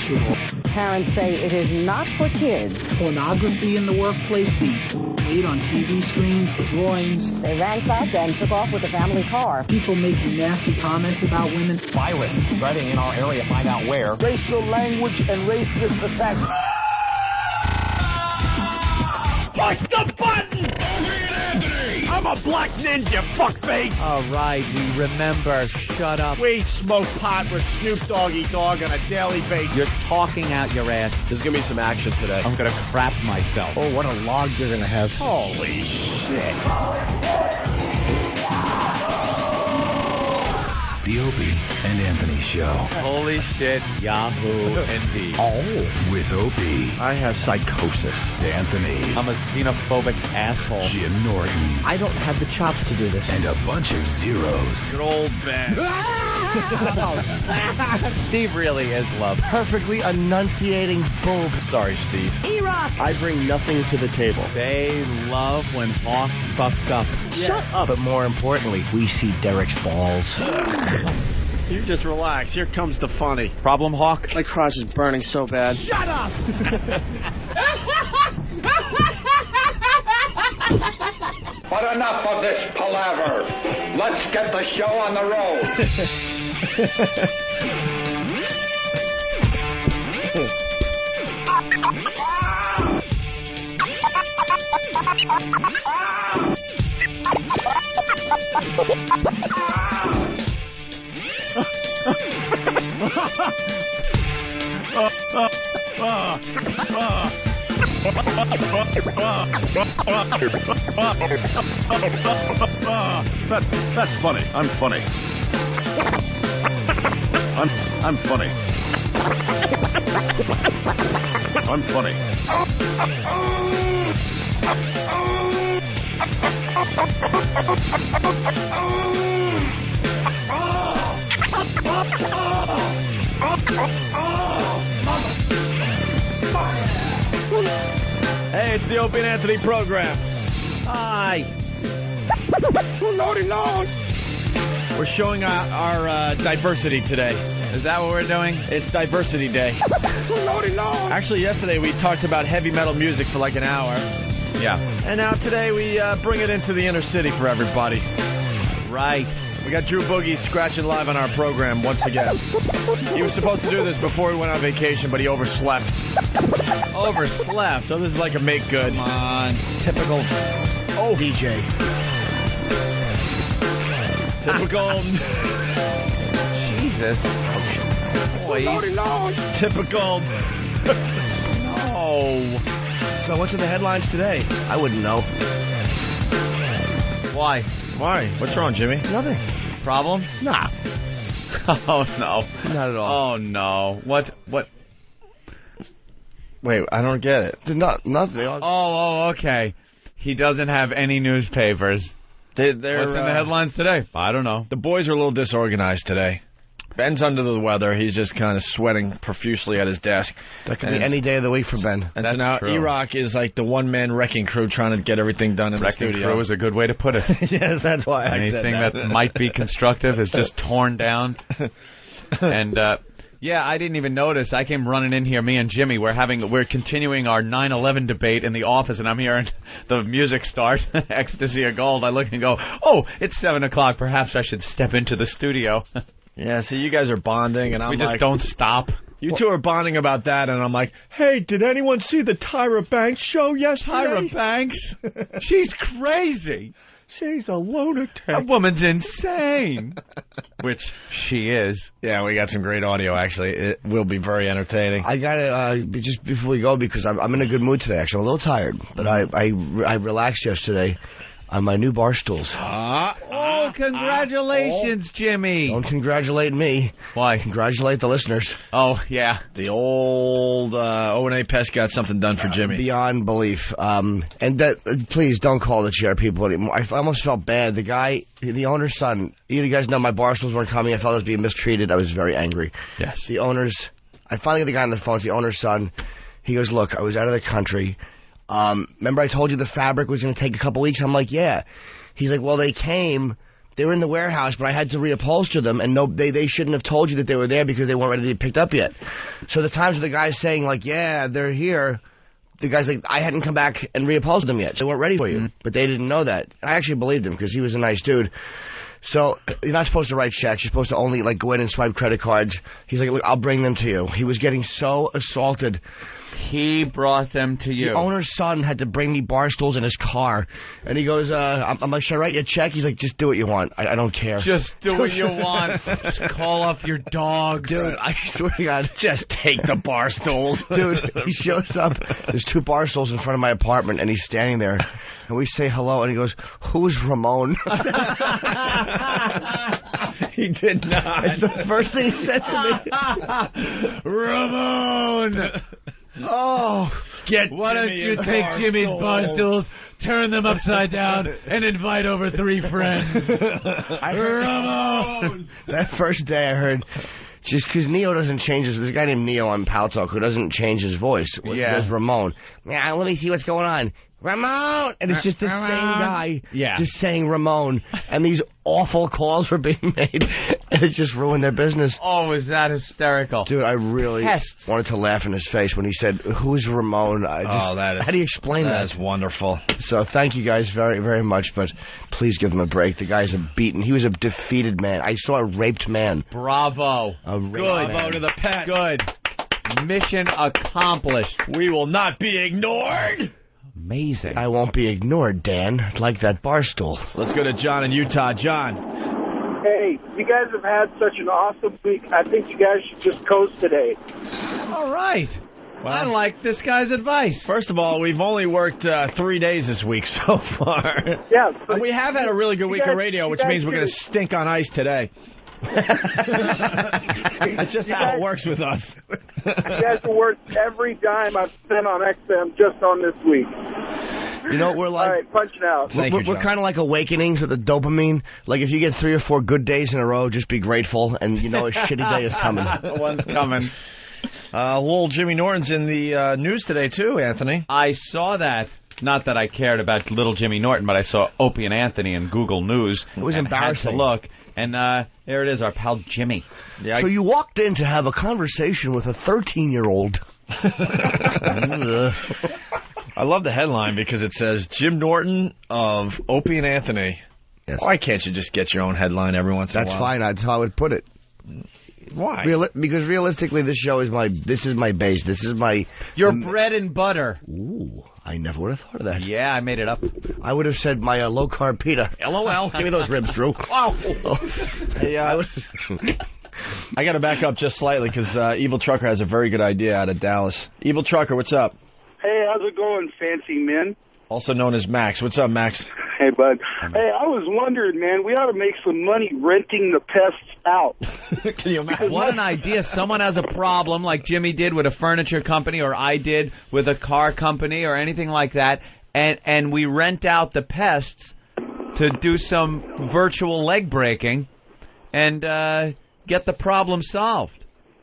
sexual. Parents say it is not for kids. Pornography in the workplace being played on TV screens, drawings. They ransacked and took off with the family car. People making nasty comments about women. Virus spreading in our area, find out where. Racial language and racist attacks. Push the button! I'm a black ninja, fuckface! All right, we remember. Shut up. We smoke pot with Snoop Doggy Dogg on a daily basis. You're talking out your ass. There's gonna be some action today. I'm gonna crap myself. Oh, what a log you're gonna have. Holy shit. The Opie and Anthony Show. Holy shit, Yahoo, indeed. Oh. With Opie. I have psychosis. Anthony. I'm a xenophobic asshole. Jim Norton. I don't have the chops to do this. And a bunch of zeros. Good old Ben. Steve really is love. Perfectly enunciating bulb. Sorry, Steve. E-Rock! I bring nothing to the table. They love when Hawk fucks up. Shut up. But more importantly, we see Derek's balls. You just relax. Here comes the funny. Problem, Hawk? My crotch is burning so bad. Shut up! But enough of this palaver. Let's get the show on the road. That's funny. I'm funny. I'm funny. I'm funny. Hey, it's the Opie and Anthony program. Hi. We're showing our diversity today. Is that what we're doing? It's Diversity Day. Actually, yesterday we talked about heavy metal music for like an hour. Yeah. And now today we bring it into the inner city for everybody. Right. We got Drew Boogie scratching live on our program once again. He was supposed to do this before he went on vacation, but he overslept. Overslept. So this is like a make good. Come on. Typical DJ. Typical. Jesus. Boys. Typical. No. So what's in the headlines today? I wouldn't know. Why? Why? What's wrong, Jimmy? Nothing. Problem? Nah. Oh, no. Not at all. Oh, no. What? Wait, I don't get it. Nothing. Oh, okay. He doesn't have any newspapers. They're, What's in the headlines today? I don't know. The boys are a little disorganized today. Ben's under the weather. He's just kind of sweating profusely at his desk. That could be any day of the week for Ben. And That's so now true. E-Rock is like the one-man wrecking crew trying to get everything done in the Wrecking studio. crew is a good way to put it. Yes, that's why I said Anything that might be constructive is just torn down. And, yeah, I didn't even notice. I came running in here, me and Jimmy. We're continuing our 9/11 debate in the office, and I'm hearing the music start, Ecstasy of Gold. I look and go, oh, it's 7 o'clock. Perhaps I should step into the studio. Yeah, see, you guys are bonding, and I'm We just like, don't stop. you two are bonding about that, and I'm like, hey, did anyone see the Tyra Banks show yesterday? Tyra Banks? She's crazy. She's a lunatic. That woman's insane. Which she is. Yeah, we got some great audio, actually. It will be very entertaining. I got to, just before we go, because I'm in a good mood today, actually. I'm a little tired, but I relaxed yesterday on my new bar stools. Oh, congratulations, Jimmy. Don't congratulate me. Why? Congratulate the listeners. Oh, yeah. The old O&A Pest got something done for Jimmy. Beyond belief. And that, please don't call the chair people anymore. I almost felt bad. The guy, the owner's son, you guys know my bar stools weren't coming. I felt I was being mistreated. I was very angry. Yes. The owner's, I finally got the guy on the phone. It's the owner's son. He goes, look, I was out of the country. Remember I told you the fabric was going to take a couple weeks? I'm like, yeah. He's like, well, they came, They were in the warehouse, but I had to reupholster them, and they shouldn't have told you that they were there because they weren't ready to be picked up yet. So the times the guy's saying, like, yeah, they're here, the guy's like, I hadn't come back and reupholstered them yet, so they weren't ready for you. But they didn't know that. And I actually believed him because he was a nice dude. So you're not supposed to write checks. You're supposed to only, like, go in and swipe credit cards. He's like, look, I'll bring them to you. He was getting so assaulted. He brought them to you. The owner's son had to bring me bar stools in his car. And he goes, I'm like, should I write you a check? He's like, just do what you want. I don't care. Just do what you want. Just call off your dogs. Dude, I swear to God. Just take the bar stools. Dude, he shows up. There's 2 bar stools in front of my apartment, and he's standing there. And we say hello, and he goes, who's Ramon? He did not. It's the first thing he said to me. Ramon! Oh, Why don't you take Jimmy's bar stools, turn them upside down, and invite over 3 friends? Ramon! That first day I heard, just because Neo doesn't change his, there's a guy named Neo on Pal Talk who doesn't change his voice. Yeah. There's Ramon. Yeah, let me see what's going on. Ramon! And it's just the same guy just saying Ramon. And these awful calls were being made. And it just ruined their business. Oh, is that hysterical? Dude, I really Pests. wanted to laugh in his face when he said, who's Ramon? How do you explain that? That's wonderful. So thank you guys very, very much, but please give him a break. The guy's he was a defeated man. I saw a raped man. Bravo. A raped Good. man. To the pet. Good. Mission accomplished. We will not be ignored. Amazing. I won't be ignored, Dan. Like that bar stool. Let's go to John in Utah. John. Hey, you guys have had such an awesome week. I think you guys should just coast today. All right. Well, I like this guy's advice. First of all, we've only worked 3 days this week so far. Yeah. And we have had a really good week of radio, which means we're going to stink on ice today. That's just how it works with us. You guys are worth every dime I've spent on XM just on this week. You know, we're like... All right, punching out. We're kind of like awakenings with the dopamine. Like, if you get 3 or 4 good days in a row, just be grateful, and you know a shitty day is coming. One's coming. Little Jimmy Norton's in the news today, too, Anthony. I saw that. Not that I cared about little Jimmy Norton, but I saw Opie and Anthony in Google News. It was and embarrassing. Had to look, and there it is, our pal Jimmy. Yeah, So you walked in to have a conversation with a 13-year-old. I love the headline because it says, Jim Norton of Opie and Anthony. Yes. Why can't you just get your own headline every once in a That's while? fine. That's how I would put it. Why? Because realistically, this show is this is my base. This is my... Your bread and butter. Ooh, I never would have thought of that. Yeah, I made it up. I would have said my low-carb pita. LOL. Give me those ribs, Drew. Hey, I got to back up just slightly because Evil Trucker has a very good idea out of Dallas. Evil Trucker, what's up? Hey, how's it going, fancy men? Also known as Max. What's up, Max? Hey, bud. Hey, I was wondering, man, we ought to make some money renting the pests out. Can you imagine? What an idea. Someone has a problem like Jimmy did with a furniture company or I did with a car company or anything like that, and we rent out the pests to do some virtual leg breaking and get the problem solved.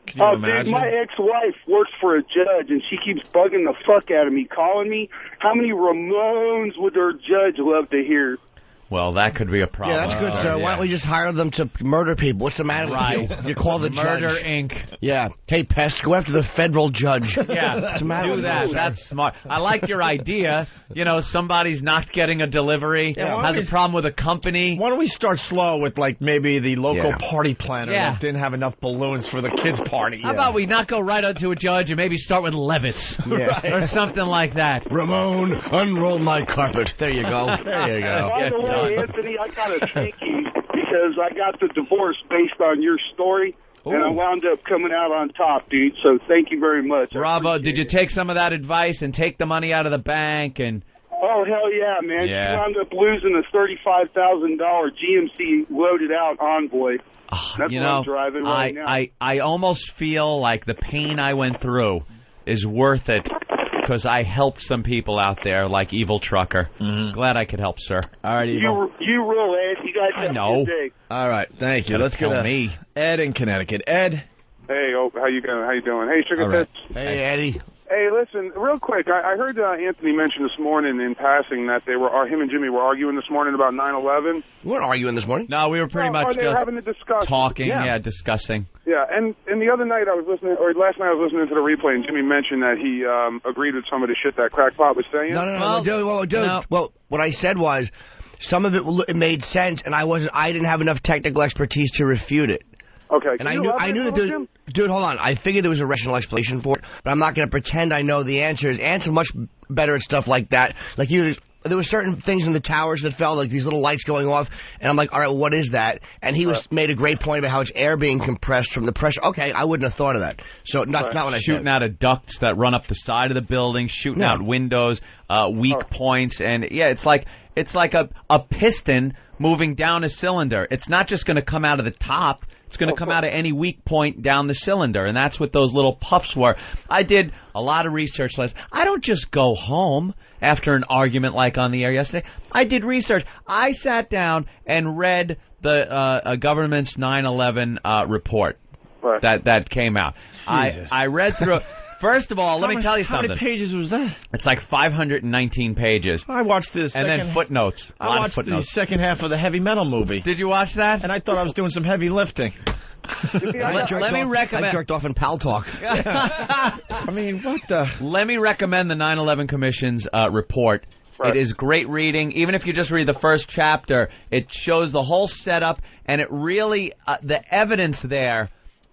Can you Dude, imagine? my ex-wife works for a judge, and she keeps bugging the fuck out of me, calling me. How many Ramones would her judge love to hear? Well, that could be a problem. Yeah, that's good, sir. Why don't we just hire them to murder people? What's the matter with you? You call the Murder judge. Inc. Yeah. Hey, pest, go after the federal judge. Yeah, What's the matter do with that. you? That's smart. I like your idea. You know, somebody's not getting a delivery, has a problem with a company. Why don't we start slow with, like, maybe the local party planner Yeah. that didn't have enough balloons for the kids' party? How about we not go right up to a judge and maybe start with Levitts or something like that? Ramon, unroll my carpet. There you go. There you go. By the way, Anthony, I got to thank you because I got the divorce based on your story, and I wound up coming out on top, dude. So thank you very much. Bravo. Did you take some of that advice and take the money out of the bank? And Oh, hell yeah, man. Yeah. She wound up losing a $35,000 GMC loaded out Envoy. That's you what know, I'm driving right now. I almost feel like the pain I went through is worth it because I helped some people out there like Evil Trucker. Glad I could help, sir. All right, Evil. You rule, Ed. You guys have a good day. All right, thank you. Let's go tell to me. Ed in Connecticut. Ed. Hey, how you doing? Hey, Sugar All right. Fist. Hey, Eddie. Hey, listen, real quick. I heard Anthony mention this morning in passing that him and Jimmy were arguing this morning about 9/11. We weren't arguing this morning. No, we were pretty much they were just having a discussion. talking, discussing. Yeah, and the other night I was listening, or last night I was listening to the replay, and Jimmy mentioned that he agreed with some of the shit that Crackpot was saying. No, dude. Well, what I said was some of it made sense, and I didn't have enough technical expertise to refute it. Okay. And I knew that dude, hold on. I figured there was a rational explanation for it, but I'm not going to pretend I know the answers. Ant's much better at stuff like that. Like there were certain things in the towers that fell, like these little lights going off, and I'm like, all right, what is that? And he made a great point about how it's air being compressed from the pressure. Okay, I wouldn't have thought of that. So not what I said. Shooting out of ducts that run up the side of the building, shooting out windows, weak points, and it's like a piston moving down a cylinder. It's not just going to come out of the top. It's going to come out of any weak point down the cylinder, and that's what those little puffs were. I did a lot of research last. I don't just go home after an argument like on the air yesterday. I did research. I sat down and read the government's 9/11 report that came out. I read through it. First of all, let me tell you something. How many pages was that? It's like 519 pages. I watched this. And then footnotes. I watched the second half of the Heavy Metal movie. Did you watch that? And I thought I was doing some heavy lifting. Let me recommend. I jerked off in Pal Talk. I mean, what the? Let me recommend the 9/11 Commission's report. Right. It is great reading. Even if you just read the first chapter, it shows the whole setup, and it really, the evidence there,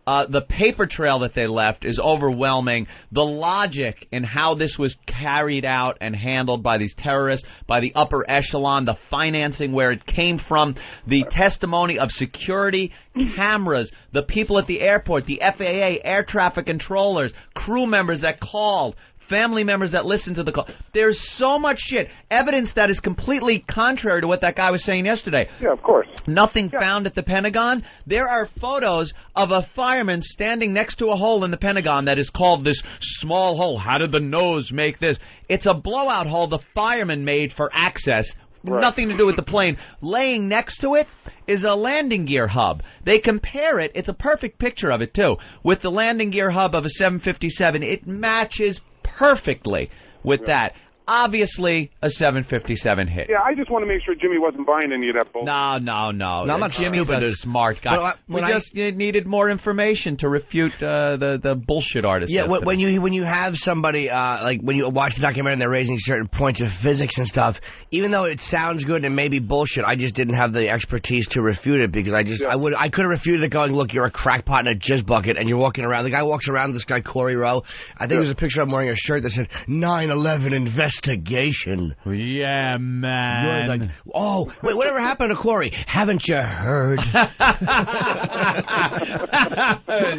the paper trail that they left is overwhelming. The logic in how this was carried out and handled by these terrorists, by the upper echelon, the financing, where it came from, the testimony of security cameras, the people at the airport, the FAA, air traffic controllers, crew members that called, family members that listened to the call. There's so much shit. Evidence that is completely contrary to what that guy was saying yesterday. Yeah, of course. Nothing found at the Pentagon. There are photos of a fireman standing next to a hole in the Pentagon that is called this small hole. How did the nose make this? It's a blowout hole the fireman made for access. Right. Nothing to do with the plane. Laying next to it is a landing gear hub. They compare it, it's a perfect picture of it too, with the landing gear hub of a 757. It matches perfectly with that. Obviously, a 757 hit. Yeah, I just want to make sure Jimmy wasn't buying any of that bullshit. No. I'm not Jimmy's stupid. a smart guy. We just needed more information to refute the bullshit artists. Yeah, when you have somebody like when you watch the documentary and they're raising certain points of physics and stuff, even though it sounds good and maybe bullshit, I just didn't have the expertise to refute it because I could have refuted it going, look, you're a crackpot in a jizz bucket and you're walking around. The guy walks around, this guy Corey Rowe. I think there's a picture of him wearing a shirt that said 9/11 investigation. Yeah, man. Like, oh, wait, whatever happened to Corey? Haven't you heard? Haven't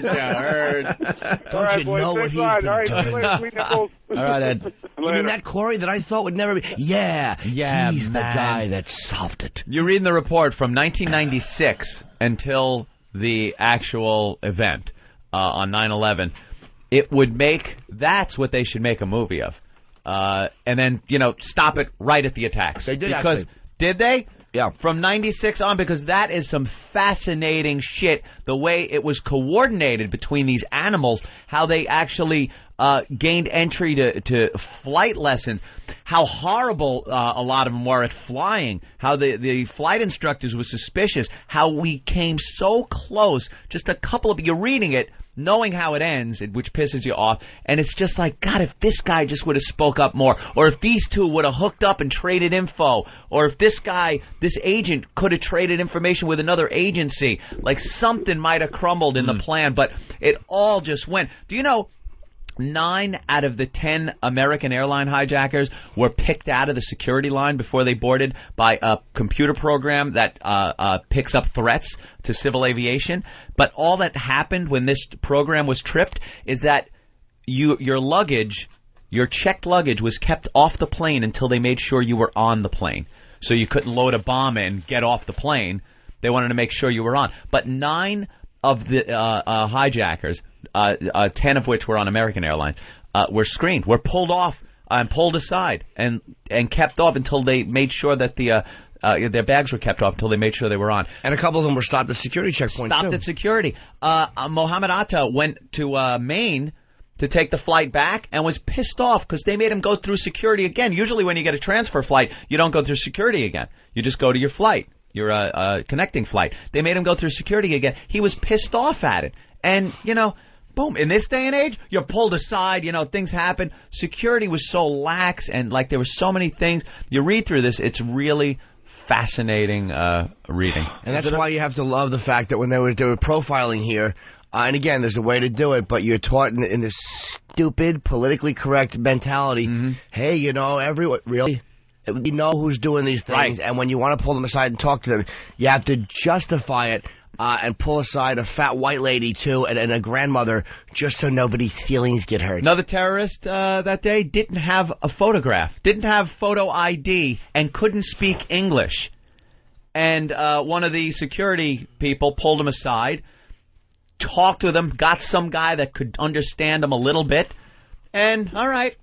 you heard? Don't you know what he's been doing? All right, Ed. You mean that Corey that I thought would never be? Yeah, he's the guy that solved it. You're reading the report from 1996 until the actual event on 9/11. It would make, that's what they should make a movie of. And then, stop it right at the attacks. They did because, actually. Did they? Yeah. From 96 on, because that is some fascinating shit, the way it was coordinated between these animals, how they actually gained entry to flight lessons, how horrible a lot of them were at flying, how the flight instructors were suspicious, how we came so close, just a couple of, you're reading it, knowing how it ends, which pisses you off, and it's just like, God, if this guy just would have spoke up more, or if these two would have hooked up and traded info, or if this agent could have traded information with another agency, like something might have crumbled in the plan, but it all just went. Do you know, 9 out of the 10 American airline hijackers were picked out of the security line before they boarded by a computer program that picks up threats to civil aviation. But all that happened when this program was tripped is that your luggage, your checked luggage, was kept off the plane until they made sure you were on the plane. So you couldn't load a bomb in, get off the plane. They wanted to make sure you were on. But 9 of the hijackers, 10 of which were on American Airlines, were screened, were pulled off and pulled aside and kept off until they made sure that their bags were kept off until they made sure they were on. And a couple of them were stopped at security checkpoints. Stopped at security. Mohammed Atta went to Maine to take the flight back and was pissed off because they made him go through security again. Usually when you get a transfer flight, you don't go through security again. You just go to your flight, your connecting flight. They made him go through security again. He was pissed off at it. And, you know, boom, in this day and age, you're pulled aside, you know, things happen. Security was so lax and, like, there were so many things. You read through this, it's really fascinating reading. And that's why you have to love the fact that when they were profiling here, and again, there's a way to do it, but you're taught in this stupid, politically correct mentality, hey, you know, everyone, really? We know who's doing these things, and when you want to pull them aside and talk to them, you have to justify it and pull aside a fat white lady, too, and a grandmother, just so nobody's feelings get hurt. Another terrorist that day didn't have a photograph, didn't have photo ID, and couldn't speak English. And one of the security people pulled him aside, talked with him, got some guy that could understand him a little bit, and, all right,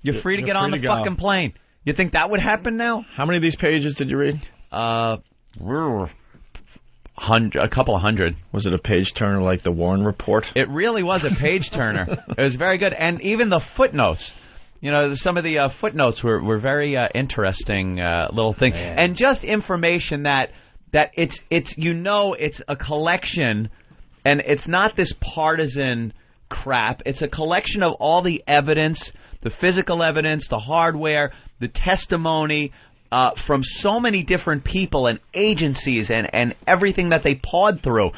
you're free to get on the fucking plane. You think that would happen now? How many of these pages did you read? A couple of hundred. Was it a page turner like the Warren Report? It really was a page turner. It was very good. And even the footnotes. You know, some of the footnotes were very interesting little thing. And just information that it's you know it's a collection, and it's not this partisan crap. It's a collection of all the evidence, the physical evidence, the hardware, the testimony from so many different people and agencies and everything that they pawed through.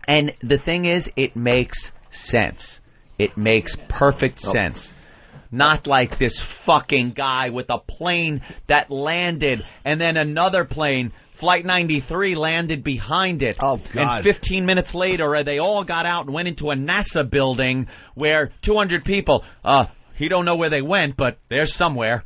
And the thing is, it makes sense. It makes perfect sense. Not like this fucking guy with a plane that landed and then another plane, Flight 93, landed behind it. Oh, God. And 15 minutes later, they all got out and went into a NASA building where 200 people, he don't know where they went, but they're somewhere.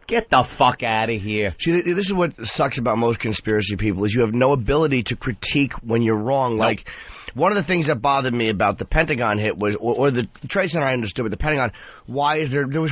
Get the fuck out of here. See, this is what sucks about most conspiracy people, is you have no ability to critique when you're wrong. Nope. Like, one of the things that bothered me about the Pentagon hit was, or the Trade Center I understood, but the Pentagon, why is there was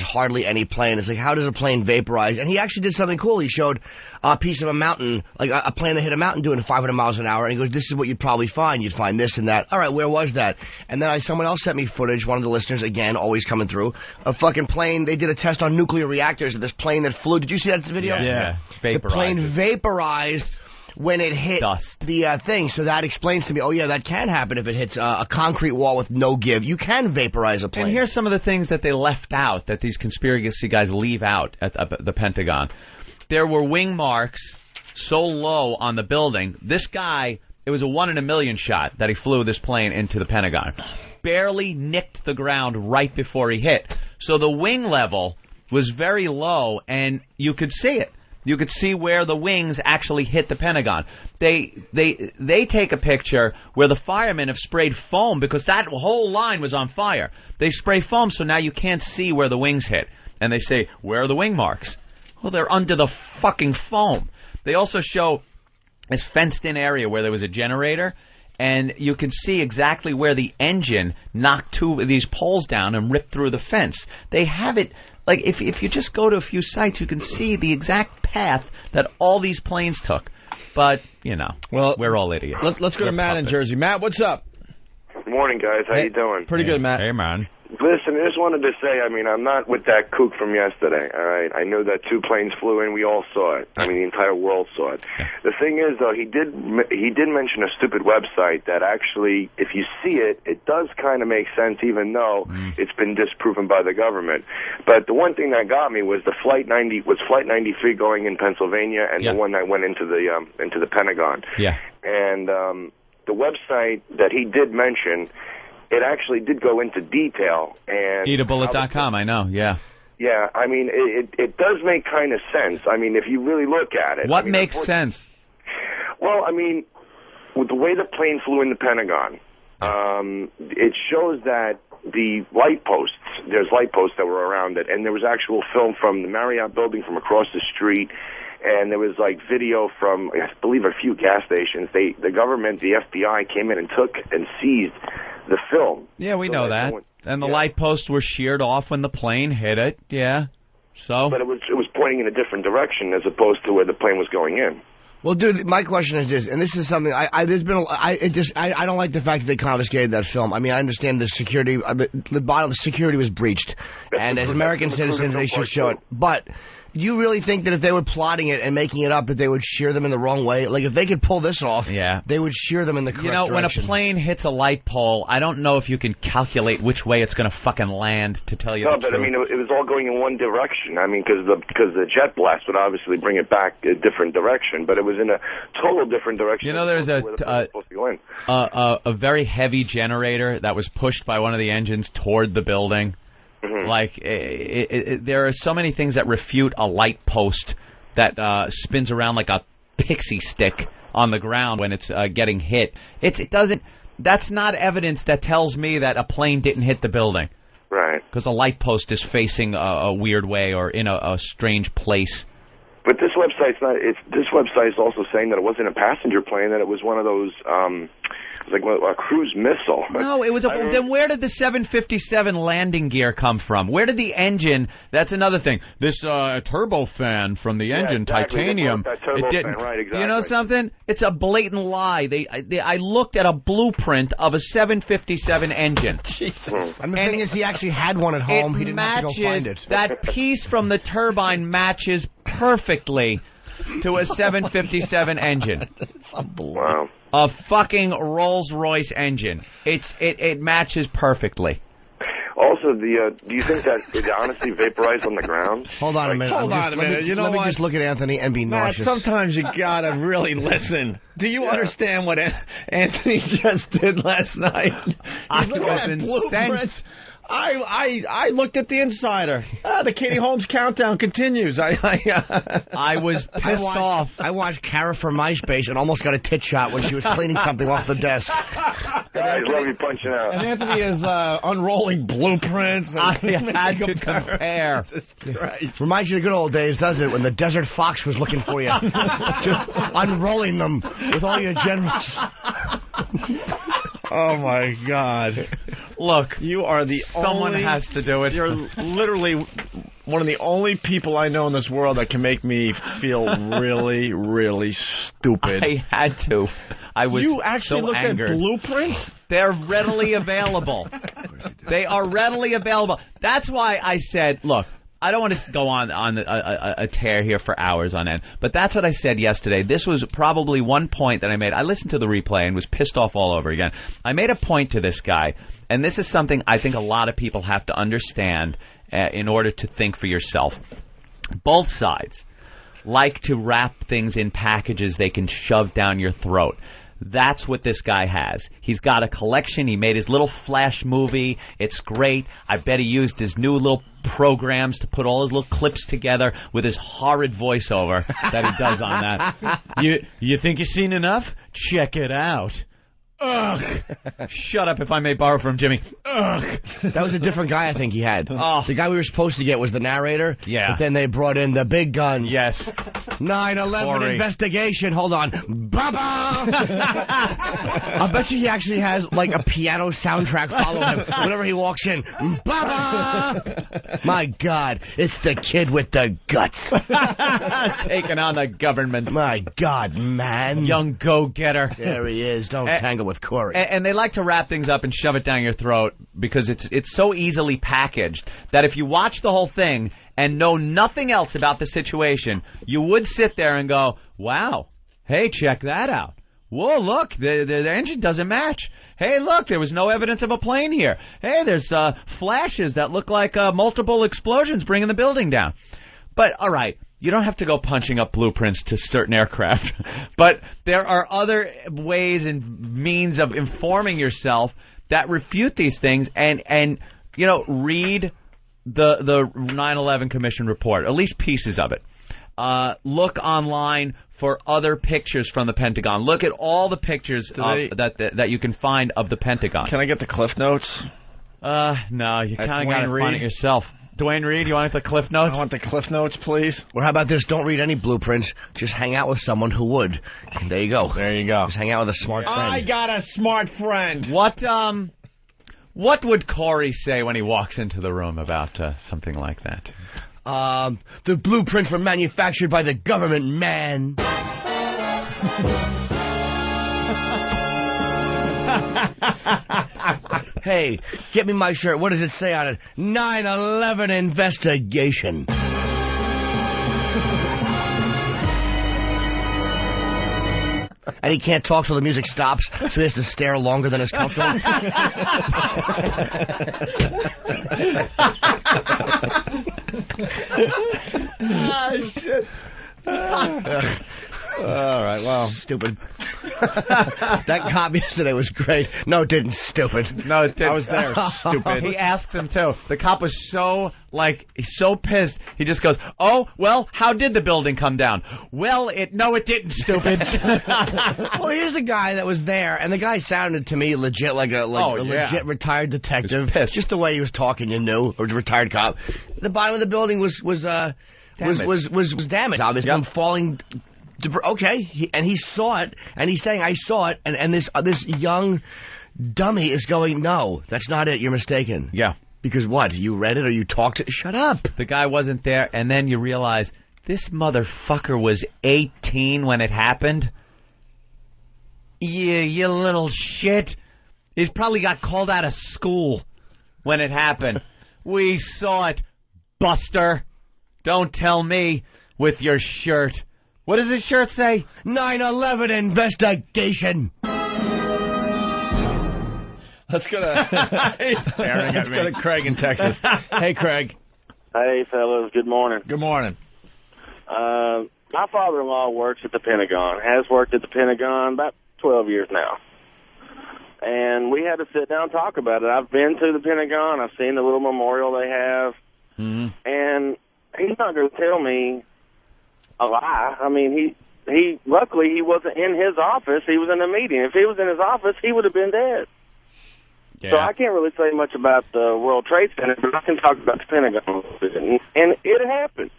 hardly any plane. It's like, how does a plane vaporize? And he actually did something cool. He showed a piece of a mountain, like a plane that hit a mountain doing 500 miles an hour, and he goes, this is what you'd probably find. You'd find this and that. All right, where was that? And then someone else sent me footage, one of the listeners, again, always coming through, a fucking plane. They did a test on nuclear reactors of this plane that flew. Did you see that video? Yeah. The plane vaporized when it hit dust. The thing. So that explains to me, oh, yeah, that can happen if it hits a concrete wall with no give. You can vaporize a plane. And here's some of the things that they left out, that these conspiracy guys leave out at the Pentagon. There were wing marks so low on the building. This guy, it was a 1 in a million shot that he flew this plane into the Pentagon. Barely nicked the ground right before he hit. So the wing level was very low, and you could see it. You could see where the wings actually hit the Pentagon. They take a picture where the firemen have sprayed foam because that whole line was on fire. They spray foam so now you can't see where the wings hit. And they say, where are the wing marks? Well, they're under the fucking foam. They also show this fenced-in area where there was a generator, and you can see exactly where the engine knocked two of these poles down and ripped through the fence. They have it, like, if you just go to a few sites, you can see the exact path that all these planes took. But, you know, well, we're all idiots. Let's go to Matt in Jersey. Matt, what's up? Good morning, guys. How you doing? Pretty good, Matt. Hey, man. Listen, I just wanted to say, I mean, I'm not with that kook from yesterday, all right? I know that 2 planes flew in. We all saw it. I mean, the entire world saw it. The thing is, though, he did mention a stupid website that actually, if you see it, it does kind of make sense, even though it's been disproven by the government. But the one thing that got me was Flight 93 going in Pennsylvania, and the one that went into the Pentagon. Yeah. And the website that he did mention, it actually did go into detail. And Eatabullet.com, I know, yeah. Yeah, I mean, it does make kind of sense. I mean, if you really look at it. What makes sense? Well, I mean, with the way the plane flew in the Pentagon, it shows that the light posts, there's light posts that were around it, and there was actual film from the Marriott building from across the street, and there was, like, video from, I believe, a few gas stations. The government, the FBI, came in and took and seized the film. Yeah, we know that. And the light posts were sheared off when the plane hit it. Yeah. So. But it was pointing in a different direction as opposed to where the plane was going in. Well, dude, my question is this, and this is something I don't like the fact that they confiscated that film. I mean, I understand the security, the bottom of the security was breached, and as American citizens, they should show it. But you really think that if they were plotting it and making it up, that they would shear them in the wrong way? Like, if they could pull this off, they would shear them in the correct direction. When a plane hits a light pole, I don't know if you can calculate which way it's going to fucking land, to tell you the truth. No, but I mean, it was all going in one direction. I mean, because the jet blast would obviously bring it back a different direction, but it was in a total different direction. You know, there's a very heavy generator that was pushed by one of the engines toward the building. Mm-hmm. Like, there are so many things that refute a light post that spins around like a pixie stick on the ground when it's getting hit. It doesn't. That's not evidence that tells me that a plane didn't hit the building. Right. Because a light post is facing a weird way or in a strange place. But this website's not. This website's also saying that it wasn't a passenger plane; that it was one of those, like a cruise missile. No, it was. Then where did the 757 landing gear come from? Where did the engine? That's another thing. This turbofan from the engine, exactly. titanium. It didn't. Right, exactly. You know something? It's a blatant lie. I looked at a blueprint of a 757 engine. Jesus. And the thing is, he actually had one at home. He didn't have to go find it. That piece from the turbine matches perfectly to a 757 engine. Wow. A fucking Rolls-Royce engine. It matches perfectly. Also, do you think that it honestly vaporized on the ground? Hold on a minute. Hold on a minute. You know what? Let me just look at Anthony and be nauseous. Sometimes you gotta really listen. Do you understand what Anthony just did last night? I was incensed. I looked at the Insider. The Katie Holmes countdown continues. I was pissed off. I watched Kara from MySpace and almost got a tit shot when she was cleaning something off the desk. Guys, love you punching out. And Anthony is unrolling blueprints. I had to compare. Reminds you of the good old days, doesn't it? When the Desert Fox was looking for you. Just unrolling them with all your generals. Oh, my God. Look, you are someone has to do it. You're literally one of the only people I know in this world that can make me feel really, really stupid. I had to. I was You actually so looked angered. at blueprints? They're readily available. They are readily available. That's why I said, look, I don't want to go on a tear here for hours on end, but that's what I said yesterday. This was probably one point that I made. I listened to the replay and was pissed off all over again. I made a point to this guy, and this is something I think a lot of people have to understand in order to think for yourself. Both sides like to wrap things in packages they can shove down your throat. That's what this guy has. He's got a collection. He made his little Flash movie. It's great. I bet he used his new little programs to put all his little clips together with his horrid voiceover that he does on that. You think you've seen enough? Check it out. Ugh. Shut up, if I may borrow from Jimmy. Ugh. That was a different guy I think he had. Oh. The guy we were supposed to get was the narrator. Yeah. But then they brought in the big guns. Yes. 9/11 investigation. Hold on. Baba! I bet you he actually has like a piano soundtrack follow him whenever he walks in. Baba! My God, it's the kid with the guts. Taking on the government. My God, man. Young go-getter. There he is. Don't tangle with Corey. And they like to wrap things up and shove it down your throat because it's so easily packaged that if you watch the whole thing and know nothing else about the situation, you would sit there and go, wow, hey, check that out. Whoa, look, the engine doesn't match. Hey, look, there was no evidence of a plane here. Hey, there's flashes that look like multiple explosions bringing the building down. But, all right, you don't have to go punching up blueprints to certain aircraft. But there are other ways and means of informing yourself that refute these things and you know, read the 9/11 Commission report, at least pieces of it. Look online for other pictures from the Pentagon. Look at all the pictures that you can find of the Pentagon. Can I get the Cliff Notes? No, you kind of got to find it yourself. Dwayne Reed, you want the Cliff Notes? I want the Cliff Notes, please. Or how about this? Don't read any blueprints. Just hang out with someone who would. And there you go. There you go. Just hang out with a smart friend. I got a smart friend. What would Corey say when he walks into the room about something like that? The blueprints were manufactured by the government, man. Hey, get me my shirt. What does it say on it? 9/11 investigation. And he can't talk till the music stops, so he has to stare longer than is comfortable. Shit. All right, well. Stupid. That cop yesterday was great. No, it didn't. Stupid. No, it didn't. I was there. Stupid. He asks him, too. The cop was so pissed. He just goes, oh, well, how did the building come down? Well, it didn't, stupid. Well, here's a guy that was there, and the guy sounded to me legit like a legit retired detective. Pissed. Just the way he was talking, you knew. Or a retired cop. The bottom of the building was damaged. Obviously, I'm falling. Okay, and he saw it, and he's saying, I saw it, and this young dummy is going, no, that's not it, you're mistaken. Yeah. Because what, you read it or you talked it? Shut up. The guy wasn't there, and then you realize, this motherfucker was 18 when it happened? Yeah, you little shit. He probably got called out of school when it happened. We saw it, Buster. Don't tell me with your shirt. What does his shirt say? 9/11 investigation. Let's go to Craig in Texas. Hey, Craig. Hey, fellas. Good morning. Good morning. My father-in-law works at the Pentagon, has worked at the Pentagon about 12 years now. And we had to sit down and talk about it. I've been to the Pentagon. I've seen the little memorial they have. Mm-hmm. And he's not going to tell me a lie. I mean, he luckily he wasn't in his office. He was in a meeting. If he was in his office, he would have been dead. Yeah. So I can't really say much about the World Trade Center, but I can talk about the Pentagon a little bit. And it happened.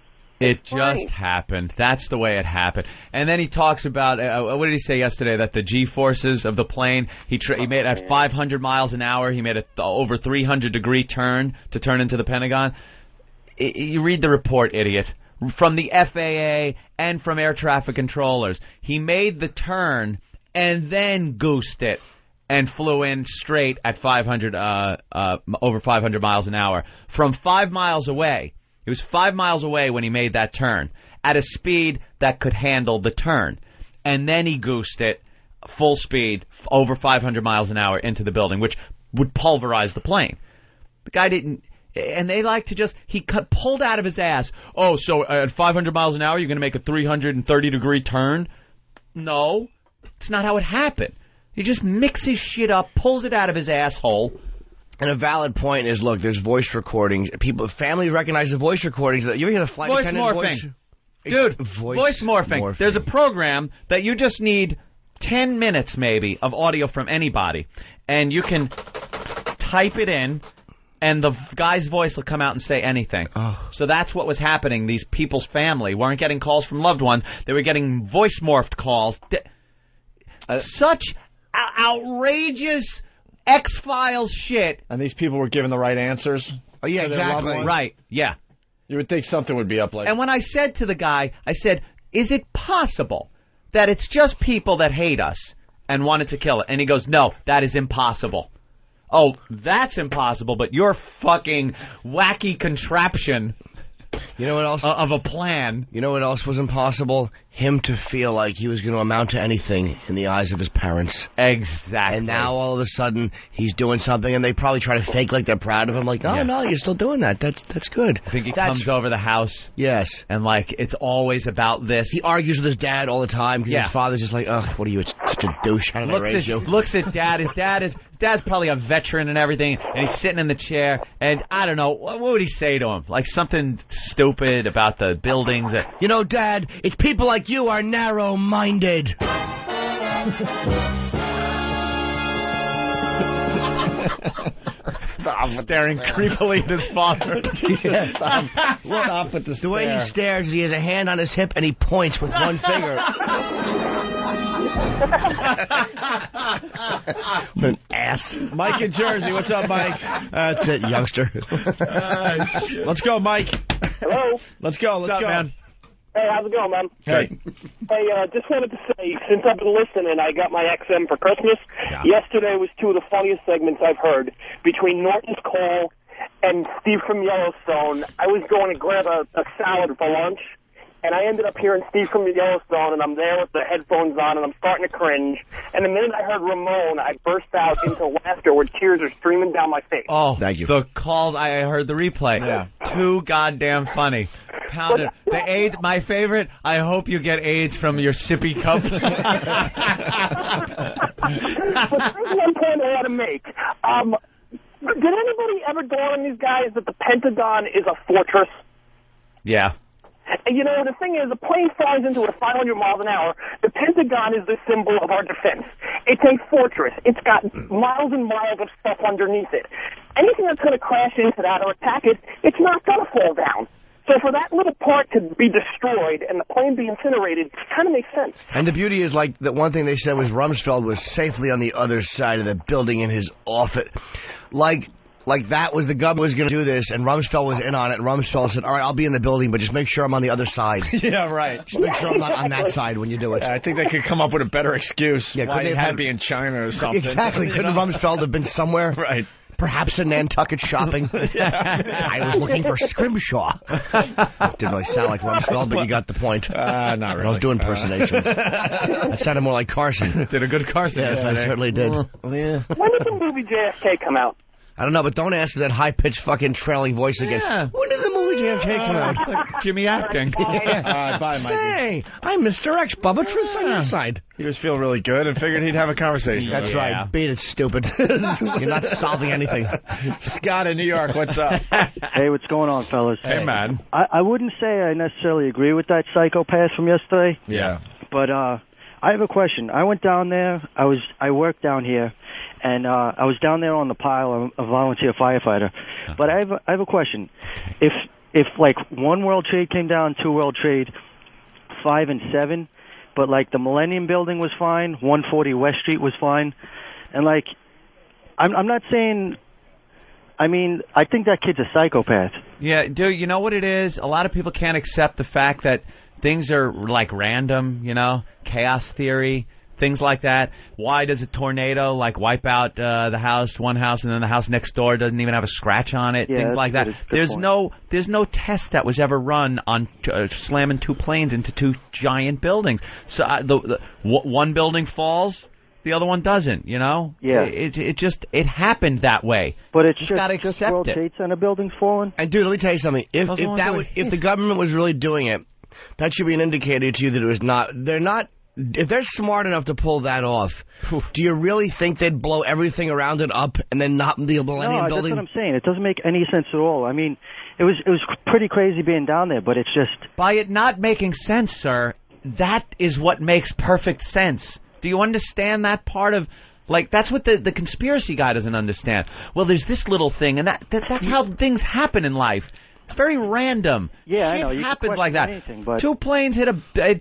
It just happened. That's the way it happened. And then he talks about, what did he say yesterday, that the G-forces of the plane, he made at 500 miles an hour, he made a over 300-degree turn to turn into the Pentagon. You read the report, idiot. From the FAA and from air traffic controllers. He made the turn and then goosed it and flew in straight at over 500 miles an hour. From 5 miles away, it was 5 miles away when he made that turn, at a speed that could handle the turn. And then he goosed it full speed, over 500 miles an hour into the building, which would pulverize the plane. The guy didn't... And they like to just, pulled out of his ass, oh, so at 500 miles an hour, you're going to make a 330-degree turn? No, it's not how it happened. He just mixes shit up, pulls it out of his asshole. And a valid point is, look, there's voice recordings. Families recognize the voice recordings. You ever hear the flight attendant voice? Dude, voice morphing. There's a program that you just need 10 minutes, maybe, of audio from anybody. And you can type it in. And the guy's voice will come out and say anything. Oh. So that's what was happening. These people's family weren't getting calls from loved ones. They were getting voice-morphed calls. Such outrageous X-Files shit. And these people were given the right answers? Oh, yeah, exactly. Right, yeah. You would think something would be up like that. And when I said to the guy, I said, is it possible that it's just people that hate us and wanted to kill it? And he goes, no, that is impossible. Oh, that's impossible, but your fucking wacky contraption You know what else? Of a plan. You know what else was impossible? Him to feel like he was going to amount to anything in the eyes of his parents. Exactly. And now all of a sudden he's doing something, and they probably try to fake like they're proud of him. Like, oh no, you're still doing that. That's good. I think he comes over the house. Yes. And like it's always about this. He argues with his dad all the time because his father's just like, ugh, what are you, such a douche? How did I raise you? Looks at dad. His dad's probably a veteran and everything, and he's sitting in the chair, and I don't know, what would he say to him? Like something stupid about the buildings. You know, Dad, it's people like you are narrow-minded. Staring creepily at his father. Stop with the The way he stares, he has a hand on his hip and he points with one finger. An ass. Mike in Jersey, what's up, Mike? That's it, youngster. Let's go, Mike. Hello. Let's go. What's up, man? Hey, how's it going, man? Hey. Hey, just wanted to say, since I've been listening, I got my XM for Christmas. Yeah. Yesterday was two of the funniest segments I've heard. Between Norton's Call and Steve from Yellowstone, I was going to grab a salad for lunch, and I ended up hearing Steve from Yellowstone, and I'm there with the headphones on, and I'm starting to cringe. And the minute I heard Ramon, I burst out into laughter where tears are streaming down my face. Oh, thank you. The call, I heard the replay. Yeah. Too goddamn funny. Pounded. The AIDS, my favorite, I hope you get AIDS from your sippy cup. But there's one point I want to make. Did anybody ever dawn on these guys that the Pentagon is a fortress? Yeah. And, you know, the thing is, a plane flies into it at 500 miles an hour. The Pentagon is the symbol of our defense. It's a fortress. It's got miles and miles of stuff underneath it. Anything that's going to crash into that or attack it, it's not going to fall down. So for that little part to be destroyed and the plane be incinerated, it kind of makes sense. And the beauty is, like, the one thing they said was Rumsfeld was safely on the other side of the building in his office. Like that was the government was going to do this, and Rumsfeld was in on it, and Rumsfeld said, all right, I'll be in the building, but just make sure I'm on the other side. Yeah, right. Just make sure I'm not on that side when you do it. Yeah, I think they could come up with a better excuse why he had to be in China or something. Exactly. Couldn't Rumsfeld have been somewhere? Right. Perhaps in Nantucket shopping. I was looking for Scrimshaw. Didn't really sound like Rumsfeld, but you got the point. Not really. Don't do impersonations. That sounded more like Carson. Did a good Carson. Yes, I certainly did. When did the movie JFK come out? I don't know, but don't ask for that high-pitched fucking trailing voice again. Yeah. When did the movie JFK come out? It's like Jimmy acting. Bye, Mikey. Say, I'm Mr. X, Bubba Truth on your side. He was feeling really good and figured he'd have a conversation. That's right. Beat it, stupid. You're not solving anything. Scott in New York, what's up? Hey, what's going on, fellas? Hey, man. I wouldn't say I necessarily agree with that psychopath from yesterday. Yeah. But I have a question. I went down there. I work down here. And I was down there on the pile. I'm a volunteer firefighter. But I have a question. If like one World Trade came down, two World Trade, 5 and 7, but like the Millennium Building was fine, 140 West Street was fine, and like I'm not saying. I mean, I think that kid's a psychopath. Yeah, dude. You know what it is? A lot of people can't accept the fact that things are like random. You know, chaos theory. Things like that. Why does a tornado like wipe out the house, one house, and then the house next door doesn't even have a scratch on it? Yeah, things like that. There's no test that was ever run on slamming two planes into two giant buildings. So one building falls, the other one doesn't. You know? Yeah. It happened that way. But it's just gotta just accept World it. Trade Center buildings falling. And dude, let me tell you something. If the government was really doing it, that should be an indicator to you that it was not. They're not. If they're smart enough to pull that off, do you really think they'd blow everything around it up and then not the Millennium Building? That's what I'm saying. It doesn't make any sense at all. I mean, it was pretty crazy being down there, but it's just... By it not making sense, sir, that is what makes perfect sense. Do you understand that part of... Like, that's what the conspiracy guy doesn't understand. Well, there's this little thing, and that's how things happen in life. It's very random. Yeah, Shit I know. You happens like that. Anything, but... Two planes hit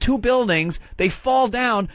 two buildings. They fall down.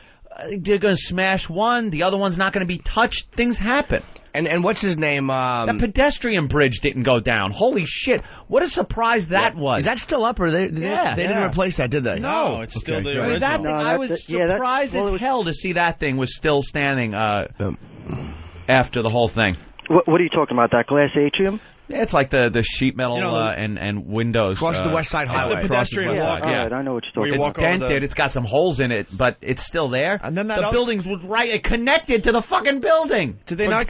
They're going to smash one. The other one's not going to be touched. Things happen. And what's his name? That pedestrian bridge didn't go down. Holy shit. What a surprise that was. Is that still up, or they didn't replace that, did they? No, it's still the original. That thing, I was surprised as hell to see that thing was still standing after the whole thing. What are you talking about, that glass atrium? Yeah, it's like the sheet metal and windows. Across the West Side Highway. It's the pedestrian walk. Yeah. Right, I know what you're talking about. It's dented. It's got some holes in it, but it's still there. And then the buildings was right connected to the fucking building. Did they knock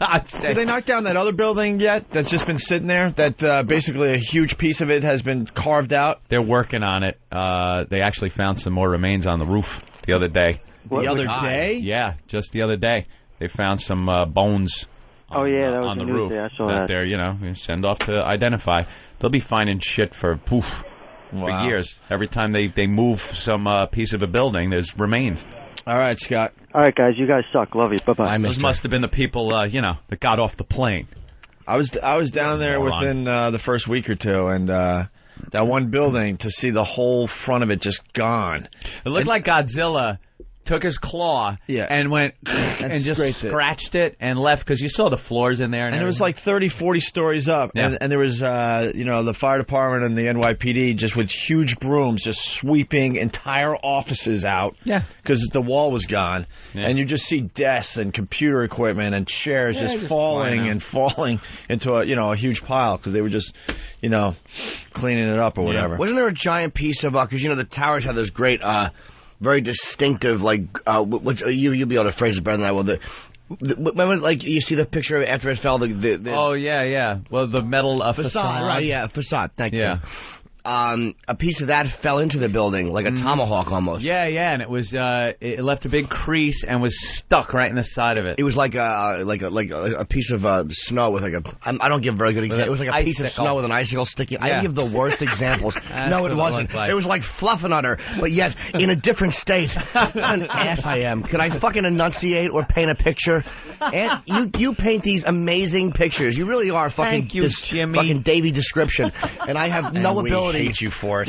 down that other building yet? That's just been sitting there. That basically a huge piece of it has been carved out. They're working on it. They actually found some more remains on the roof the other day. The other day? Yeah, just the other day. They found some bones. That was on the news roof there. I saw that. They're, send off to identify. They'll be finding shit for years. Every time they move some piece of a building, there's remains. All right, Scott. All right, guys, you guys suck. Love you. Bye-bye. Those must have been the people, that got off the plane. I was down there within the first week or two, and that one building, to see the whole front of it just gone. It looked like Godzilla took his claw Yeah. and went and just scraped it. scratched it and left because you saw the floors in there. And it was like 30, 40 stories up. Yeah. And there was, the fire department and the NYPD just with huge brooms just sweeping entire offices out. Yeah. Because the wall was gone. Yeah. And you just see desks and computer equipment and chairs just falling and falling into a huge pile because they were just, cleaning it up or whatever. Wasn't there a giant piece of, because, the towers have those great, very distinctive, which you'll be able to phrase it better than I will. Remember, like, you see the picture after it fell? Oh, yeah. Well, the metal facade. Right, yeah, facade. Thank you. Yeah. A piece of that fell into the building, like a tomahawk almost. Yeah, and it was it left a big crease and was stuck right in the side of it. It was like a piece of snow with I don't give very good examples. It was like a piece of snow with an icicle sticking. I give the worst examples. No, it wasn't. It was like Fluffernutter, but yet in a different state. What an ass I am. Can I fucking enunciate or paint a picture? And you paint these amazing pictures. You really are fucking Jimmy. Fucking Davey description, and I have no ability. Hate you for it.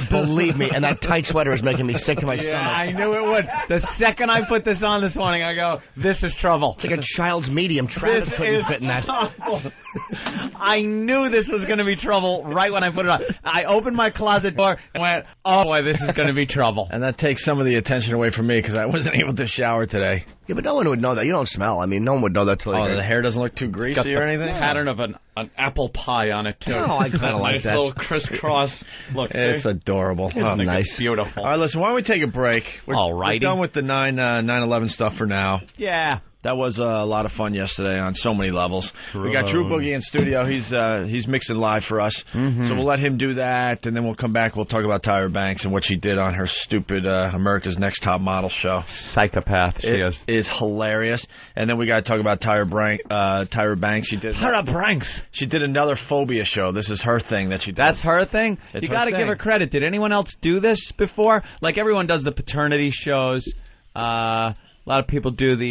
Believe me, and that tight sweater is making me sick to my stomach. I knew it would. The second I put this on this morning, I go, this is trouble. It's like a child's medium. Travis couldn't fit in that. I knew this was going to be trouble right when I put it on. I opened my closet door and went, oh boy, this is going to be trouble. And that takes some of the attention away from me because I wasn't able to shower today. Yeah, but no one would know that. You don't smell. I mean, no one would know that till the hair doesn't look too greasy or anything? Pattern of an apple pie on it, too. No, I kind of like that. Nice little crisscross look. It's adorable. It's nice. It's beautiful. All right, listen, why don't we take a break? We're done with the 9/11 stuff for now. Yeah. That was a lot of fun yesterday on so many levels. We got Drew Boogie in studio. He's mixing live for us. Mm-hmm. So we'll let him do that, and then we'll come back. We'll talk about Tyra Banks and what she did on her stupid America's Next Top Model show. Psychopath, she is. It is hilarious. And then we got to talk about Tyra Banks. Tyra Banks. She did another phobia show. This is her thing that she did. That's her thing? It's you got to give her credit. Did anyone else do this before? Like everyone does the paternity shows. A lot of people do the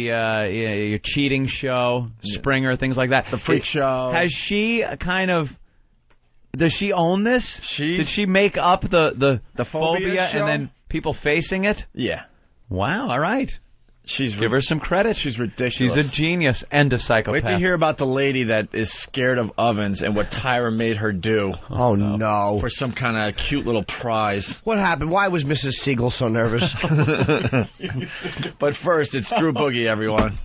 your cheating show, Springer, things like that. The freak show. Has she does she own this? Did she make up the phobia show? and then people facing it? Yeah. Wow, all right. Give her some credit. She's ridiculous. She's a genius and a psychopath. Wait to hear about the lady that is scared of ovens and what Tyra made her do. Oh, no. For some kind of cute little prize. What happened? Why was Mrs. Siegel so nervous? But first, it's Drew Boogie, everyone.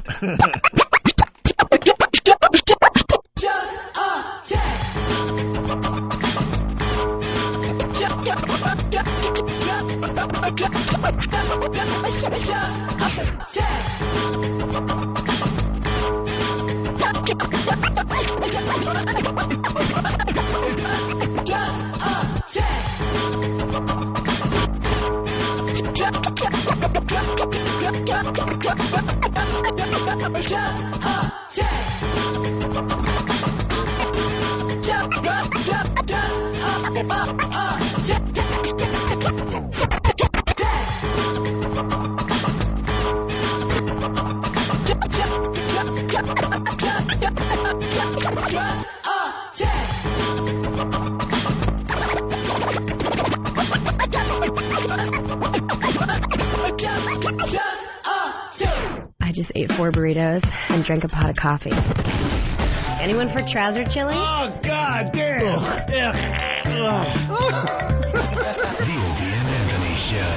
I just ate 4 burritos and drank a pot of coffee. Anyone for trouser chili? Oh, God damn. The Opie and Anthony Show.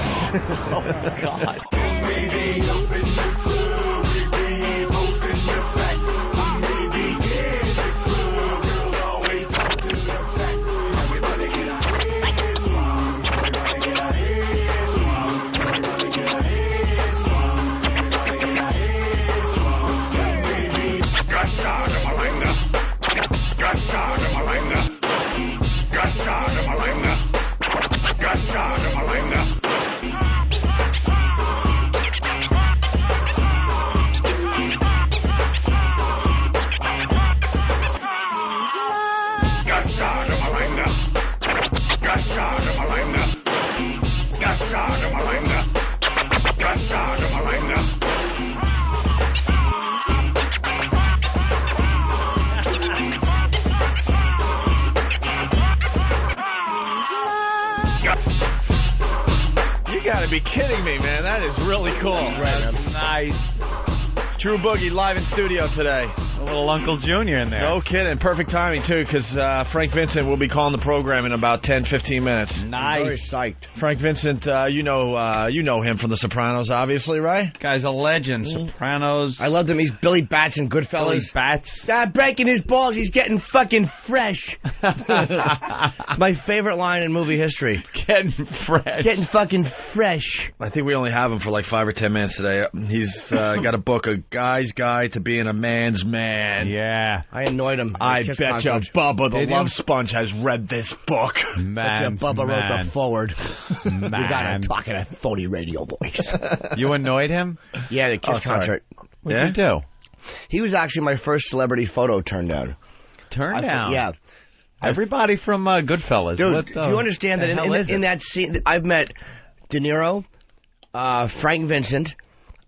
Oh, God. be kidding me, man. That is really cool. That's nice. True Boogie live in studio today. A little Uncle Junior in there. No kidding. Perfect timing, too, because Frank Vincent will be calling the program in about 10, 15 minutes. Nice. Very psyched. Frank Vincent, you know him from The Sopranos, obviously, right? Guy's a legend. Sopranos. I loved him. He's Billy Bats in Goodfellas. Billy Bats. Stop breaking his balls. He's getting fucking fresh. My favorite line in movie history. Getting fresh. Getting fucking fresh. I think we only have him for like 5 or 10 minutes today. He's got a book, A Guy's Guide to Being a Man's Man. Yeah. I annoyed him. I bet you Bubba the Did you? Love Sponge has read this book. Man. Bubba wrote the forward. Man. You gotta talk in a phony radio voice. You annoyed him? Yeah, the Kiss concert. What did you do? He was actually my first celebrity photo turn down. Turn down? Yeah. Everybody from Goodfellas. Dude, do you understand that in that scene, I've met De Niro, Frank Vincent,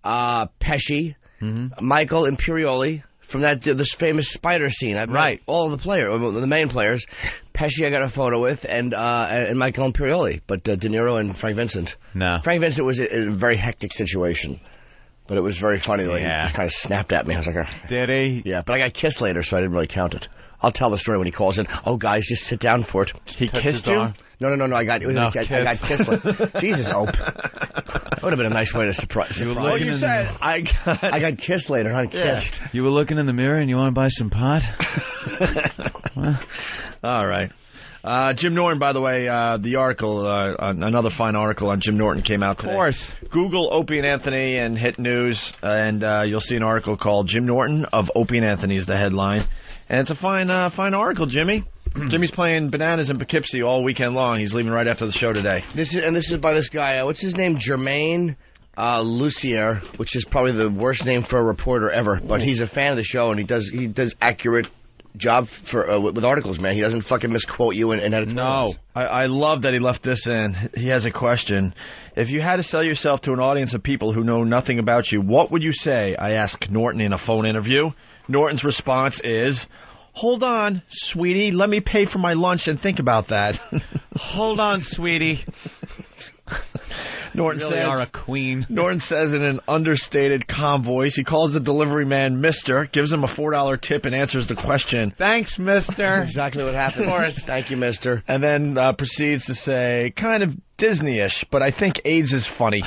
Pesci, Michael Imperioli from this famous spider scene. I've met all of the main players. Pesci I got a photo with, and Michael Imperioli, but De Niro and Frank Vincent. No. Frank Vincent was in a very hectic situation, but it was very funny. Like, he just kind of snapped at me. I was like, did he? Yeah, but I got kissed later, so I didn't really count it. I'll tell the story when he calls in. Oh, guys, just sit down for it. He kissed you? No. I got kissed. Jesus, Ope. That would have been a nice way to surprise. Well, you said I got kissed later, not kissed. You were looking in the mirror and you want to buy some pot? All right. Jim Norton, by the way, the article, another fine article on Jim Norton came out today. Of course. Google Opie and Anthony and hit news, and you'll see an article called Jim Norton of Opie and Anthony is the headline. And it's a fine article, Jimmy. Jimmy's playing Bananas in Poughkeepsie all weekend long. He's leaving right after the show today. This is by this guy. What's his name? Jermaine Lucier, which is probably the worst name for a reporter ever. But he's a fan of the show, and he does accurate job for with articles, man. He doesn't fucking misquote you in editorials. No. I love that he left this in. He has a question. If you had to sell yourself to an audience of people who know nothing about you, what would you say? I asked Norton in a phone interview. Norton's response is, hold on, sweetie. Let me pay for my lunch and think about that. Hold on, sweetie. Norton you really says, are a queen. Norton says in an understated, calm voice, he calls the delivery man Mister, gives him a $4 tip, and answers the question. Thanks, Mister. That's exactly what happened. Of course. Thank you, Mister. And then proceeds to say, kind of Disney-ish, but I think AIDS is funny.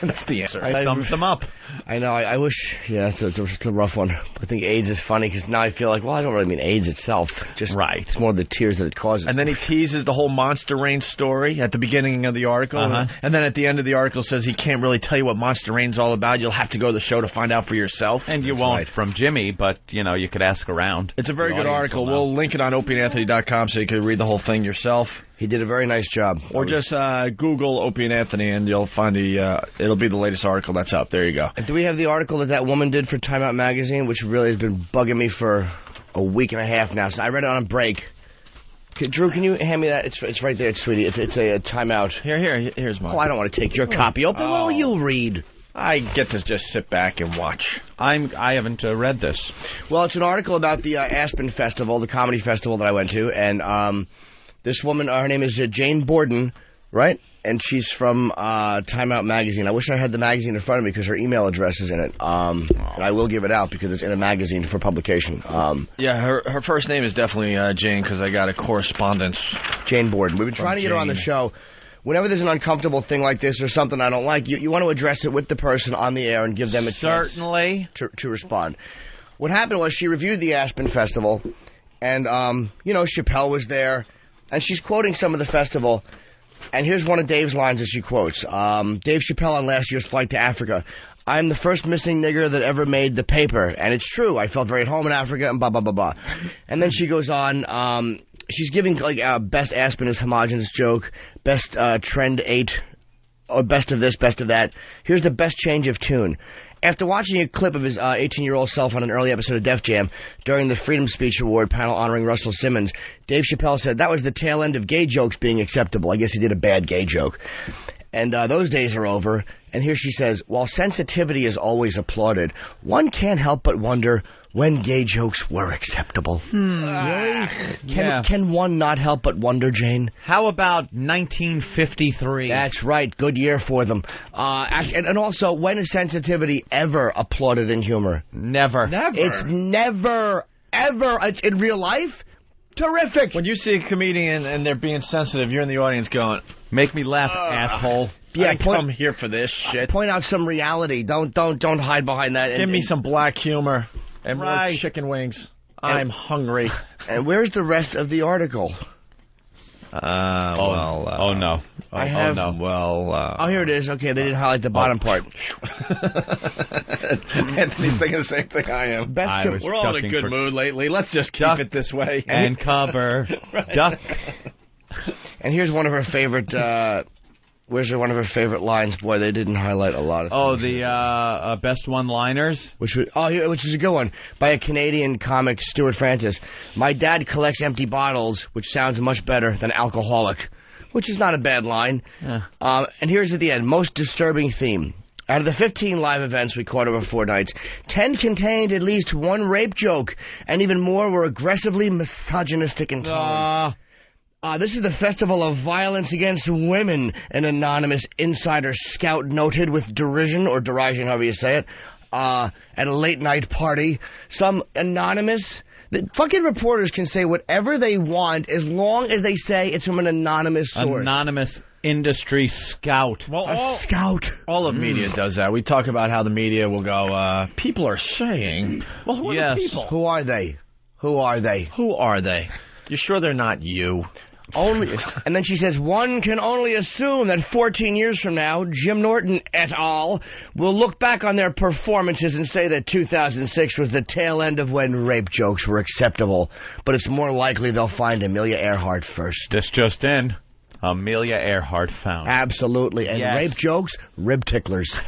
That's the answer. Sums them up. I know. I wish. Yeah, it's a rough one. I think AIDS is funny because now I feel like, well, I don't really mean AIDS itself. Just right. It's more the tears that it causes. And then he teases the whole Monster Rain story at the beginning of the article, and then at the end of the article says he can't really tell you what Monster Rain's all about. You'll have to go to the show to find out for yourself. And you won't from Jimmy, but you could ask around. It's a very good article. We'll link it on opieandanthony.com so you can read the whole thing yourself. He did a very nice job. Or just Google Opie and Anthony, and you'll find it'll be the latest article that's up. There you go. And do we have the article that woman did for Time Out Magazine, which really has been bugging me for a week and a half now? So I read it on a break. Drew, can you hand me that? It's right there, sweetie. It's a Time Out. Here's mine. Oh, I don't want to take your copy. Open. What will you read? I get to just sit back and watch. I haven't read this. Well, it's an article about the Aspen Festival, the comedy festival that I went to, and this woman, her name is Jane Borden, right? And she's from Time Out Magazine. I wish I had the magazine in front of me because her email address is in it. And I will give it out because it's in a magazine for publication. Yeah, her first name is definitely Jane because I got a correspondence. Jane Borden. We've been trying to get her on the show. Whenever there's an uncomfortable thing like this or something I don't like, you want to address it with the person on the air and give them a chance to respond. What happened was she reviewed the Aspen Festival, and, Chappelle was there, and she's quoting some of the festival. And here's one of Dave's lines that she quotes. Dave Chappelle on last year's flight to Africa. I'm the first missing nigger that ever made the paper. And it's true. I felt very at home in Africa and blah, blah, blah, blah. And then she goes on. She's giving, best Aspen is homogenous joke, best trend 8, or best of this, best of that. Here's the best change of tune. After watching a clip of his 18-year-old self on an early episode of Def Jam during the Freedom Speech Award panel honoring Russell Simmons, Dave Chappelle said that was the tail end of gay jokes being acceptable. I guess he did a bad gay joke. And those days are over. And here she says, while sensitivity is always applauded, one can't help but wonder when gay jokes were acceptable. Yeah. Can one not help but wonder, Jane? How about 1953? That's right. Good year for them. And also, when is sensitivity ever applauded in humor? Never. It's never, ever. It's in real life. Terrific. When you see a comedian and they're being sensitive, you're in the audience going, "Make me laugh, asshole." Yeah, come here for this shit. Point out some reality. Don't hide behind that. Give me some black humor and more chicken wings. I'm hungry. And where's the rest of the article? No. Oh, here it is. Okay, they didn't highlight the bottom part. Anthony's thinking the same thing I am. We're all in a good mood lately. Let's just keep it this way. And cover. Duck. And here's one of her favorite... where's one of her favorite lines? Boy, they didn't highlight a lot of things. The best one-liners? Which is a good one, by a Canadian comic, Stuart Francis. My dad collects empty bottles, which sounds much better than alcoholic, which is not a bad line. And here's at the end, most disturbing theme. Out of the 15 live events we caught over 4 nights, 10 contained at least one rape joke, and even more were aggressively misogynistic in tone. This is the Festival of Violence Against Women, an anonymous insider scout noted with derision, or derision, however you say it, at a late-night party. Some anonymous... The fucking reporters can say whatever they want as long as they say it's from an anonymous source. Anonymous industry scout. Well, scout. All of media does that. We talk about how the media will go, people are saying... Well, who are the people? Who are they? Who are they? Who are they? You're sure they're not you? And then she says, one can only assume that 14 years from now, Jim Norton et al. Will look back on their performances and say that 2006 was the tail end of when rape jokes were acceptable. But it's more likely they'll find Amelia Earhart first. This just in. Amelia Earhart found. Absolutely. And rape jokes, rib ticklers.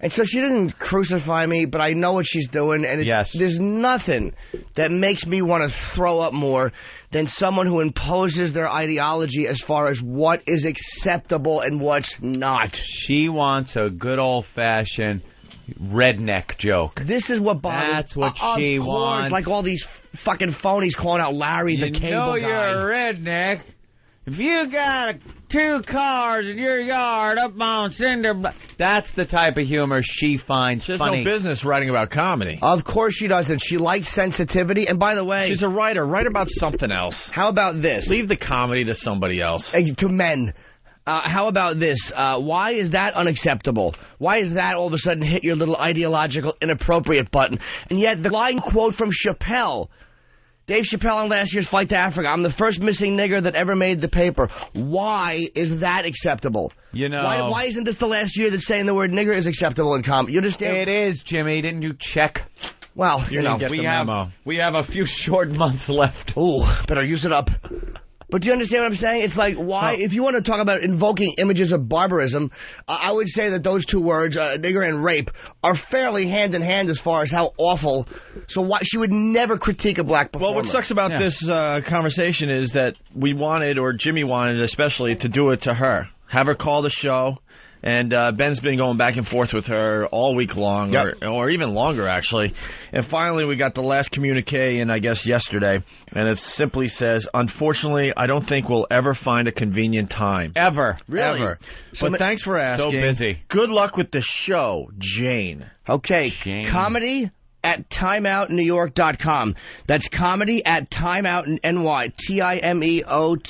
And so she didn't crucify me, but I know what she's doing, and there's nothing that makes me want to throw up more than someone who imposes their ideology as far as what is acceptable and what's not. She wants a good old-fashioned redneck joke. This is what bothers. That's what she wants. Like all these fucking phonies calling out Larry the Cable Guy. You know you're a redneck if you got 2 cars in your yard up on Cinder. That's the type of humor she finds funny. There's no business writing about comedy. Of course she doesn't. She likes sensitivity. And by the way... She's a writer. Write about something else. How about this? Leave the comedy to somebody else. To men. How about this? Why is that unacceptable? Why is that all of a sudden hit your little ideological inappropriate button? And yet the line quote from Chappelle... Dave Chappelle on last year's Flight to Africa. I'm the first missing nigger that ever made the paper. Why is that acceptable? You know... Why isn't this the last year that saying the word nigger is acceptable in comedy? You understand? It is, Jimmy. Didn't you check? Well, we have a few short months left. Ooh, better use it up. But do you understand what I'm saying? It's like, why, if you want to talk about invoking images of barbarism, I would say that those 2 words, nigger and rape, are fairly hand in hand as far as how awful. So why she would never critique a black performer. Well, what sucks about this conversation is that we wanted, or Jimmy wanted especially, to do it to her. Have her call the show. And Ben's been going back and forth with her all week long, or even longer, actually. And finally, we got the last communique in, I guess, yesterday. And it simply says, unfortunately, I don't think we'll ever find a convenient time. Ever. Really? Ever. But thanks for asking. So busy. Good luck with the show, Jane. Okay. Comedy at timeoutnewyork.com. That's comedy at timeoutny,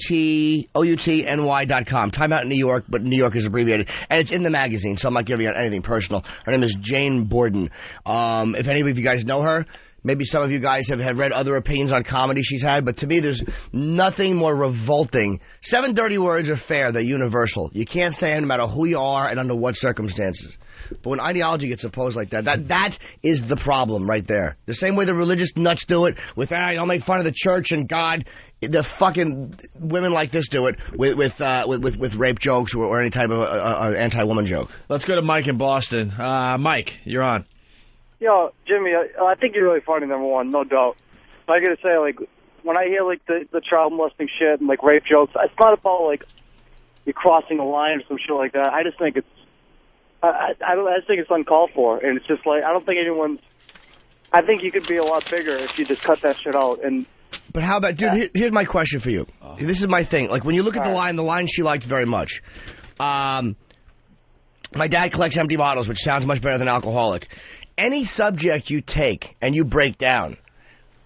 TIMEOUTNY.com. Timeout New York, but New York is abbreviated. And it's in the magazine, so I'm not giving out anything personal. Her name is Jane Borden. If any of you guys know her, maybe some of you guys have read other opinions on comedy she's had, but to me there's nothing more revolting. 7 dirty words are fair, they're universal. You can't say it no matter who you are and under what circumstances. But when ideology gets opposed like that is the problem right there. The same way the religious nuts do it with, I'll make fun of the church and God. The fucking women like this do it with rape jokes or any type of anti-woman joke. Let's go to Mike in Boston. Mike, you're on. Yo, Jimmy, I think you're really funny, number one, no doubt. But I gotta say, like, when I hear, like, the child molesting shit and, like, rape jokes, it's not about, like, you're crossing a line or some shit like that. I just think it's I just think it's uncalled for, and it's just like I don't think anyone's. I think you could be a lot bigger if you just cut that shit out. And but how about, dude? Here's my question for you. This is my thing. Like when you look at the line she liked very much. My dad collects empty bottles, which sounds much better than alcoholic. Any subject you take and you break down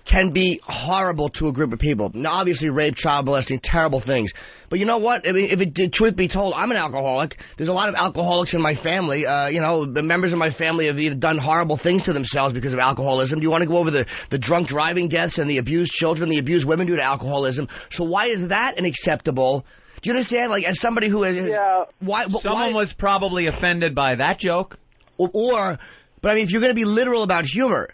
can be horrible to a group of people. Now, obviously, rape, child molesting, terrible things. But you know what? I mean, if it did, truth be told, I'm an alcoholic. There's a lot of alcoholics in my family. The members of my family have either done horrible things to themselves because of alcoholism. Do you want to go over the drunk driving deaths and the abused children, the abused women due to alcoholism? So why is that unacceptable? Do you understand? Like, as somebody who is... Yeah. Someone was probably offended by that joke. But I mean, if you're going to be literal about humor...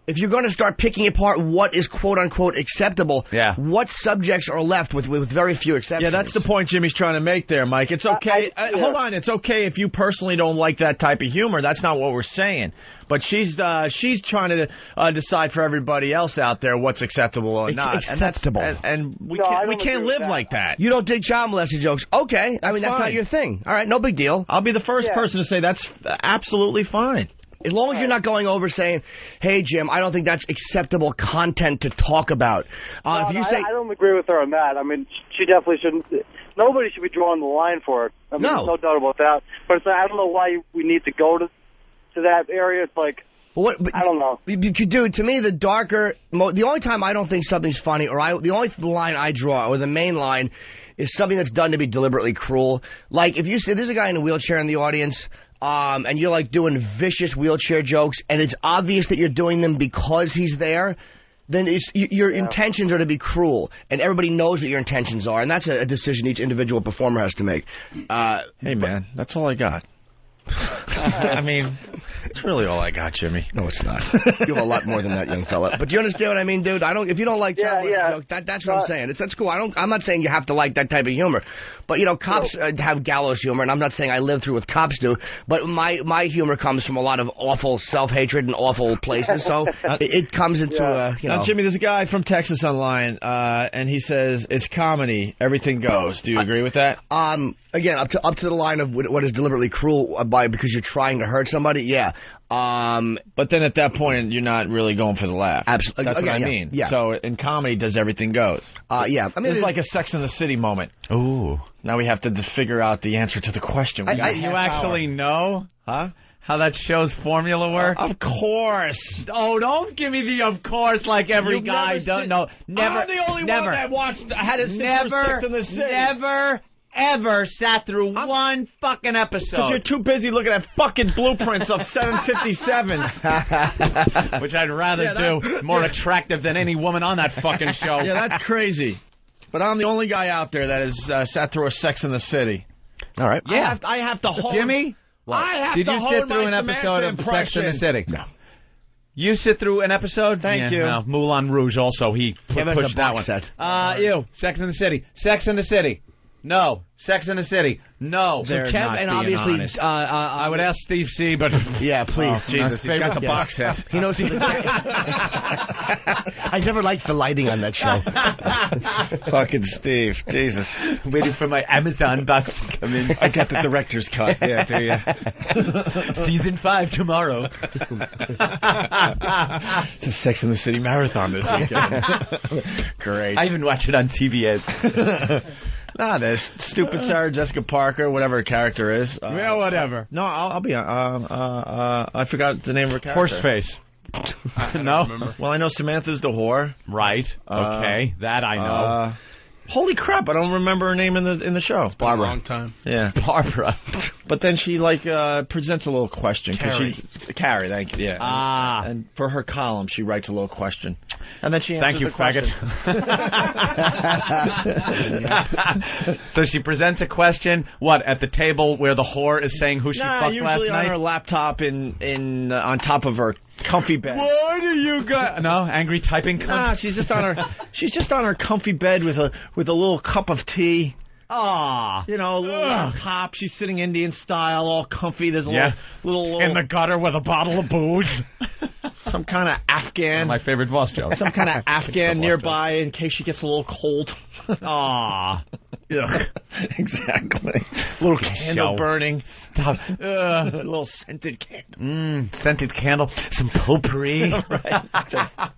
If you're going to start picking apart what is quote-unquote acceptable, what subjects are left with very few exceptions? Yeah, that's the point Jimmy's trying to make there, Mike. It's okay. Hold on. It's okay if you personally don't like that type of humor. That's not what we're saying. But she's trying to decide for everybody else out there what's acceptable or not. Acceptable. And we can't live like that. You don't dig child molesting jokes. Okay. That's not your thing. All right, no big deal. I'll be the first person to say that's absolutely fine. As long as you're not going over saying, hey, Jim, I don't think that's acceptable content to talk about. I don't agree with her on that. I mean, she definitely shouldn't. Nobody should be drawing the line for it. I mean, no doubt about that. But I don't know why we need to go to that area. It's like, I don't know. Dude, to me, the only time I don't think something's funny, the only line I draw, or the main line, is something that's done to be deliberately cruel. Like, if there's a guy in a wheelchair in the audience... and you're like doing vicious wheelchair jokes, and it's obvious that you're doing them because he's there, then your intentions are to be cruel, and everybody knows what your intentions are, and that's a decision each individual performer has to make. Hey, man, that's all I got. I mean, it's really all I got, Jimmy. No, it's not. You have a lot more than that, young fella. But you understand what I mean, dude? If you don't like jokes, that's what I'm saying. That's cool. I'm not saying you have to like that type of humor. But, cops have gallows humor, and I'm not saying I live through what cops do. But my humor comes from a lot of awful self-hatred and awful places. So it comes into, Now, Jimmy, there's a guy from Texas online, and he says, it's comedy. Everything goes. Do you agree with that? Again, up to the line of what is deliberately cruel because you're trying to hurt somebody, yeah. But then at that point, you're not really going for the laugh. Absolutely. That's what I mean. Yeah. So in comedy, does everything goes? Yeah. I mean, it's like a Sex and the City moment. Ooh. Now we have to figure out the answer to the question. You actually know? Huh? How that show's formula works? Of course. Oh, don't give me the of course like every guy don't know. Never. I'm the only one that had to sit through Sex and the City. Never. Ever sat through one fucking episode. Because you're too busy looking at fucking blueprints of 757s. Which I'd rather do. More attractive than any woman on that fucking show. Yeah, that's crazy. But I'm the only guy out there that has sat through a Sex and the City. All right. Yeah. I have to hold... Jimmy? Did you sit through an episode of Sex and the City? No. You sit through an episode? Thank you. No, Moulin Rouge also. He pushed that one. You. Sex and the City. Sex and the City. No. Sex and the City. No. So Kev, and obviously, I would ask Steve C, but yeah, please. Jesus, he's got the box set. He knows. I never liked the lighting on that show. Fucking Steve, Jesus. Waiting for my Amazon box to come in. I got the director's cut. Yeah, do you? Season 5 tomorrow. It's a Sex and the City marathon this weekend. Great. I even watch it on TBS. Nah, there's stupid Sarah Jessica Parker, whatever her character is. Yeah, whatever. No, I'll be. I forgot the name of her character. Horseface. No. Well, I know Samantha's the whore. Right. Okay, that I know. Holy crap! I don't remember her name in the show. It's been a long time. Yeah, Barbara. But then she presents a little question. Carrie, thank you. Yeah. And for her column, she writes a little question, and then she answers the question. So she presents a question. What, at the table where the whore is saying who she fucked last night? Usually on her laptop in on top of her comfy bed. Why do you got no angry typing? Nah, she's just on her comfy bed with a little cup of tea. Ah, a little on top. She's sitting Indian style, all comfy. There's a little in the gutter with a bottle of booze. Some kind of Afghan. My favorite boss joke. Some kind of Afghan nearby in case she gets a little cold. Aw. Yeah, exactly. A little candle burning. Stop. A little scented candle. Scented candle. Some potpourri. Right.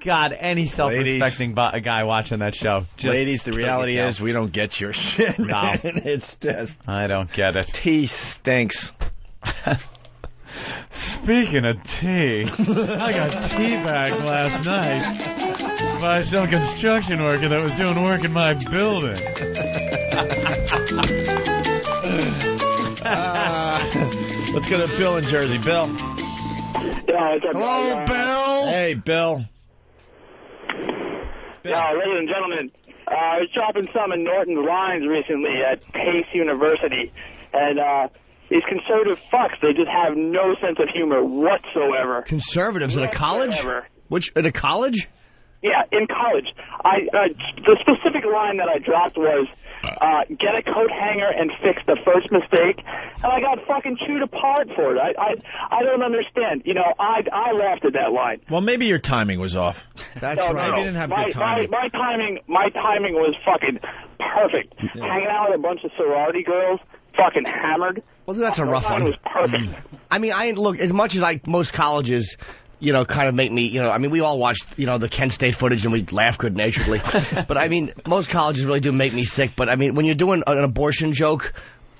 God, any self-respecting guy watching that show. Ladies, the reality is we don't get your shit. No. Man. It's just... I don't get it. Tea stinks. Speaking of tea, I got teabagged last night by some construction worker that was doing work in my building. Let's go to Bill in Jersey. Bill. Hello, Bill. Hey, Bill. Ladies and gentlemen, I was chopping some in Norton's lines recently at Pace University, and these conservative fucks, they just have no sense of humor whatsoever. Conservatives at a college? At a college? Yeah, in college. The specific line that I dropped was, get a coat hanger and fix the first mistake, and I got fucking chewed apart for it. I don't understand. You know, I laughed at that line. Well, maybe your timing was off. That's right. Maybe you didn't have good timing. My timing was fucking perfect. Yeah. Hanging out with a bunch of sorority girls, fucking hammered. Well, that's a rough one. It was perfect. I mean, look, as much as most colleges, kind of make me, we all watched, the Kent State footage and we laugh good-naturedly. But, I mean, most colleges really do make me sick. But, I mean, when you're doing an abortion joke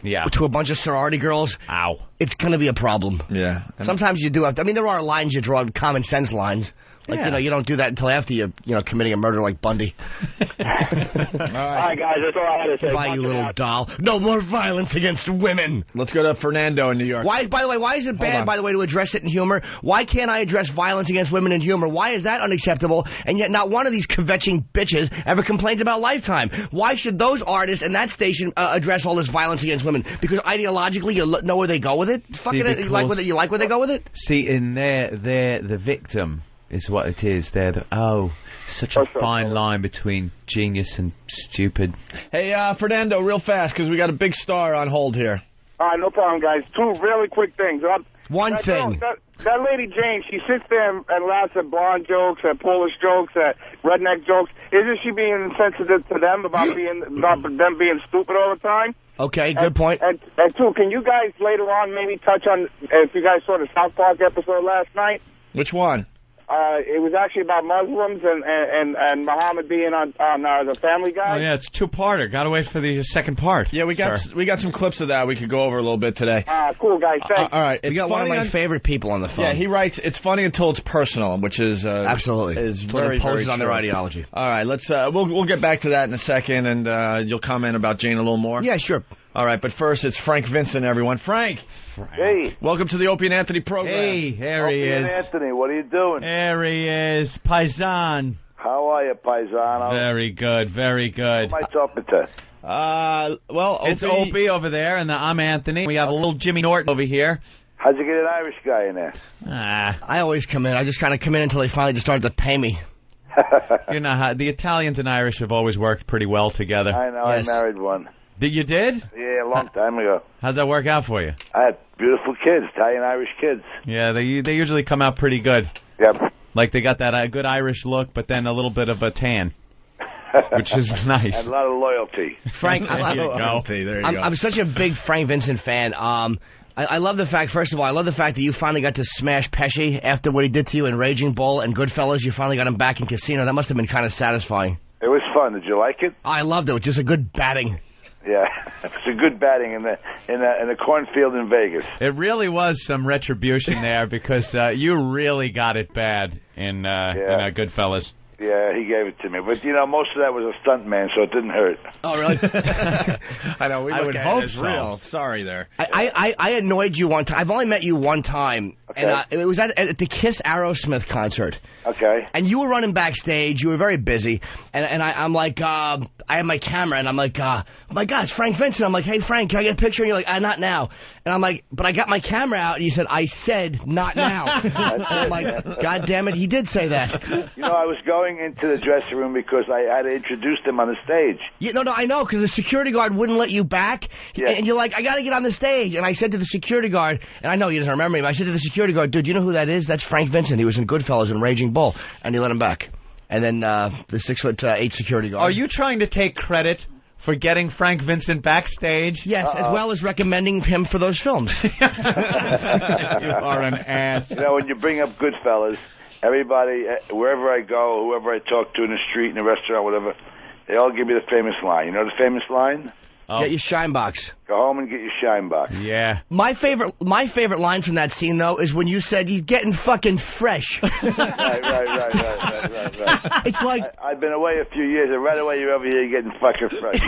to a bunch of sorority girls, it's going to be a problem. Yeah. Sometimes you do have to. I mean, there are lines you draw, common sense lines. Like, you don't do that until after you're, committing a murder like Bundy. All right, guys, that's all I had to say. Bye, you little doll. No more violence against women. Let's go to Fernando in New York. By the way, why is it bad, by the way, to address it in humor? Why can't I address violence against women in humor? Why is that unacceptable? And yet not one of these kvetching bitches ever complains about Lifetime. Why should those artists and that station address all this violence against women? Because ideologically, you know where they go with it? You like where they go with it? See, in there, they're the victim. Is what it is. They're such a fine line between genius and stupid. Hey, Fernando, real fast, because we got a big star on hold here. All right, no problem, guys. Two really quick things. One thing. That lady Jane, she sits there and laughs at blonde jokes, at Polish jokes, at redneck jokes. Isn't she being insensitive to them about them being stupid all the time? Okay, good point. And two, can you guys later on maybe touch on if you guys saw the South Park episode last night? Which one? It was actually about Muslims and Muhammad being on the Family Guy. Oh yeah, it's two-parter. Got to wait for the second part. Yeah, we got some clips of that we could go over a little bit today. Cool, guys. Thanks. All right, we got one of my favorite people on the phone. Yeah, he writes, it's funny until it's personal, which is absolutely is very opposed on true. their ideology. All right, let's we'll get back to that in a second, and you'll comment about Jane a little more. Yeah, sure. All right, but first it's Frank Vincent, everyone. Frank. Hey. Welcome to the Opie and Anthony program. Hey, there he is. Anthony, what are you doing? There he is. Paisan. How are you, Paisano? Very good, very good. Who am I talking to? Well, Opie. It's Opie over there, and I'm Anthony. We have a little Jimmy Norton over here. How'd you get an Irish guy in there? I always come in. I just kind of come in until they finally just start to pay me. You know how the Italians and Irish have always worked pretty well together. I know. Yes. I married one. You did? Yeah, a long time ago. How'd that work out for you? I had beautiful kids, Italian-Irish kids. Yeah, they usually come out pretty good. Yep. Like they got that good Irish look, but then a little bit of a tan, which is nice. And a lot of loyalty. Frank, There you go. I'm such a big Frank Vincent fan. I love the fact, first of all, that you finally got to smash Pesci after what he did to you in Raging Bull and Goodfellas. You finally got him back in Casino. That must have been kind of satisfying. It was fun. Did you like it? I loved it. It was just a good batting. Yeah, it's a good batting in the cornfield in Vegas. It really was some retribution there because you really got it bad in Goodfellas. Yeah, he gave it to me. But, most of that was a stunt man, so it didn't hurt. Oh, really? I know. I would hope it's so. Real. Sorry there. I annoyed you one time. I've only met you one time. Okay. And it was at the Kiss Aerosmith concert. Okay. And you were running backstage. You were very busy. And I'm like, I have my camera, and I'm like, oh my God, it's Frank Vincent. I'm like, hey, Frank, can I get a picture? And you're like, not now. And I'm like, but I got my camera out. And you said, I said not now. I'm like, God damn it, he did say that. I was going into the dressing room because I had to introduce them on the stage. Yeah, no, I know, because the security guard wouldn't let you back. Yeah. And you're like, I got to get on the stage. And I said to the security guard, and I know he doesn't remember me, but I said to the security security guard, dude, you know who that is? That's Frank Vincent. He was in Goodfellas and Raging Bull, and he let him back. And then the 6'8" security guard. Are you trying to take credit for getting Frank Vincent backstage? Yes, as well as recommending him for those films. You are an ass. You know, when you bring up Goodfellas, everybody, wherever I go, whoever I talk to in the street, in the restaurant, whatever, they all give me the famous line. You know the famous line? Oh. Get your shine box. Go home and get your shine box. Yeah. My favorite line from that scene, though, is when you said, you're getting fucking fresh. Right. It's like... I've been away a few years, and right away you're over here getting fucking fresh.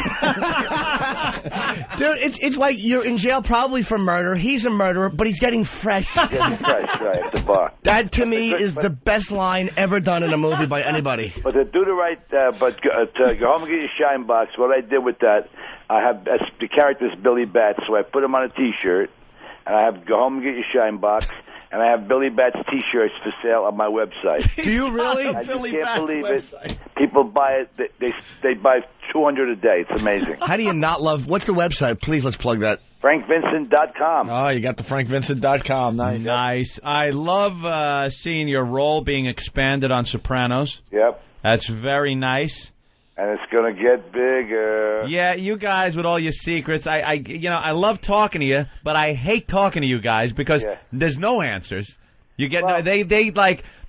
Dude, it's like you're in jail probably for murder. He's a murderer, but he's getting fresh. Getting fresh, right, at the bar. That, to me, is the best line ever done in a movie by anybody. But to do the right, to go home and get your shine box, what I did with that, I have the character's Billy Bats, so I put him on a T-shirt, and I have go home and get your shine box, and I have Billy Bats T-shirts for sale on my website. Do you really? I just can't believe it. People buy it. They buy 200 a day. It's amazing. How do you not love? What's the website? Please, let's plug that. FrankVincent.com. Oh, you got the FrankVincent.com. Nice. Nice. I love seeing your role being expanded on Sopranos. Yep. That's very nice. And it's going to get bigger. Yeah, you guys with all your secrets. I love talking to you, but I hate talking to you guys because there's no answers. You get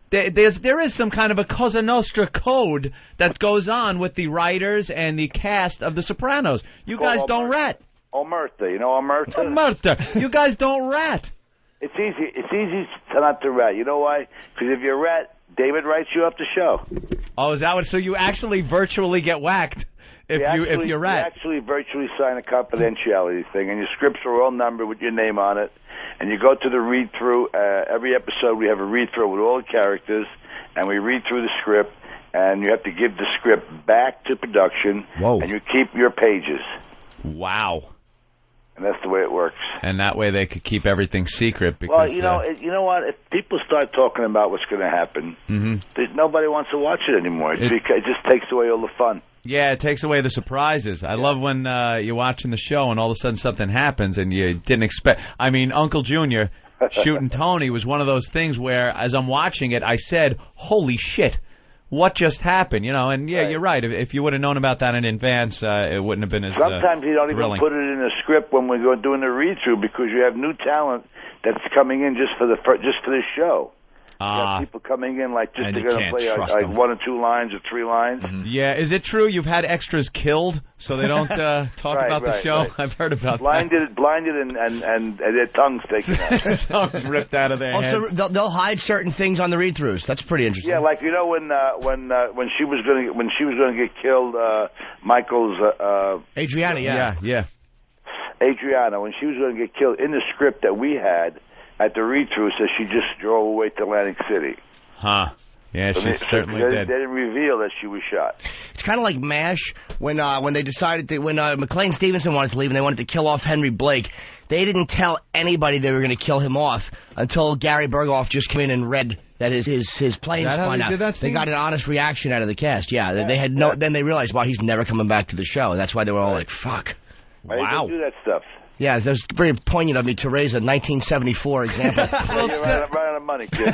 there is some kind of a Cosa Nostra code that goes on with the writers and the cast of The Sopranos. You guys don't rat. Omerta, you know Omerta? Omerta. You guys don't rat. It's easy to not to rat. You know why? Because if you rat, David writes you up the show. Oh, is that what? So you actually virtually get whacked if you rat. You actually virtually sign a confidentiality thing, and your scripts are all numbered with your name on it. And you go to the read-through. Every episode we have a read-through with all the characters, and we read through the script, and you have to give the script back to production, and you keep your pages. Wow. And that's the way it works. And that way they could keep everything secret. Because, well, you know what? If people start talking about what's going to happen, nobody wants to watch it anymore. It just takes away all the fun. Yeah, it takes away the surprises. I love when you're watching the show and all of a sudden something happens and you didn't expect. I mean, Uncle Junior shooting Tony was one of those things where, as I'm watching it, I said, "Holy shit." What just happened, and you're right. If you would have known about that in advance, it wouldn't have been as Sometimes you don't thrilling. even put it in the script when we're doing the read-through because you have new talent that's coming in just for the show. You have people coming in they're going to play like 1 or 2 lines or 3 lines. Yeah, is it true you've had extras killed so they don't talk about the show? Right. I've heard about that. Blinded, and their tongues taken out. Tongues ripped out of their heads. They'll hide certain things on the read-throughs. That's pretty interesting. Yeah, like when she was going to get killed, Michael's Adriana. Yeah. Adriana, when she was going to get killed, in the script that we had at the read-through, says she just drove away to Atlantic City. Huh. Yeah, she certainly did. They didn't reveal that she was shot. It's kind of like MASH when they decided when McLean Stevenson wanted to leave and they wanted to kill off Henry Blake. They didn't tell anybody they were going to kill him off until Gary Berghoff just came in and read that his planes spun out. They got an honest reaction out of the cast. Yeah, they had no. Then they realized, wow, he's never coming back to the show. And that's why they were all like, "Fuck." Wow. They do that stuff. Yeah, that's very poignant of me to raise a 1974 example. You're right on the money, kid.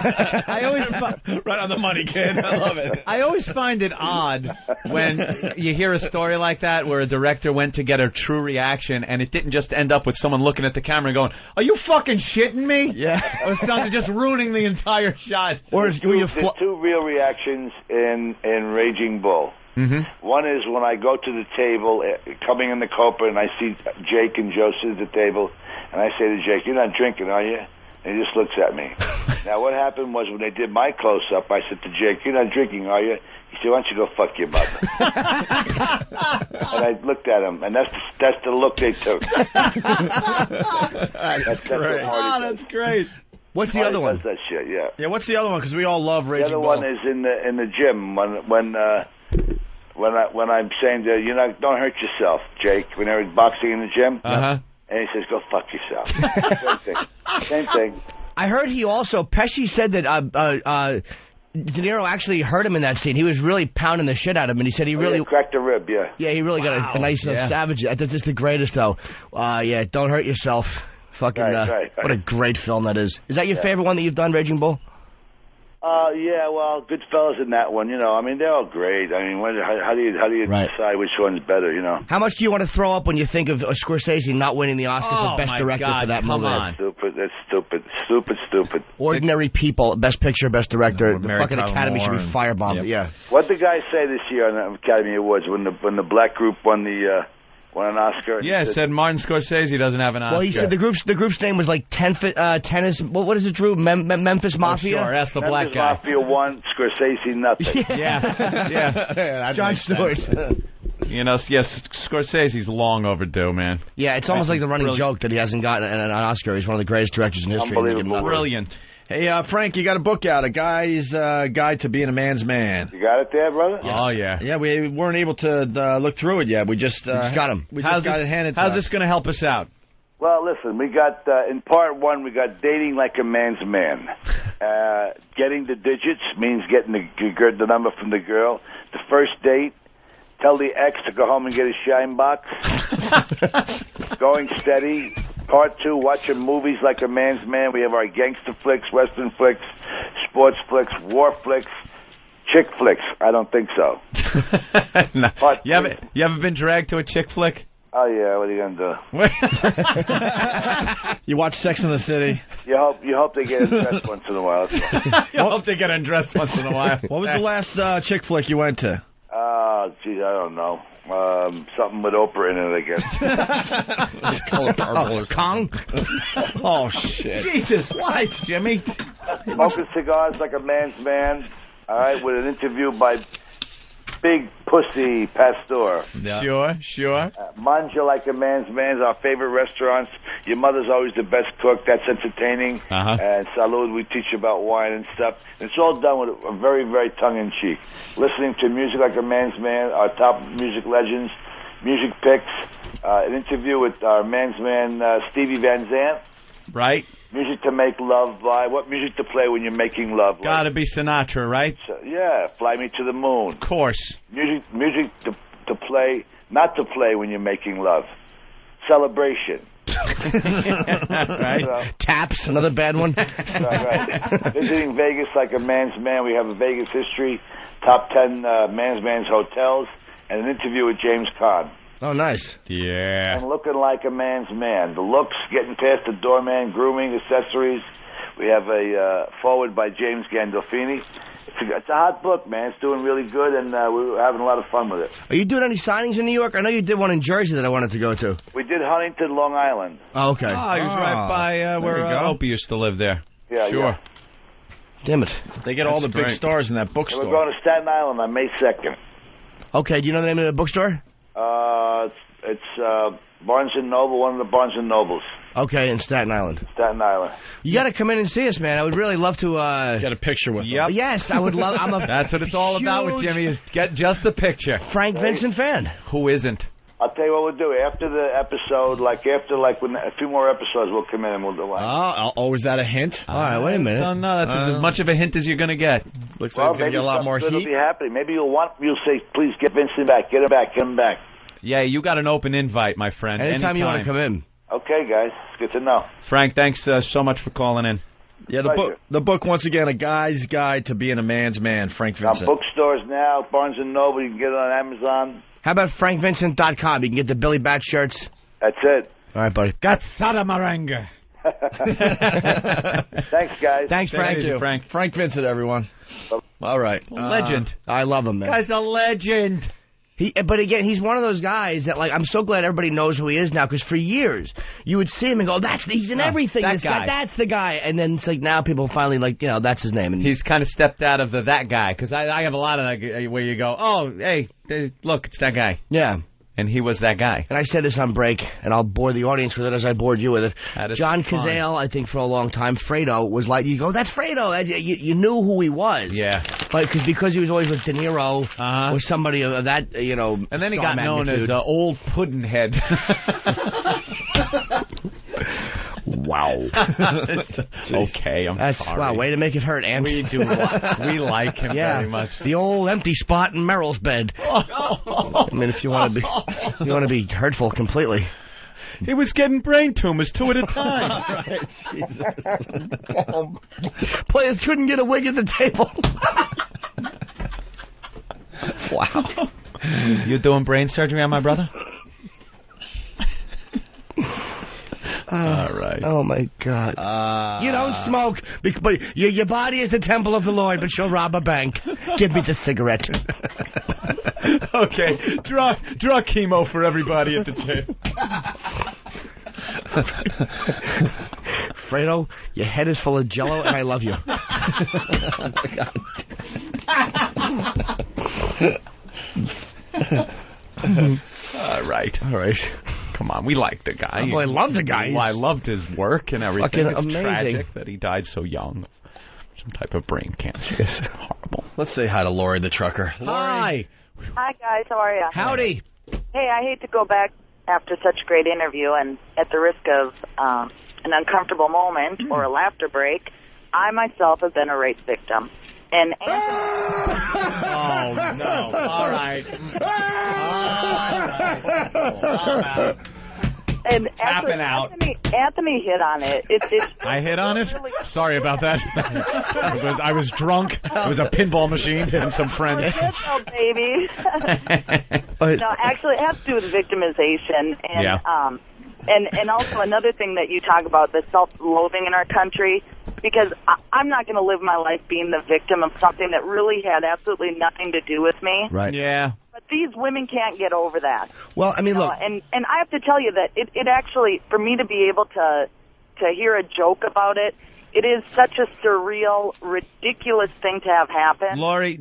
Right on the money, kid. I love it. I always find it odd when you hear a story like that where a director went to get a true reaction and it didn't just end up with someone looking at the camera and going, "Are you fucking shitting me?" Yeah. Or something, just ruining the entire shot. Or there's two real reactions in Raging Bull. One is when I go to the table, coming in the Copa, and I see Jake and Joe sit at the table, and I say to Jake, "You're not drinking, are you?" And he just looks at me. Now, what happened was when they did my close-up, I said to Jake, "You're not drinking, are you?" He said, "Why don't you go fuck your mother?" And I looked at him, and that's the look they took. That's great. That's great. What's the other one? Does that shit, yeah. Yeah, what's the other one? Because we all love Raging Bull. Bull. The other one is in the gym when I'm saying that don't hurt yourself, Jake. When I was boxing in the gym, and he says, "Go fuck yourself." Same thing. I heard Pesci said that De Niro actually hurt him in that scene. He was really pounding the shit out of him, and he said he really cracked a rib. Yeah. Yeah, he really got a nice savage. That's just the greatest, though. Don't hurt yourself. Fucking, Right. what a great film that is. Is that your favorite one that you've done, Raging Bull? Yeah, well, Goodfellas in that one, I mean, they're all great. I mean, how do you decide which one's better, How much do you want to throw up when you think of Scorsese not winning the Oscar for Best Director for that movie? That's stupid. Ordinary People, Best Picture, Best Director. The Mary fucking Tyler Academy Moore should be firebombed. Yeah. What did the guy say this year on the Academy Awards when the black group won an Oscar? Yeah, said Martin Scorsese doesn't have an Oscar. Well, he said the group's name was like Tennis. What is it, Drew? Memphis Mafia. Sure, ask the black Memphis guy. Mafia won, Scorsese nothing. Yeah. John Stewart. Yes, Scorsese's long overdue, man. Yeah, it's almost like the running joke that he hasn't gotten an Oscar. He's one of the greatest directors in history. Unbelievable. Brilliant. Hey, Frank, you got a book out, A Guy's Guide to Being a Man's Man. You got it there, brother? Yes. Oh, yeah. Yeah, we weren't able to look through it yet. We just got him. We just got it handed to us. How's this going to help us out? Well, listen, we got, in part one, we got dating like a man's man. Getting the digits means getting the number from the girl. The first date, tell the ex to go home and get a shine box. Going steady. Part two, watching movies like a man's man. We have our gangster flicks, western flicks, sports flicks, war flicks, chick flicks. I don't think so. No. You haven't been dragged to a chick flick? Oh, yeah, what are you going to do? You watch Sex in the City. You hope they get undressed once in a while. You hope they get undressed once in a while. What was the last chick flick you went to? Geez, I don't know. Something with Oprah in it, I guess. Kong? Oh, shit. Jesus, what, Jimmy? Smoking cigars like a man's man. All right, with an interview by Big Pussy Pastor. Yeah. Sure. Manja like a man's man is our favorite restaurants. Your mother's always the best cook. That's entertaining. And Salud, we teach about wine and stuff. And it's all done with a very, very tongue-in-cheek. Listening to Music Like a Man's Man, our top music legends, music picks, an interview with our man's man, Stevie Van Zandt. Right. Music to make love by. What music to play when you're making love? Gotta be Sinatra, right? So, yeah, Fly Me to the Moon. Of course. Music to play, not to play when you're making love. Celebration. Right. Taps, another bad one. Right. Visiting Vegas like a man's man. We have a Vegas history, top 10 man's hotels, and an interview with James Caan. Oh, nice. Yeah. And looking like a man's man. The looks, getting past the doorman, grooming, accessories. We have a forward by James Gandolfini. It's a hot book, man. It's doing really good, and we're having a lot of fun with it. Are you doing any signings in New York? I know you did one in Jersey that I wanted to go to. We did Huntington, Long Island. Oh, okay. Oh, he was right by where Opie used to live there. Yeah, sure. Yeah. Damn it. They get all the big stars in that And bookstore. we're going to Staten Island on May 2nd. Okay, do you know the name of the bookstore? It's Barnes & Noble, one of the Barnes & Nobles. Okay, in Staten Island. Staten Island. You got to come in and see us, man. I would really love to get a picture with Yep. them. Yes, I would love. That's what it's all about with Jimmy, is get just the picture. Frank Vincent fan. Who isn't? I'll tell you what we'll do. After the episode, when a few more episodes, we'll come in and we'll do one. Oh, is that a hint? All right, wait a minute. No, that's as much of a hint as you're going to get. Looks like it's going to get a lot more It'll heat. be happening. Maybe you'll say, please get Vincent back. Get him back. Yeah, you got an open invite, my friend. Anytime you want to come in. Okay, guys. It's good to know. Frank, thanks so much for calling in. Yeah, the book, once again, A Guy's Guide to Being a Man's Man, Frank On Vincent. bookstores now, Barnes & Noble. You can get it on Amazon. How about frankvincent.com? You can get the Billy Bat shirts. That's it. All right, buddy. Gazzada Maranga. Thanks, guys. Thanks, Frank. Thank you, Frank. Frank Vincent, everyone. All right. Legend. I love him, man. Guy's a legend. But again, he's one of those guys that, like, I'm so glad everybody knows who he is now, because for years, you would see him and go, he's in everything. That this guy. That's the guy. And then it's like now people finally, that's his name. And He's kind of stepped out of that guy, because I have a lot of that where you go, oh, hey, look, it's that guy. Yeah. And he was that guy. And I said this on break, and I'll bore the audience with it as I bored you with it. John fun. Cazale, I think for a long time, Fredo was like, you go, that's Fredo. You knew who he was. Yeah. But because he was always with De Niro or somebody of that, And then he got known as Old Puddinhead. Wow. Okay, I'm sorry. Wow, way to make it hurt, Ant. We like him very much. The old empty spot in Merrill's bed. I mean, if you want to be hurtful completely. He was getting brain tumors 2 at a time. Right, Jesus. Players couldn't get a wig at the table. Wow. You doing brain surgery on my brother? All right. Oh, my God. You don't smoke, but your body is the temple of the Lord, but you'll rob a bank. Give me the cigarette. Okay. Draw chemo for everybody at the table. Fredo, your head is full of Jell-O, and I love you. All right. Come on, we like the guy. Oh, I love the guy. Well, I loved his work and everything. Fucking it's amazing. tragic that he died so young. Some type of brain cancer. It's horrible. Let's say hi to Lori the trucker. Hi. Hi, guys. How are you? Howdy. Hey, I hate to go back after such a great interview, and at the risk of an uncomfortable moment or a laughter break, I myself have been a rape victim. And Oh, no. All right. And Tapping out. Anthony hit on it. I hit on it? Sorry about that. I was drunk. It was a pinball machine and some friends. Oh, baby. No, actually, it has to do with victimization. And, Yeah. And also another thing that you talk about, the self-loathing in our country, because I'm not going to live my life being the victim of something that really had absolutely nothing to do with me. Right. Yeah. But these women can't get over that. Well, I mean, look. And I have to tell you that it actually, for me to be able to hear a joke about it, it is such a surreal, ridiculous thing to have happen. Lori,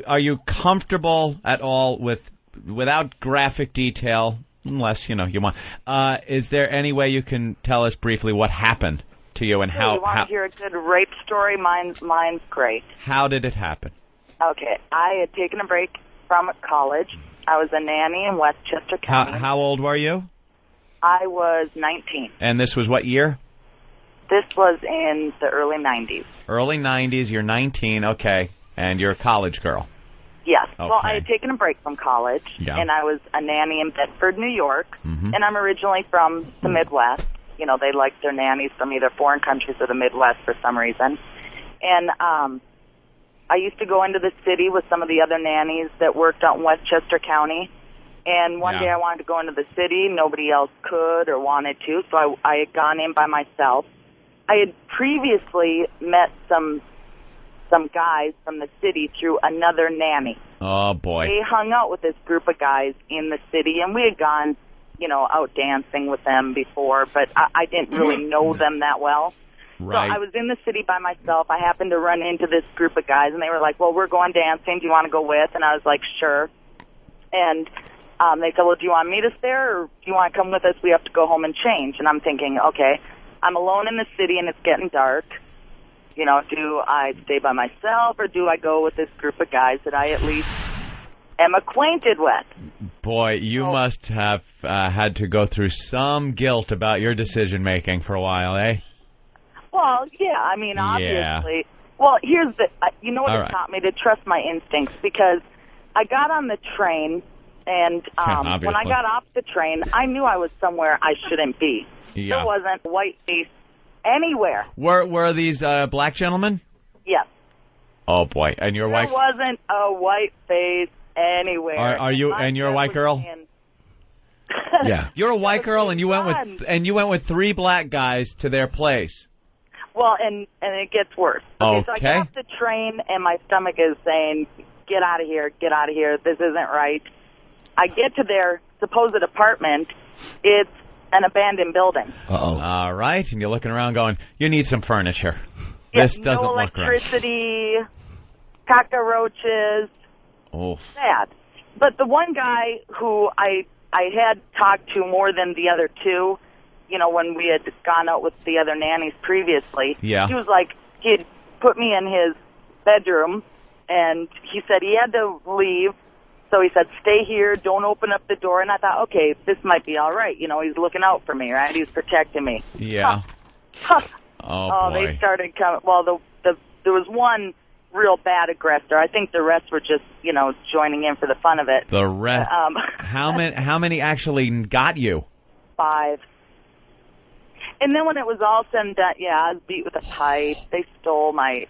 are you comfortable at all without graphic detail, unless you want? Is there any way you can tell us briefly what happened to you and how? You want to hear a good rape story? Mine's great. How did it happen? Okay, I had taken a break from college. I was a nanny in Westchester County. How old were you? I was 19. And this was what year? This was in the early 90s. Early 90s. You're 19. Okay, and you're a college girl. Yes. Okay. Well, I had taken a break from college, and I was a nanny in Bedford, New York, and I'm originally from the Midwest. You know, they like their nannies from either foreign countries or the Midwest for some reason. And I used to go into the city with some of the other nannies that worked out in Westchester County. And one day I wanted to go into the city. Nobody else could or wanted to, so I had gone in by myself. I had previously met some guys from the city through another nanny. Oh, boy. They hung out with this group of guys in the city, and we had gone, out dancing with them before, but I didn't really know them that well. Right. So I was in the city by myself. I happened to run into this group of guys, and they were like, well, we're going dancing. Do you want to go with? And I was like, sure. And they said, well, do you want me to stay, or do you want to come with us? We have to go home and change. And I'm thinking, okay, I'm alone in the city, and it's getting dark. Do I stay by myself, or do I go with this group of guys that I at least am acquainted with? Boy, you must have had to go through some guilt about your decision-making for a while, eh? Well, yeah, I mean, obviously. Well, here's you know what it taught me? To trust my instincts, because I got on the train, and when I got off the train, I knew I was somewhere I shouldn't be. Yeah. There wasn't white face anywhere. Were these black gentlemen? Yes. Oh, boy. And your wife? There wasn't a white face anywhere. Are you, and you're a white girl? Yeah. You're a white girl, and you went with 3 black guys to their place. Well, and it gets worse. Okay, so I get off the train, and my stomach is saying, get out of here, this isn't right. I get to their supposed apartment. It's an abandoned building. Uh-oh. All right, and you're looking around going, you need some furniture. Yeah, this doesn't no look right. electricity, cockroaches. Oh. Sad. But the one guy who I had talked to more than the other two, when we had gone out with the other nannies previously, he was like, he'd put me in his bedroom, and he said he had to leave. So he said, stay here, don't open up the door. And I thought, okay, this might be all right. He's looking out for me, right? He's protecting me. Yeah. Oh, boy. They started coming. Well, there was one real bad aggressor. I think the rest were just, joining in for the fun of it. The rest. How many actually got you? 5. And then when it was all said and done, yeah, I was beat with a pipe. They stole my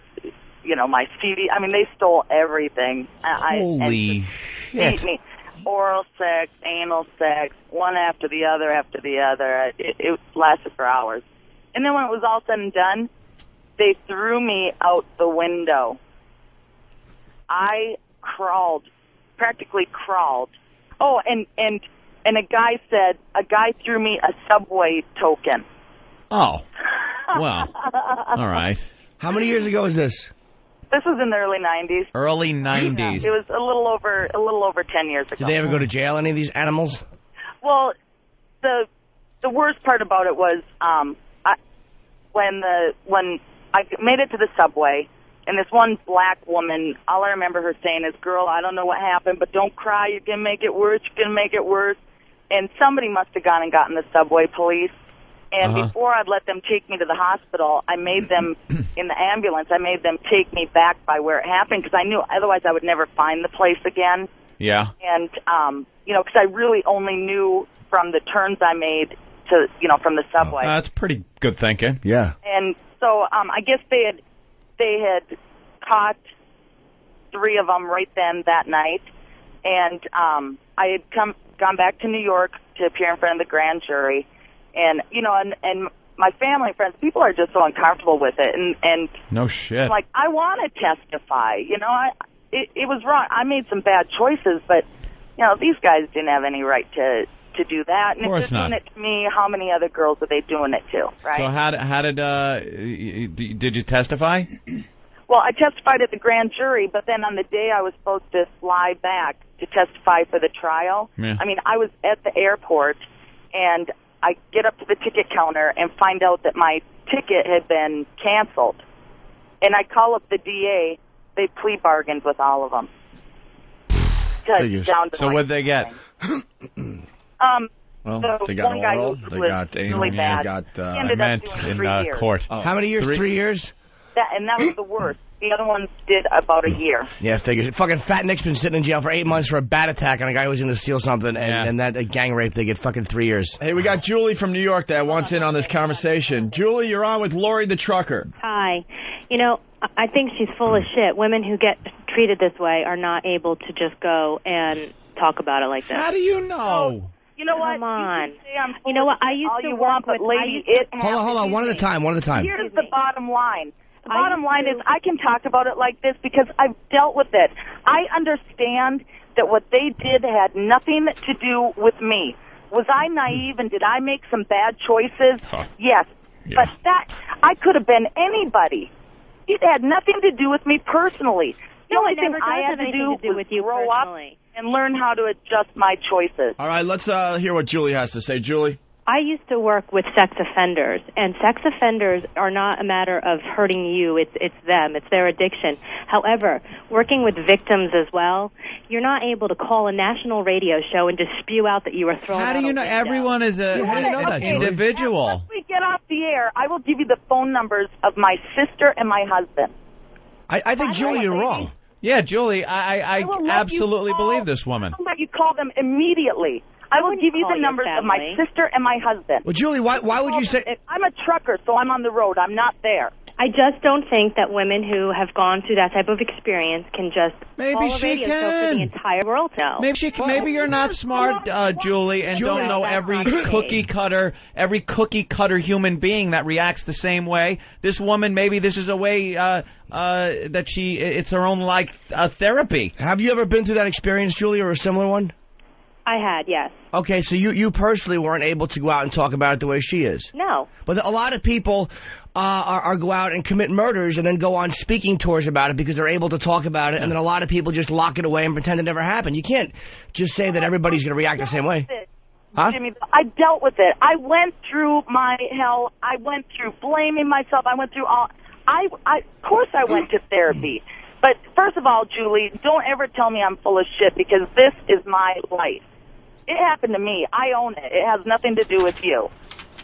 CD. I mean, they stole everything. Holy shit. Beat me. Oral sex, anal sex, one after the other. It lasted for hours. And then when it was all said and done, they threw me out the window. I practically crawled. Oh, and a guy threw me a Subway token. Oh, well, all right. How many years ago was this? This was in the early 90s. Early 90s. It was a little over 10 years ago. Did they ever go to jail, any of these animals? Well, the worst part about it was when I made it to the Subway, and this one black woman, all I remember her saying is, "Girl, I don't know what happened, but don't cry. You're going to make it worse. You're going to make it worse." And somebody must have gone and gotten the Subway police. And before I'd let them take me to the hospital, I made them, in the ambulance, I made them take me back by where it happened, because I knew otherwise I would never find the place again. Yeah. And, because I really only knew from the turns I made to, from the Subway. That's pretty good thinking. Yeah. And so I guess they had caught 3 of them right then that night. And I had gone back to New York to appear in front of the grand jury. And, and my family and friends, people are just so uncomfortable with it. And no shit. I'm like, I want to testify. It was wrong. I made some bad choices, but, these guys didn't have any right to do that. And if they're doing it to me, how many other girls are they doing it to, right? So how did you testify? Well, I testified at the grand jury, but then on the day I was supposed to fly back to testify for the trial, I mean, I was at the airport, and I get up to the ticket counter and find out that my ticket had been canceled. And I call up the DA. They plea bargained with all of them. So what'd they get? Well, they got oral, they got anal, really bad. They got... I meant in court. Oh. How many years? 3 years? That was the worst. The other ones did about a year. Yeah, figures. Fucking Fat Nick's been sitting in jail for 8 months for a bat attack on a guy who was going to steal something, and that gang rape, they get fucking 3 years. Hey, we got Julie from New York that wants in on this conversation. Julie, you're on with Lori the Trucker. Hi. I think she's full of shit. Women who get treated this way are not able to just go and talk about it like this. How do you know? You know what? Come on. You know what? I used to work with lady. Hold on. One at a time. Here's the bottom line. The bottom line is I can talk about it like this because I've dealt with it. I understand that what they did had nothing to do with me. Was I naive and did I make some bad choices? Yes. Yeah. But I could have been anybody. It had nothing to do with me personally. The only thing I had to do was grow up and learn how to adjust my choices. All right, let's hear what Julie has to say. Julie? I used to work with sex offenders, and sex offenders are not a matter of hurting you. It's them. It's their addiction. However, working with victims as well, you're not able to call a national radio show and just spew out that you were thrown out. How do you know? Everyone is an individual. Once we get off the air, I will give you the phone numbers of my sister and my husband. I think, Julie, you're wrong. Yeah, Julie, I absolutely believe this woman. I'll let you call them immediately. I will give you the numbers of my sister and my husband. Well, Julie, why would you say... I'm a trucker, so I'm on the road. I'm not there. I just don't think that women who have gone through that type of experience can just call a radio show for the entire world now. Maybe you're not smart, Julie, and don't know every cookie cutter human being that reacts the same way. This woman, maybe this is a way that it's her own therapy. Have you ever been through that experience, Julie, or a similar one? I had, yes. Okay, so you personally weren't able to go out and talk about it the way she is. No. But a lot of people are go out and commit murders and then go on speaking tours about it because they're able to talk about it, and then a lot of people just lock it away and pretend it never happened. You can't just say that everybody's going to react the same way. Huh? Jimmy, I dealt with it. I went through my hell. I went through blaming myself. I went through all... Of course I went to therapy. But first of all, Julie, don't ever tell me I'm full of shit because this is my life. It happened to me. I own it. It has nothing to do with you.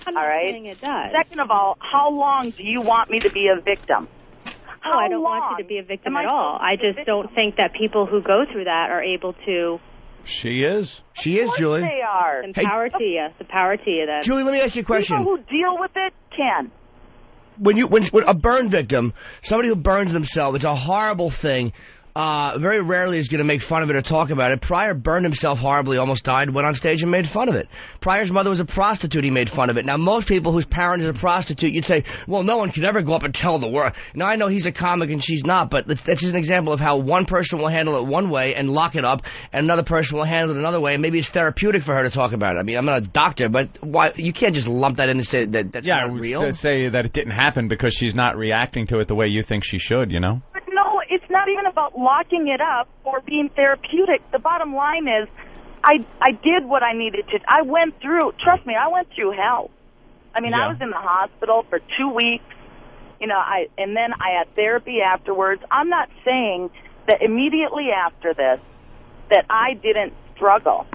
I'm not saying it does. Second of all, how long do you want me to be a victim? I don't want you to be a victim at all. I just don't think that people who go through that are able to She is. She is, Julie. They are. And power to you. The power to you then. Julie, let me ask you a question. People who deal with it can. When a burn victim, somebody who burns themselves, it's a horrible thing. Very rarely is going to make fun of it or talk about it. Pryor burned himself horribly, almost died, went on stage and made fun of it. Pryor's mother was a prostitute, he made fun of it. Now, most people whose parent is a prostitute, you'd say, well, no one could ever go up and tell the world. Now, I know he's a comic and she's not, but that's just an example of how one person will handle it one way and lock it up, and another person will handle it another way, and maybe it's therapeutic for her to talk about it. I mean, I'm not a doctor, but why you can't just lump that in and say that that's not real. Yeah, say that it didn't happen because she's not reacting to it the way you think she should, you know? But no, it's not even about locking it up or being therapeutic. The bottom line is I did what I needed to. I went through, trust me, I went through hell. I mean, I was in the hospital for 2 weeks, you know, and then I had therapy afterwards. I'm not saying that immediately after this that I didn't struggle,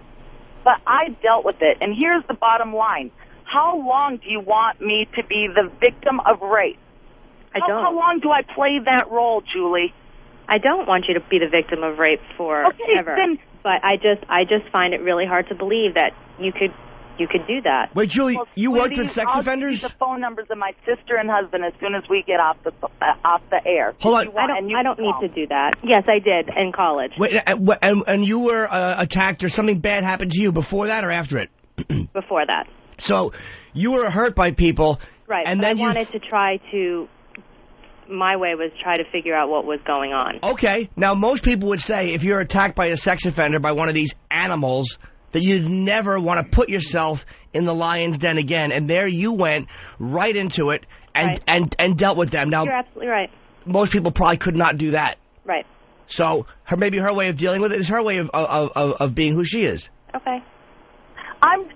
but I dealt with it. And here's the bottom line. How long do you want me to be the victim of rape? How long do I play that role, Julie? I don't want you to be the victim of rape forever. But I just find it really hard to believe that you could do that. Wait, Julie, you worked with sex offenders? I'll give you the phone numbers of my sister and husband as soon as we get off the air. Hold on. I don't need to do that. Yes, I did in college. Wait, and you were attacked or something bad happened to you before that or after it? Before that. So you were hurt by people. Right, and but then I wanted to try to... My way was try to figure out what was going on. Okay. Now, most people would say if you're attacked by a sex offender, by one of these animals, that you'd never want to put yourself in the lion's den again. And there you went right into it and dealt with them. Now, you're absolutely right. Most people probably could not do that. Right. So maybe her way of dealing with it is her way of being who she is. Okay.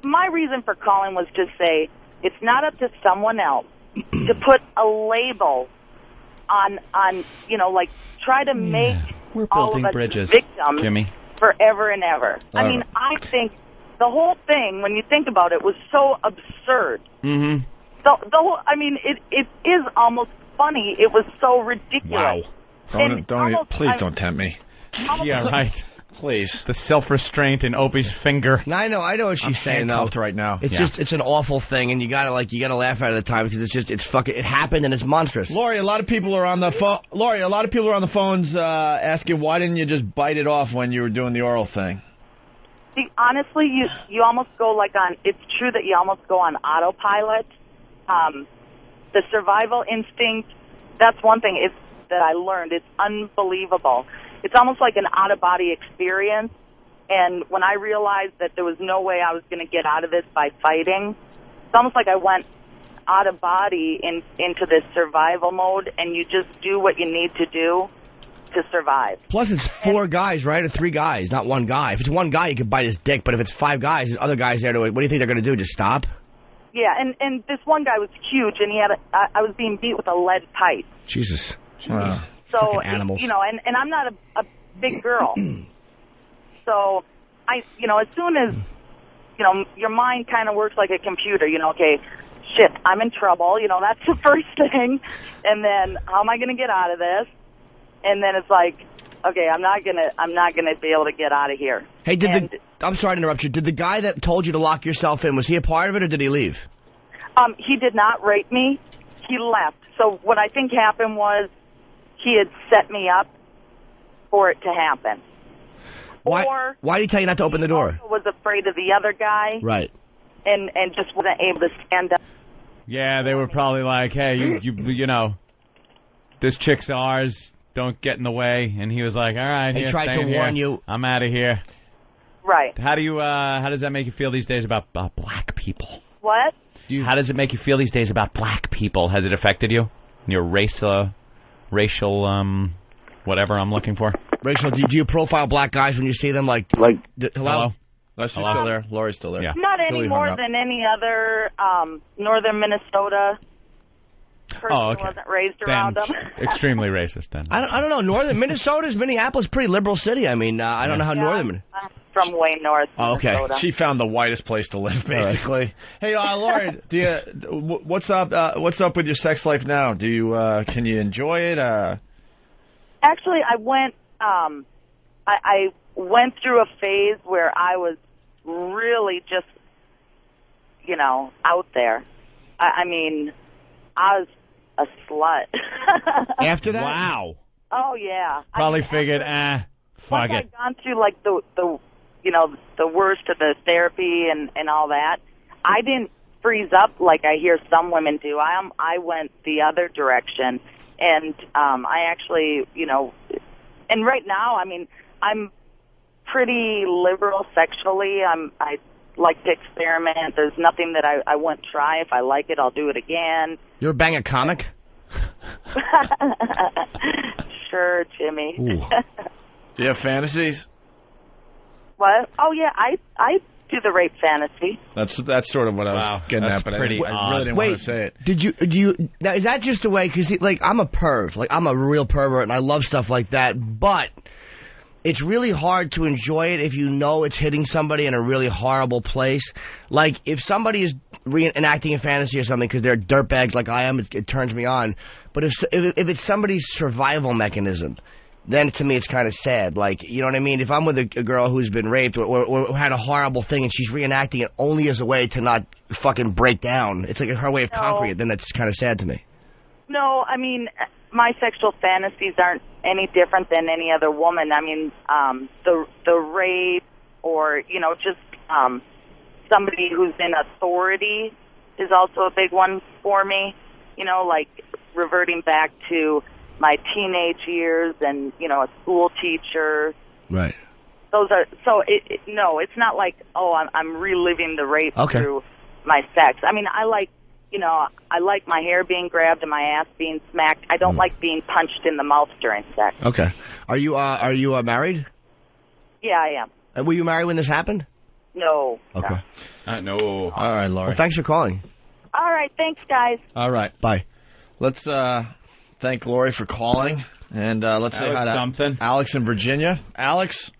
My reason for calling was to say it's not up to someone else to put a label on you know, like try to make We're all building of us bridges, victims Jimmy. Forever and ever. I mean, I think the whole thing, when you think about it, was so absurd. Mm-hmm. The whole, I mean, it is almost funny. It was so ridiculous. Wow. Please don't tempt me. Yeah, right. Please. The self-restraint in Opie's finger. No, I know what she's saying though. Right now. It's it's an awful thing, and you gotta laugh at it at the time because it happened and it's monstrous. Lori, a lot of people are on the phone. Lori, a lot of people are on the phones asking why didn't you just bite it off when you were doing the oral thing? See, honestly, you almost go it's true that you almost go on autopilot. The survival instinct, that's one thing that I learned. It's unbelievable. It's almost like an out-of-body experience, and when I realized that there was no way I was going to get out of this by fighting, it's almost like I went out-of-body into this survival mode, and you just do what you need to do to survive. Plus, it's 4 guys, right, or 3 guys, not one guy. If it's one guy, you could bite his dick, but if it's 5 guys, there's other guys there to... What do you think they're going to do, just stop? Yeah, and this one guy was huge, and I was being beat with a lead pipe. Jesus. Wow. So, animals. you know, and I'm not a big girl. So, as soon as, your mind kind of works like a computer, okay, shit, I'm in trouble, that's the first thing. And then, how am I going to get out of this? And then it's like, okay, I'm not gonna be able to get out of here. Hey, I'm sorry to interrupt you. Did the guy that told you to lock yourself in, was he a part of it or did he leave? He did not rape me. He left. So what I think happened was, he had set me up for it to happen. Why did he tell you not to open the door? He was afraid of the other guy. Right. And just wasn't able to stand up. Yeah, they were probably like, hey, you know, this chick's ours. Don't get in the way. And he was like, all right. He tried to warn you. I'm out of here. Right. How does that make you feel these days about black people? What? How does it make you feel these days about black people? Has it affected you? Your racial, whatever I'm looking for? Racial, do you profile black guys when you see them? Like hello? She's still there. Lori's still there. Yeah. Not any more than any other northern Minnesota person who wasn't raised around them. Extremely racist, then. I don't know. Northern Minneapolis, pretty liberal city. I mean, I don't know how northern. I'm from way north. Okay. Minnesota. She found the whitest place to live, basically. Hey, Lori, what's up with your sex life now? Do you can you enjoy it? Actually, I went. I went through a phase where I was really just, out there. I mean, I was a slut. After that? Wow. Oh, yeah. Probably figured, fuck once it. I'd gone through, like, the worst of the therapy and all that, I didn't freeze up like I hear some women do. I went the other direction, and I actually, and right now, I mean, I'm pretty liberal sexually. I like to experiment. There's nothing that I wouldn't try. If I like it, I'll do it again. You ever bang a comic? Sure, Jimmy. Do you have fantasies? What? Oh, yeah, I do the rape fantasy. That's sort of what I was getting at, but I really didn't want to say it. Do you now, is that just the way, because like I'm a perv, like I'm a real pervert and I love stuff like that, but it's really hard to enjoy it if you know it's hitting somebody in a really horrible place. Like if somebody is reenacting a fantasy or something because they're dirtbags like I am, it turns me on. But if it's somebody's survival mechanism, then to me it's kind of sad. Like, you know what I mean? If I'm with a girl who's been raped or had a horrible thing and she's reenacting it only as a way to not fucking break down, it's like her way of conquering it, then that's kind of sad to me. No, I mean, my sexual fantasies aren't any different than any other woman. I mean, the rape or, just somebody who's in authority is also a big one for me. Like reverting back to my teenage years and, a school teacher. Right. Those are, so no, it's not like, I'm reliving the rape through my sex. I mean, I like my hair being grabbed and my ass being smacked. I don't like being punched in the mouth during sex. Okay. Are you married? Yeah, I am. And were you married when this happened? No. Okay. No. All right, Laurie. Well, thanks for calling. All right, thanks, guys. All right. Bye. Let's thank Laurie for calling, and let's say hi to Alex in Virginia. Alex?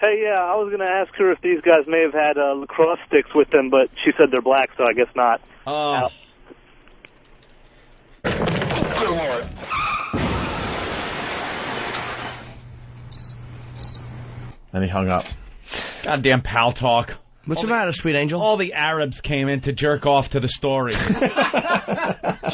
Hey, yeah, I was going to ask her if these guys may have had lacrosse sticks with them, but she said they're black, so I guess not. Oh. Then he hung up. Goddamn pal talk. What's the matter, sweet angel? All the Arabs came in to jerk off to the story.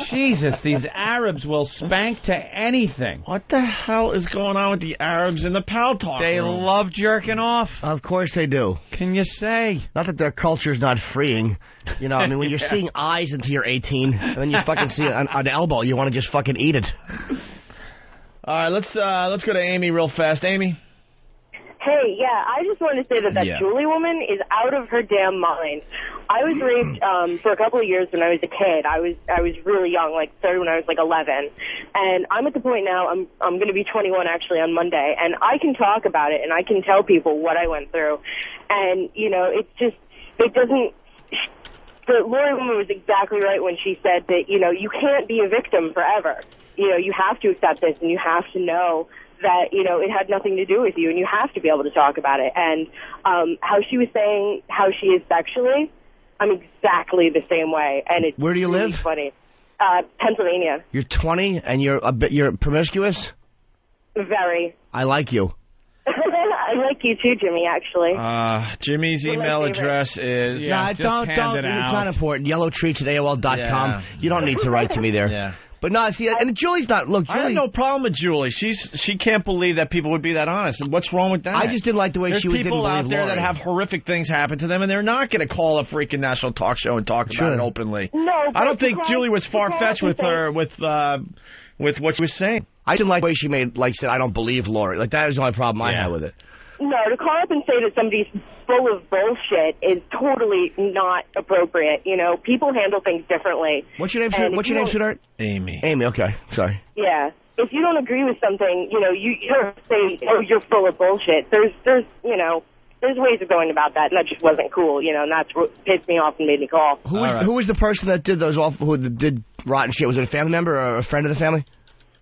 Jesus, these Arabs will spank to anything. What the hell is going on with the Arabs in the pal talk They room? love jerking off. Of course they do. Can you say? Not that their culture's not freeing. I mean, when you're seeing eyes until you're 18, and then you fucking see an elbow, you want to just fucking eat it. All right, let's go to Amy real fast. Amy? Hey, yeah, I just wanted to say that Julie woman is out of her damn mind. I was raped for a couple of years when I was a kid. I was really young, like started when I was like 11. And I'm at the point now, I'm going to be 21 actually on Monday, and I can talk about it and I can tell people what I went through. And, it doesn't... The Lori woman was exactly right when she said that, you can't be a victim forever. You have to accept this and you have to know that, it had nothing to do with you, and you have to be able to talk about it. And how she was saying how she is sexually, I'm exactly the same way. And it's Where do you really live? Funny. Pennsylvania. You're 20 and you're promiscuous? Very. I like you. I like you too, Jimmy, actually. Jimmy's email address is... don't. It's not important. YellowTreats@AOL.com. Yeah. You don't need to write to me there. Yeah. But no, see, and Julie's not. Look, Julie, I have no problem with Julie. She can't believe that people would be that honest. What's wrong with that? I just didn't like the way There's she didn't people out believe there Lori. that have horrific things happen to them, and they're not going to call a freaking national talk show and talk about it openly. No, I don't think Julie was far-fetched with what she was saying. I didn't like the way she said, I don't believe Lori. Like, that was the only problem I had with it. No, to call up and say that somebody's full of bullshit is totally not appropriate. People handle things differently. What's your name, sweetheart? Amy. Amy, okay. Sorry. Yeah. If you don't agree with something, you don't say, oh, you're full of bullshit. There's ways of going about that, and that just wasn't cool, and that's what pissed me off and made me call. Who was the person that did who did rotten shit? Was it a family member or a friend of the family?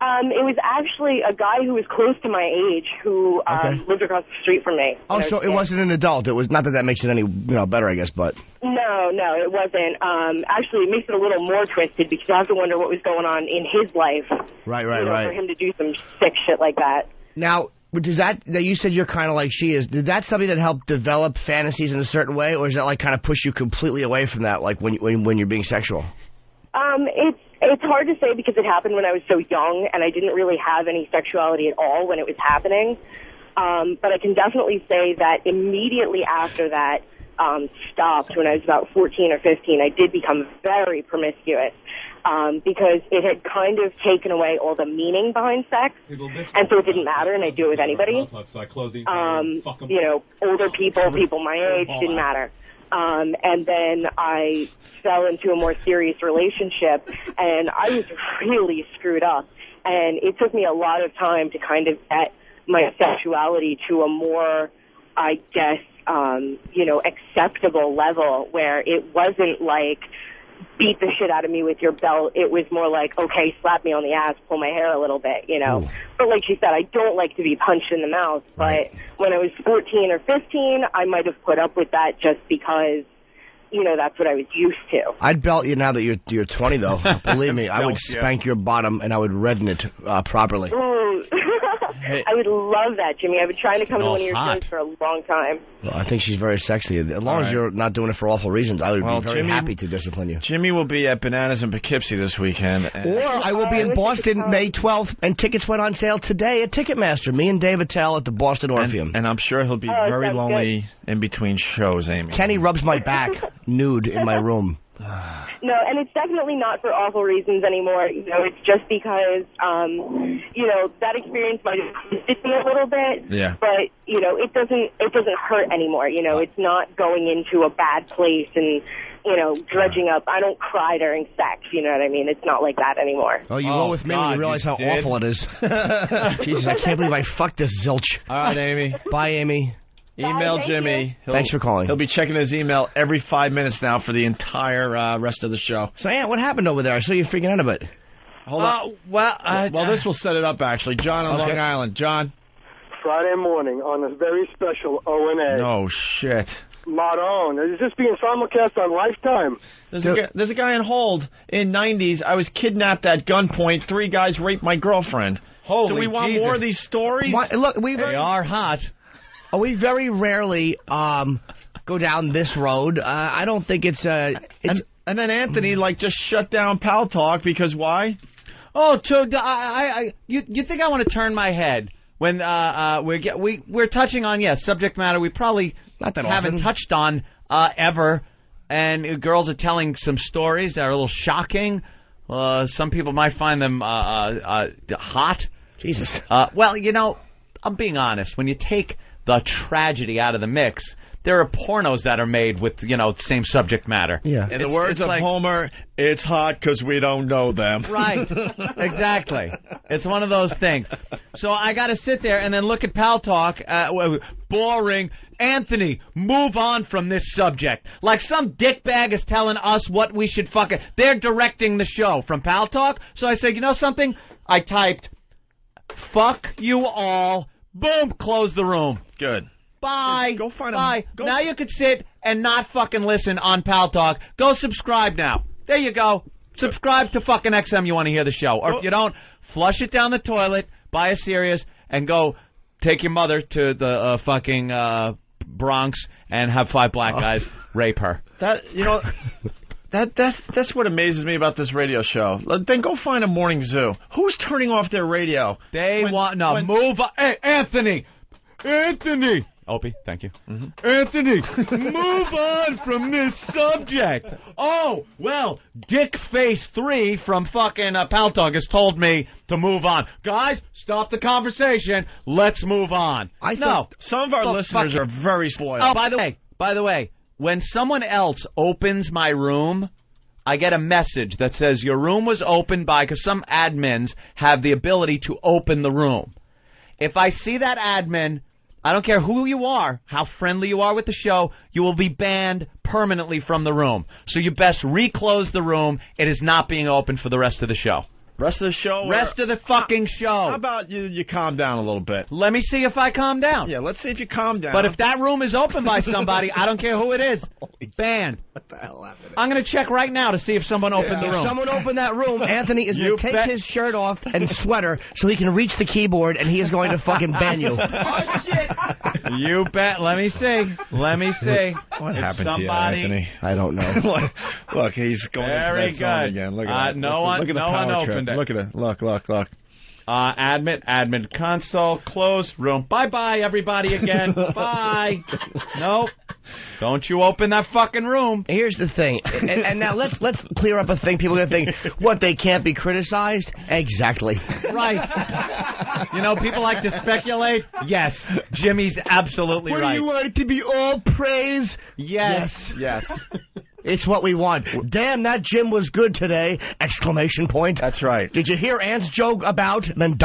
It was actually a guy who was close to my age who lived across the street from me. Oh, so it wasn't an adult. It was not that makes it any better, I guess, but... No, it wasn't. Actually, it makes it a little more twisted because I have to wonder what was going on in his life. Right. For him to do some sick shit like that. Now, Does that you said you're kind of like she is? Did that something that helped develop fantasies in a certain way, or is that like kind of push you completely away from that, like when you're being sexual? It's hard to say because it happened when I was so young, and I didn't really have any sexuality at all when it was happening. But I can definitely say that immediately after that stopped, when I was about 14 or 15, I did become very promiscuous. Because it had kind of taken away all the meaning behind sex, and so it didn't matter, and I'd do it with anybody. Older people my age, didn't matter. And then I fell into a more serious relationship, and I was really screwed up. And it took me a lot of time to kind of get my sexuality to a more, I guess, acceptable level where it wasn't like, beat the shit out of me with your belt. It was more like, okay, slap me on the ass, pull my hair a little bit, Ooh. But like she said, I don't like to be punched in the mouth. But when I was 14 or 15, I might have put up with that just because, that's what I was used to. I'd belt you now that you're 20, though. Believe me, I would spank your bottom and I would redden it properly. Ooh. I would love that, Jimmy. I've been trying to come to one of your shows for a long time. Well, I think she's very sexy. As long as you're not doing it for awful reasons, I would be very happy to discipline you. Jimmy will be at Bananas in Poughkeepsie this weekend. Or I will be in Boston May 12th, and tickets went on sale today at Ticketmaster. Me and Dave Attell at the Boston Orpheum. And I'm sure he'll be very lonely in between shows, Amy. Kenny rubs my back nude in my room. No, and it's definitely not for awful reasons anymore. It's just because, that experience might have twisted me a little bit. Yeah. But, it doesn't hurt anymore. It's not going into a bad place and, dredging up. I don't cry during sex. You know what I mean? It's not like that anymore. Oh, you go with me when you realize how awful it is. Jesus, I can't believe I fucked this zilch. All right, Amy. Bye, Amy. Email Jimmy. Thanks for calling. He'll be checking his email every 5 minutes now for the entire rest of the show. So, Aunt, what happened over there? I saw you freaking out a bit. Hold on. Well, this will set it up, actually. John on Long Island. John? Friday morning on this very special O&A. No shit. Madon. Is this being simulcast on Lifetime? There's a guy on hold in 90s. I was kidnapped at gunpoint. 3 guys raped my girlfriend. Holy Do we want Jesus. more of these stories? Look, they are hot. We very rarely go down this road. I don't think it's... And then Anthony, just shut down Pal Talk because why? Oh, you think I want to turn my head when we're touching on, subject matter we probably haven't touched on ever, and girls are telling some stories that are a little shocking. Some people might find them hot. Jesus. Well, I'm being honest. When you take the tragedy out of the mix, there are pornos that are made with, same subject matter. Yeah. In the words of Homer, it's hot because we don't know them. Right. Exactly. It's one of those things. So I got to sit there and then look at Pal Talk. Boring. Anthony, move on from this subject. Like some dickbag is telling us what we should fucking... They're directing the show from Pal Talk. So I said, you know something? I typed, fuck you all. Boom, close the room. Good. Bye. Go find Bye. Now you can sit and not fucking listen on Pal Talk. Go subscribe now. There you go. Subscribe to fucking XM you want to hear the show. Or if you don't, flush it down the toilet, buy a Sirius, and go take your mother to the fucking Bronx and have 5 black guys rape her. That's what amazes me about this radio show. Then go find a morning zoo. Who's turning off their radio? Move on. Hey, Anthony. Opie, thank you. Mm-hmm. Anthony, move on from this subject. Oh, well, Dickface3 from fucking Pal Talk has told me to move on. Guys, stop the conversation. Let's move on. I know some of our listeners are very spoiled. Oh, by the way, when someone else opens my room, I get a message that says your room was opened by, because some admins have the ability to open the room. If I see that admin, I don't care who you are, how friendly you are with the show, you will be banned permanently from the room. So you best reclose the room. It is not being opened for the rest of the show. Rest of the show? Rest of the fucking show. How about you calm down a little bit? Let me see if I calm down. Yeah, let's see if you calm down. But if that room is open by somebody, I don't care who it is. Banned. What the hell happened? I'm going to check right now to see if someone opened the room. If someone opened that room, Anthony is going to take his shirt off and sweater so he can reach the keyboard, and he is going to fucking ban you. Oh, shit. You bet. Let me see. Let me see. What if happened somebody... to you, Anthony? I don't know. Look, he's going Very into that song good. again. Look at that. No one opened it. Look at it. Look. Admin console, close room. Bye-bye, everybody again. Bye. Nope. Don't you open that fucking room. Here's the thing, and now let's clear up a thing. People are going to think, what, they can't be criticized? Exactly. Right. You know, people like to speculate. Yes, Jimmy's absolutely right. Would you like to be all praise? Yes. It's what we want. Damn, that gym was good today! Exclamation point. That's right. Did you hear Ant's joke about? Then ...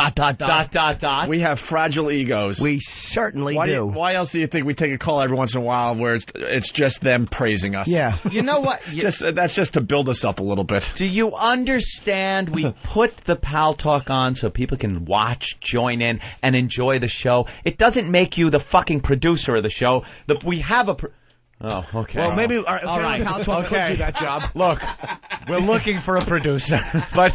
We have fragile egos. We certainly do. Why else do you think we take a call every once in a while where it's just them praising us? Yeah. You know what? That's just to build us up a little bit. Do you understand? We put the Pal Talk on so people can watch, join in, and enjoy the show. It doesn't make you the fucking producer of the show. We have a... Oh, okay. Well, maybe all right. Pal Talk could do that job. Look, we're looking for a producer, but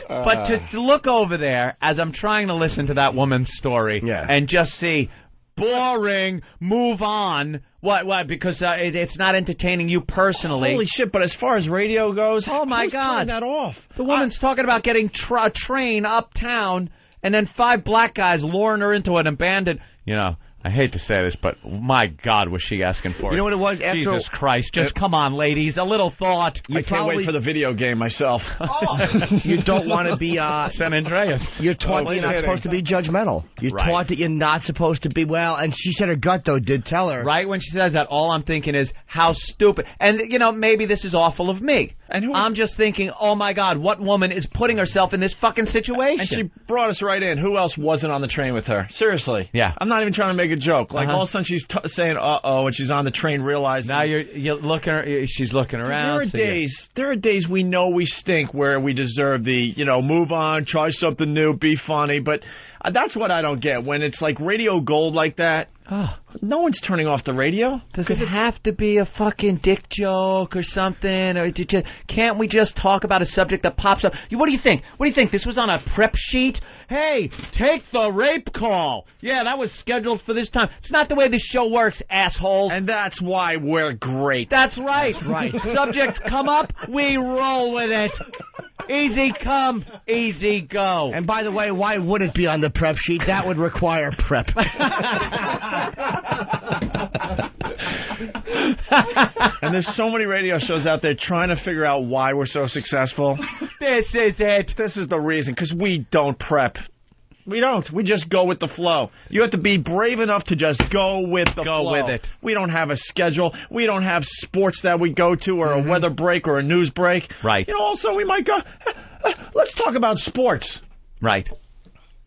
but to look over there as I'm trying to listen to that woman's story and just see boring, move on. What? Because it's not entertaining you personally. Holy shit! But as far as radio goes, oh my God, turn that off. The woman's talking about getting a train uptown, and then 5 black guys luring her into an abandoned. You know. I hate to say this, but my God, was she asking for it? You know what it was? Jesus Christ. Just come on, ladies. A little thought. I can't wait for the video game myself. You don't want to be... San Andreas. You're taught that you're not supposed to be judgmental. You're taught that you're not supposed to be... Well, and she said her gut, though, did tell her. Right when she says that, all I'm thinking is, how stupid. And, you know, maybe this is awful of me. And I'm just thinking, oh, my God, what woman is putting herself in this fucking situation? And she brought us right in. Who else wasn't on the train with her? Seriously. Yeah. I'm not even trying to make a joke. Like, all of a sudden she's saying, uh-oh, and she's on the train realizing... Now you're looking... She's looking around. There are days we know we stink where we deserve the, move on, try something new, be funny, but... That's what I don't get. When it's like radio gold like that, no one's turning off the radio. Does it have to be a fucking dick joke or something? Or can't we just talk about a subject that pops up? What do you think? What do you think? This was on a prep sheet? Hey, take the rape call. Yeah, that was scheduled for this time. It's not the way this show works, assholes. And that's why we're great. That's right. Subjects come up, we roll with it. Easy come, easy go. And by the way, why would it be on the prep sheet? That would require prep. And there's so many radio shows out there trying to figure out why we're so successful. This is it. This is the reason, because we don't prep. We don't. We just go with the flow. You have to be brave enough to just go with the flow. Go with it. We don't have a schedule. We don't have sports that we go to or a weather break or a news break. Right. Also we might go, let's talk about sports. Right.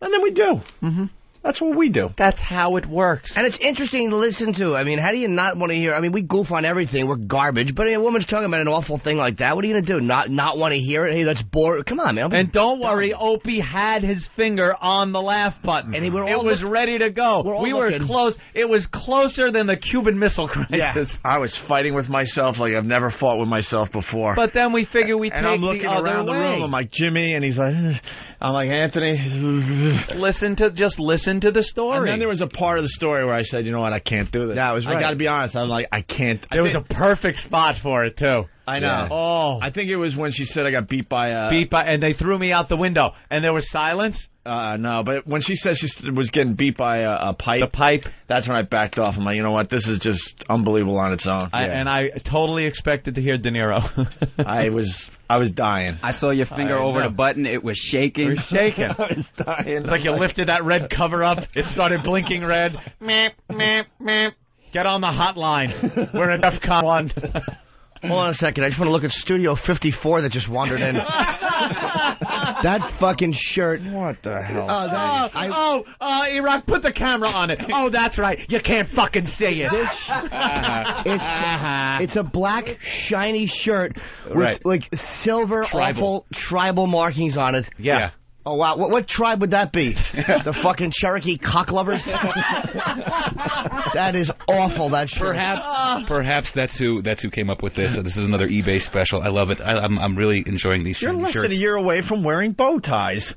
And then we do. Mm-hmm. That's what we do. That's how it works. And it's interesting to listen to. I mean, how do you not want to hear? I mean, we goof on everything. We're garbage. But a woman's talking about an awful thing like that. What are you going to do? Not want to hear it? Hey, that's boring. Come on, man. And don't worry, Opie had his finger on the laugh button. And it was ready to go. We were close. It was closer than the Cuban Missile Crisis. Yeah. I was fighting with myself like I've never fought with myself before. But then we figure we take the other way. And I'm looking around the room. I'm like, Jimmy, and he's like... I'm like, Anthony... listen to the story. And then there was a part of the story where I said, you know what, I can't do this. Yeah, I was right. I got to be honest. I'm like, I can't. There was a perfect spot for it, too. I know. Yeah. Oh. I think it was when she said I got beat by and they threw me out the window. And there was silence? No, but when she said she was getting beat by a pipe. The pipe? That's when I backed off. I'm like, you know what, this is just unbelievable on its own. And I totally expected to hear De Niro. I was dying. I saw your finger over the button. It was shaking. It was shaking. I was dying. It's like you lifted that red cover up. It started blinking red. Meep, meep, meep. Get on the hotline. We're at DEFCON 1. Hold on a second. I just want to look at Studio 54 that just wandered in. That fucking shirt. What the hell? Iraq, put the camera on it. Oh, that's right. You can't fucking see it. It's a black, shiny shirt with like silver, awful tribal markings on it. Yeah. Oh, wow. What tribe would that be? The fucking Cherokee cocklovers? That is awful, that shirt. Perhaps that's who came up with this. This is another eBay special. I love it. I'm really enjoying these You're less shirts. than a year away from wearing bow ties.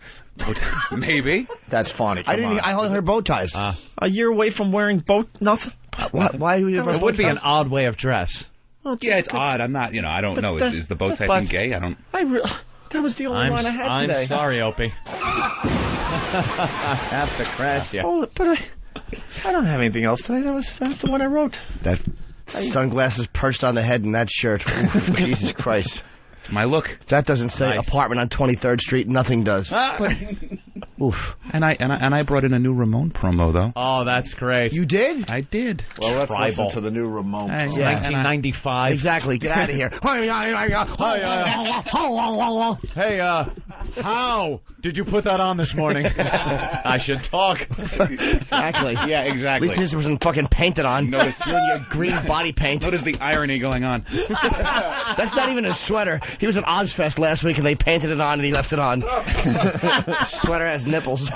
Maybe. That's funny. I only heard bow ties. A year away from wearing nothing. Why would you It would be an odd way of dress. Yeah, it's odd. I'm not, I don't know. Is the bow tie thing gay? I don't. That was the only one I had today. I'm sorry, Opie. I have to crash you. Oh, but I don't have anything else today. That was the one I wrote. That sunglasses perched on the head in that shirt. Oof, Jesus Christ. It's my look. That doesn't say apartment on 23rd Street. Nothing does. Oof. And I brought in a new Ramon promo though. Oh, that's great. You did? I did. Well, let's listen to the new Ramon. 1995. Exactly. Get out of here. Hey, how did you put that on this morning? I should talk. Exactly. Yeah, At exactly. least this wasn't fucking painted on. Notice you and your green body paint. Notice the irony going on. That's not even a sweater. He was at Ozfest last week and they painted it on and he left it on. Sweater has nipples. No,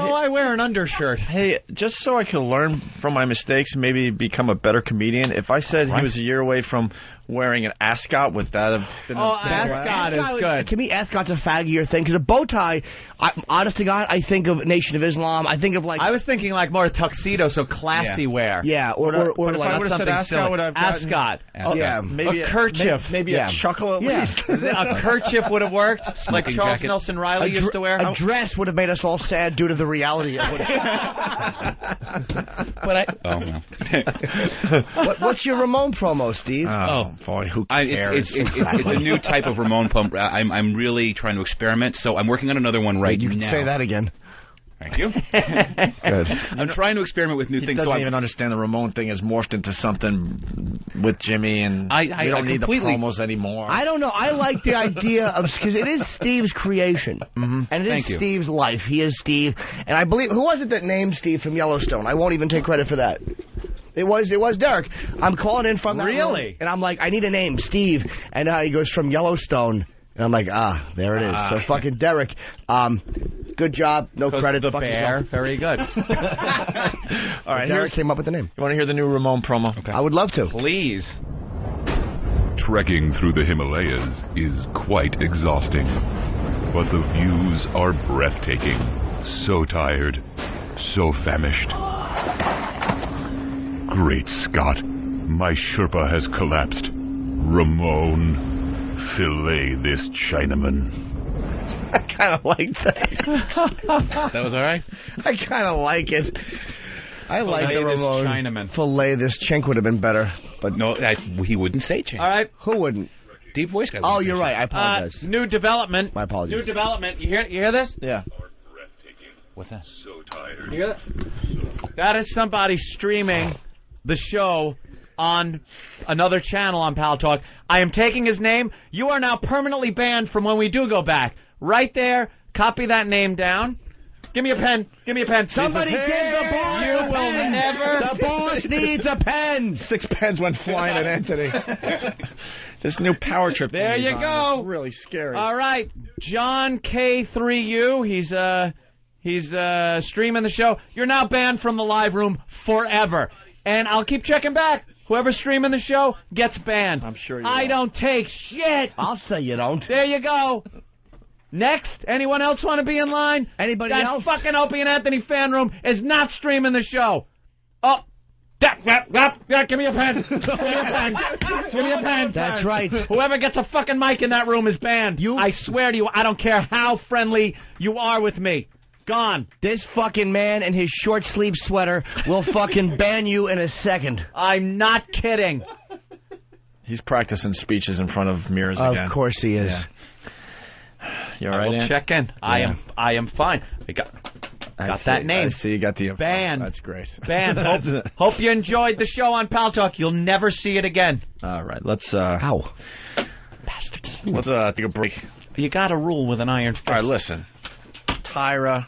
I wear an undershirt. Hey, just so I can learn from my mistakes, maybe become a better comedian, if I said he was a year away from wearing an ascot, would that have been ascot is good. To me, ascot's a faggier thing, because a bow tie, honest to God, I think of Nation of Islam. I think of like... I was thinking like more tuxedo, so classy wear. Yeah, or I like would have said ascot, would have gotten... Ascot. Yeah, maybe a kerchief. Maybe a chuckle at least. A kerchief would have worked, like Charles Nelson Riley used to wear. A dress would have made us all sad due to the reality of it. What's your Ramon promo, Steve? Oh boy, who cares? It's a new type of Ramon pump. I'm really trying to experiment, so I'm working on another one right now. You can say that again. Thank you. Good. I'm trying to experiment with new things. He doesn't even understand the Ramon thing has morphed into something with Jimmy, and we don't need the promos anymore. I don't know. I like the idea of, because it is Steve's creation, and it is Steve's life. He is Steve, and I believe, who was it that named Steve from Yellowstone? I won't even take credit for that. It was Derek. I'm calling in from that room, and I'm like, I need a name, Steve, and he goes, from Yellowstone. And I'm like, there it is. So fucking Derek, good job. No credit. The bear. Very good. All right, Derek came up with the name. You want to hear the new Ramon promo? Okay. I would love to. Please. Trekking through the Himalayas is quite exhausting, but the views are breathtaking. So tired, so famished. Great Scott, my Sherpa has collapsed. Ramon, fillet this Chinaman. I kind of like that. That was all right? I kind of like it. I like the Ramon. Chinaman. Fillet this chink would have been better. But no, he wouldn't say chink. All right. Who wouldn't? Deep voice guy. Oh, you're right. I apologize. New development. My apologies. New development. You hear this? Yeah. What's that? So tired. You hear that? That is somebody streaming the show on another channel on Pal Talk. I am taking his name. You are now permanently banned from when we do go back. Right there. Copy that name down. Give me a pen. Give me a pen. Somebody give the boss You a will pen. never. The boss needs a pen. 6 pens went flying at Anthony. This new power trip. There you go. Is really scary. All right, John K3U. He's streaming the show. You're now banned from the live room forever, and I'll keep checking back. Whoever's streaming the show gets banned. I'm sure you I will. don't take shit. I'll say you don't. There you go. Next, anyone else want to be in line? Anybody that else? That fucking Opie and Anthony fan room is not streaming the show. Oh, give me a pen. Give me a pen. Give me a pen. That's right. Whoever gets a fucking mic in that room is banned. I swear to you, I don't care how friendly you are with me. Gone. This fucking man and his short sleeve sweater will fucking ban you in a second. I'm not kidding. He's practicing speeches in front of mirrors again. Of course he is. Yeah. You all right, I'll Ant? check in. Yeah. I am fine. I got that name. I see you got the info. Banned. That's great. Banned. Hope you enjoyed the show on Pal Talk. You'll never see it again. All right, let's... Ow. Bastards. Let's take a break. You got to rule with an iron fist. All right, listen. Tyra,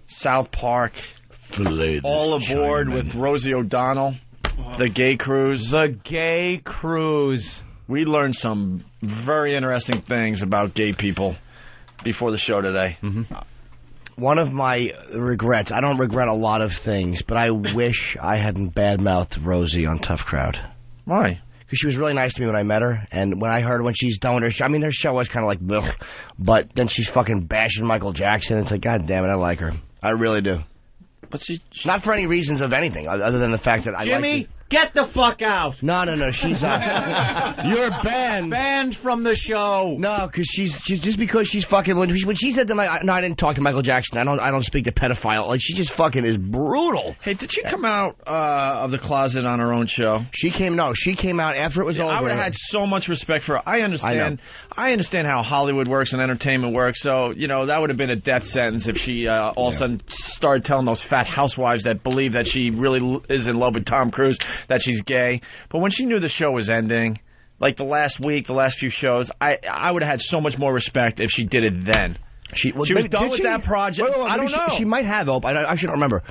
South Park, all aboard with Rosie O'Donnell, the gay cruise. The gay cruise. We learned some very interesting things about gay people before the show today. One of my regrets, I don't regret a lot of things, but I wish I hadn't badmouthed Rosie on Tough Crowd. Why? Because she was really nice to me when I met her, and when I heard when she's done with her show, I mean, her show was kind of like, ugh, but then she's fucking bashing Michael Jackson. It's like, God damn it, I like her. I really do. But she not for any reasons of anything, other than the fact that I like Jimmy, get the fuck out. No, she's you're banned. Banned from the show. No, because she's just because she's fucking when she said that I didn't talk to Michael Jackson. I don't speak to pedophile. Like, she just fucking is brutal. Hey, did she come out of the closet on her own show? She came out after it was over. I would have had so much respect for her. I understand how Hollywood works and entertainment works. So, you know, that would have been a death sentence if she all of a sudden started telling those fat housewives that believe that she really is in love with Tom Cruise that she's gay. But when she knew the show was ending, like the last week, the last few shows, I would have had so much more respect if she did it then. She was done with that project. I don't know. She might have, Hope. I shouldn't remember.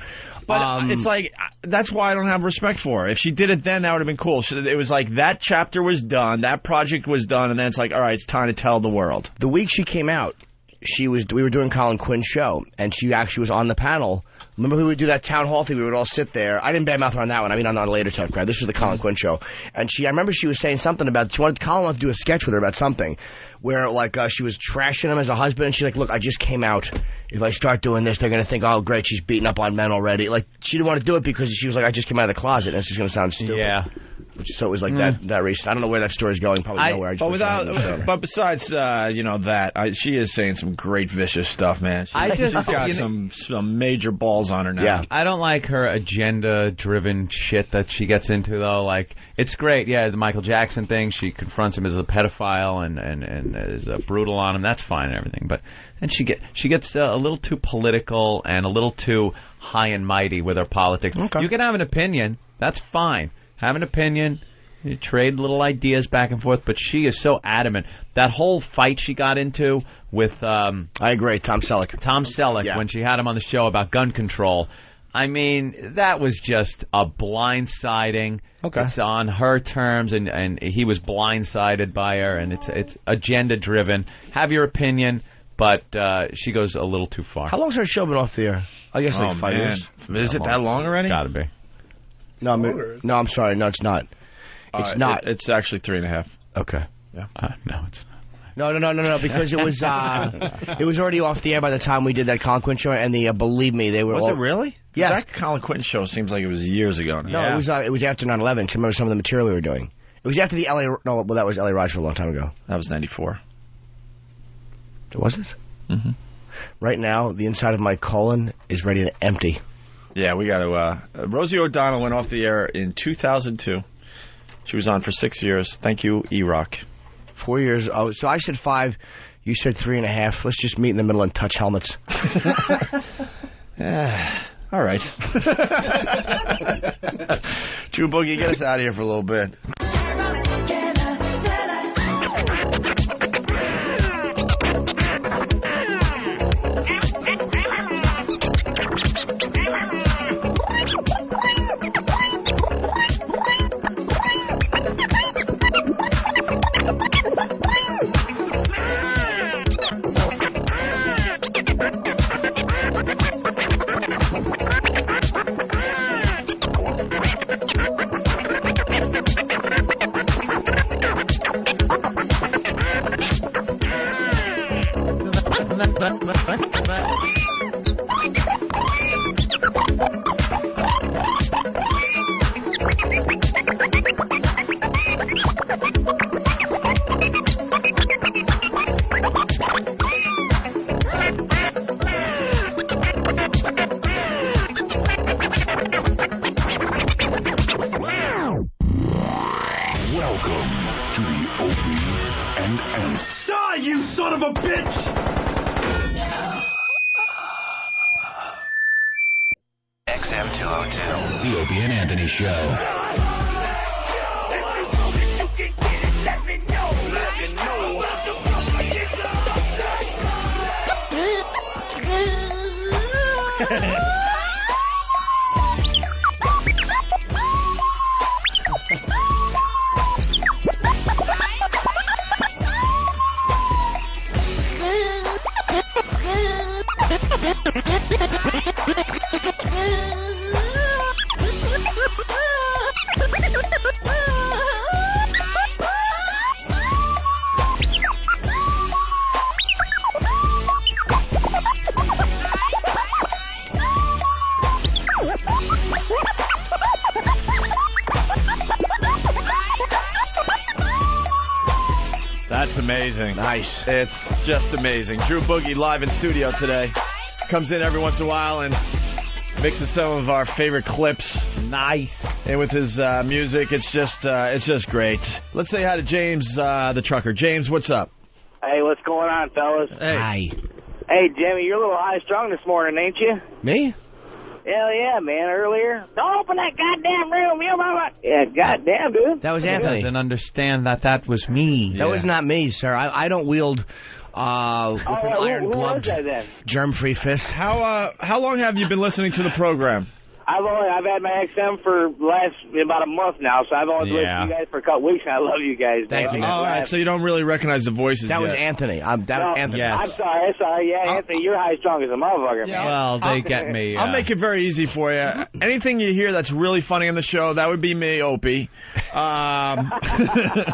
But it's like, that's why I don't have respect for her. If she did it then, that would have been cool. It was like that chapter was done, that project was done, and then it's like, all right, it's time to tell the world. The week she came out, we were doing Colin Quinn's show, and she actually was on the panel. Remember we would do that town hall thing? We would all sit there. I didn't badmouth her on that one. I mean, on a later Tough Crowd. This was the Colin Quinn show. And I remember she was saying something about, Colin wanted to do a sketch with her about something, where, like, she was trashing him as a husband, and she's like, look, I just came out. If I start doing this, they're going to think, oh, great, she's beating up on men already. Like, she didn't want to do it because she was like, I just came out of the closet, and it's just going to sound stupid. Yeah. So it was like that recent. I don't know where that story's going. Probably nowhere. But besides, she is saying some great vicious stuff, man. She's got some major balls on her now. Yeah. I don't like her agenda-driven shit that she gets into, though. Like, it's great, yeah, the Michael Jackson thing. She confronts him as a pedophile and is brutal on him. That's fine and everything. But then she gets a little too political and a little too high and mighty with her politics. Okay. You can have an opinion. That's fine. Have an opinion, you trade little ideas back and forth, but she is so adamant. That whole fight she got into with... I agree, Tom Selleck. Yeah. When she had him on the show about gun control. I mean, that was just a blindsiding. Okay. It's on her terms, and he was blindsided by her, and it's agenda-driven. Have your opinion, but she goes a little too far. How long's her show been off the air? I guess like 5 years. Is it that long already? Gotta be. No, I'm sorry. No, it's not. It's not. It's actually 3.5. Okay. Yeah. No, it's not. No, because it was it was already off the air by the time we did that Colin Quinn show, and believe me, they were. Was it really? Yeah. That Colin Quinn show seems like it was years ago now. No, it was after 9/11. I remember some of the material we were doing. It was after the LA. No, well, that was LA Raj for a long time ago. That was 94. Was it? Mm-hmm. Right now, the inside of my colon is ready to empty. Yeah, we got to... Rosie O'Donnell went off the air in 2002. She was on for 6 years. Thank you, E-Rock. 4 years. Oh, so I said 5. You said 3.5. Let's just meet in the middle and touch helmets. All right. Drew Boogie, get us out of here for a little bit. XM202. The Opie and Anthony Show. That's amazing. Nice. It's just amazing. Drew Boogie live in studio today. Comes in every once in a while and mixes some of our favorite clips. Nice. And with his music, it's just great. Let's say hi to James, the trucker. James, what's up? Hey, what's going on, fellas? Hey. Hi. Hey, Jimmy, you're a little high strung this morning, ain't you? Me? Hell yeah, man. Earlier, don't open that goddamn room, you mama. Yeah, goddamn, dude. That was He Anthony. doesn't understand that was me. That was not me, sir. I don't wield with an who was that then? germ-free fist. How long have you been listening to the program? I've had my XM for about a month now, so I've only listened to you guys for a couple weeks, and I love you guys. Thank you. All right, so you don't really recognize the voices That yet. was Anthony. Anthony. I'm sorry. Yeah, Anthony, you're high strung as a motherfucker, man. Well, they get me. I'll make it very easy for you. Anything you hear that's really funny on the show, that would be me, Opie.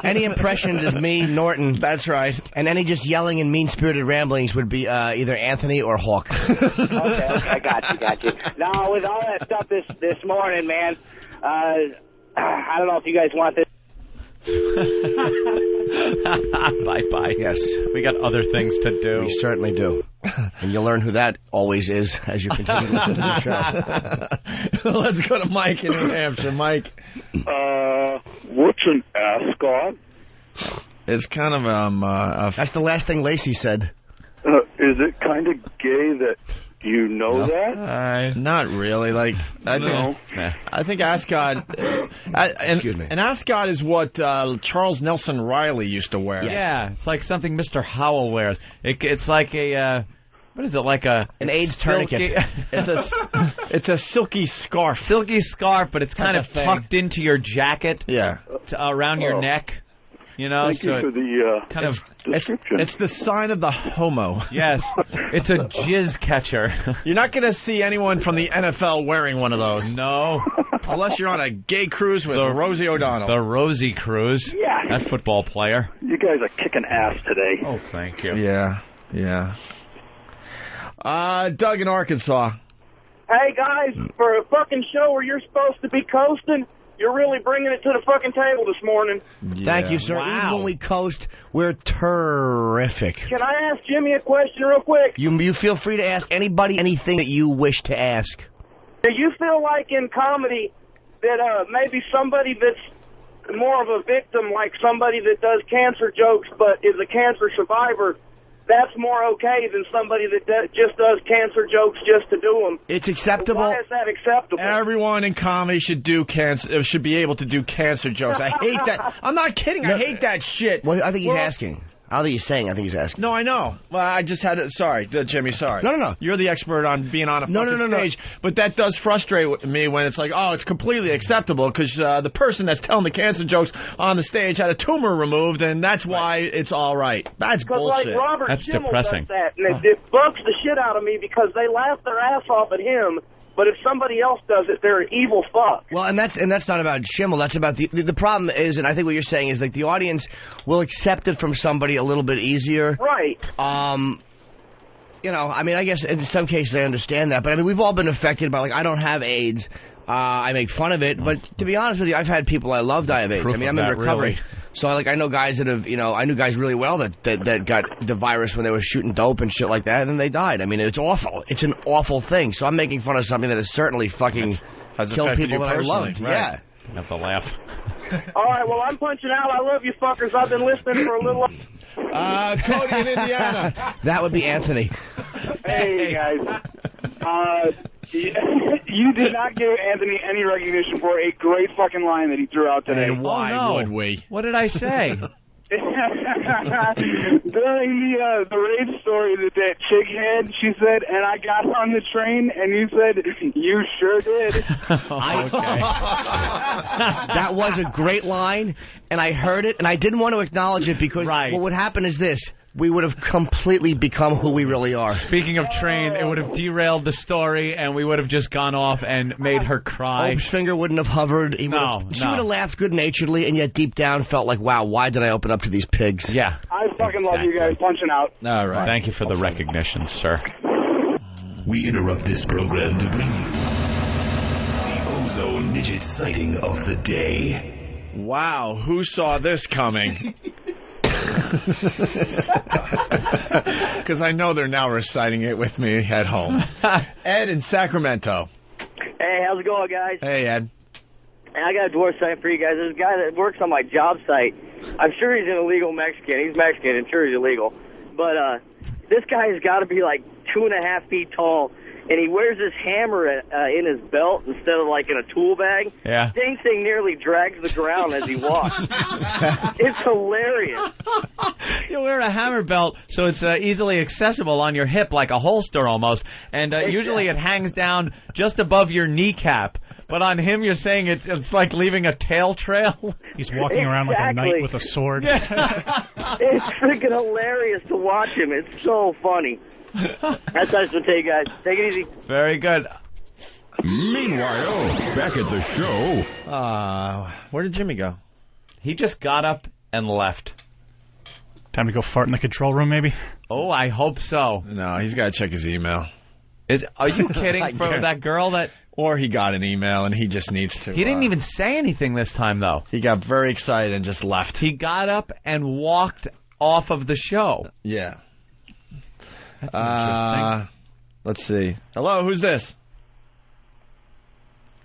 Any impressions is me, Norton. That's right. And any just yelling and mean-spirited ramblings would be either Anthony or Hawk. Okay, got you. Now, with all that stuff this morning, man, I don't know if you guys want this. Bye-bye. Yes. We got other things to do. We certainly do. And you'll learn who that always is as you continue to listen to the show. Let's go to Mike in New Hampshire. Mike. What's an ascot? It's kind of That's the last thing Lacey said. Is it kind of gay that you know that? Not really. Like I think ascot. Excuse me. An ascot is what Charles Nelson Riley used to wear. Yeah, it's like something Mr. Howell wears. It's like a what is it? Like an AIDS tourniquet. It's a silky scarf. Silky scarf, but it's kind Like of a thing. tucked into your jacket. Yeah, around your neck. You know, Thank you for the kind of description. It's the sign of the homo. Yes, it's a jizz catcher. You're not going to see anyone from the NFL wearing one of those. No, unless you're on a gay cruise with Rosie O'Donnell. The Rosie Cruise. Yeah, that football player. You guys are kicking ass today. Oh, thank you. Yeah. Doug in Arkansas. Hey, guys, for a fucking show where you're supposed to be coasting, you're really bringing it to the fucking table this morning. Thank you, sir. Wow. Even when we coast, we're terrific. Can I ask Jimmy a question real quick? You feel free to ask anybody anything that you wish to ask. Do you feel like in comedy that maybe somebody that's more of a victim, like somebody that does cancer jokes but is a cancer survivor, that's more okay than somebody that just does cancer jokes just to do them? It's acceptable. Why is that acceptable? Everyone in comedy should be able to do cancer jokes. I hate that. I'm not kidding. I hate that shit. Well, I think he's asking. I don't think he's saying. I think he's asking. No, I know. Well, I just had it. Sorry, Jimmy. Sorry. No. You're the expert on being on a No, fucking stage. But that does frustrate me when it's like, oh, it's completely acceptable because the person that's telling the cancer jokes on the stage had a tumor removed, and that's why it's all right. That's bullshit. Like Robert That's Schimmel depressing. does that, and it bugs the shit out of me because they laugh their ass off at him. But if somebody else does it, they're an evil fuck. Well, and that's not about Schimmel. That's about the problem is, and I think what you're saying is like the audience will accept it from somebody a little bit easier. Right. You know, I mean, I guess in some cases I understand that, but I mean, we've all been affected by, like, I don't have AIDS. I make fun of it, but to be honest with you, I've had people I love die of AIDS. I mean, I'm in recovery. Really. So, like, I know guys that have, you know, I knew guys really well that got the virus when they were shooting dope and shit like that, and then they died. I mean, it's awful. It's an awful thing. So I'm making fun of something that has certainly fucking killed people that I loved. Right. Yeah. Have to laugh. All right, well, I'm punching out. I love you fuckers. I've been listening for a little... Cody in Indiana. That would be Anthony. Hey, guys. You did not give Anthony any recognition for a great fucking line that he threw out today. And why would we? What did I say? During the rape story that chick had, she said, and I got on the train, and you said, you sure did. That was a great line, and I heard it, and I didn't want to acknowledge it because what would happen is this. We would have completely become who we really are. Speaking of train, it would have derailed the story, and we would have just gone off and made her cry. Hope's finger wouldn't have hovered. She would have laughed good-naturedly, and yet deep down felt like, wow, why did I open up to these pigs? Yeah. I fucking love you guys. Punching out. All right. Thank you for the recognition, sir. We interrupt this program to bring you the Ozone Midget sighting of the day. Wow, who saw this coming? Because I know they're now reciting it with me at home. Ed in Sacramento. Hey, how's it going, guys? Hey, Ed. And I got a dwarf site for you guys. There's a guy that works on my job site. I'm sure he's an illegal Mexican. He's Mexican. I'm sure he's illegal. But this guy has got to be like 2.5 feet tall, and he wears this hammer in his belt instead of like in a tool bag. Yeah. Dang thing nearly drags the ground as he walks. It's hilarious. You wear a hammer belt so it's easily accessible on your hip like a holster almost, and usually it hangs down just above your kneecap. But on him, you're saying it's like leaving a tail trail. He's walking around like a knight with a sword. Yeah. It's freaking hilarious to watch him. It's so funny. That's nice to tell you guys. Take it easy. Very good. Meanwhile, back at the show. Where did Jimmy go? He just got up and left. Time to go fart in the control room, maybe? Oh, I hope so. No, he's got to check his email. Are you kidding? For that girl that... Or he got an email and he just needs to... He didn't even say anything this time, though. He got very excited and just left. He got up and walked off of the show. Yeah. That's interesting. Let's see. Hello, who's this?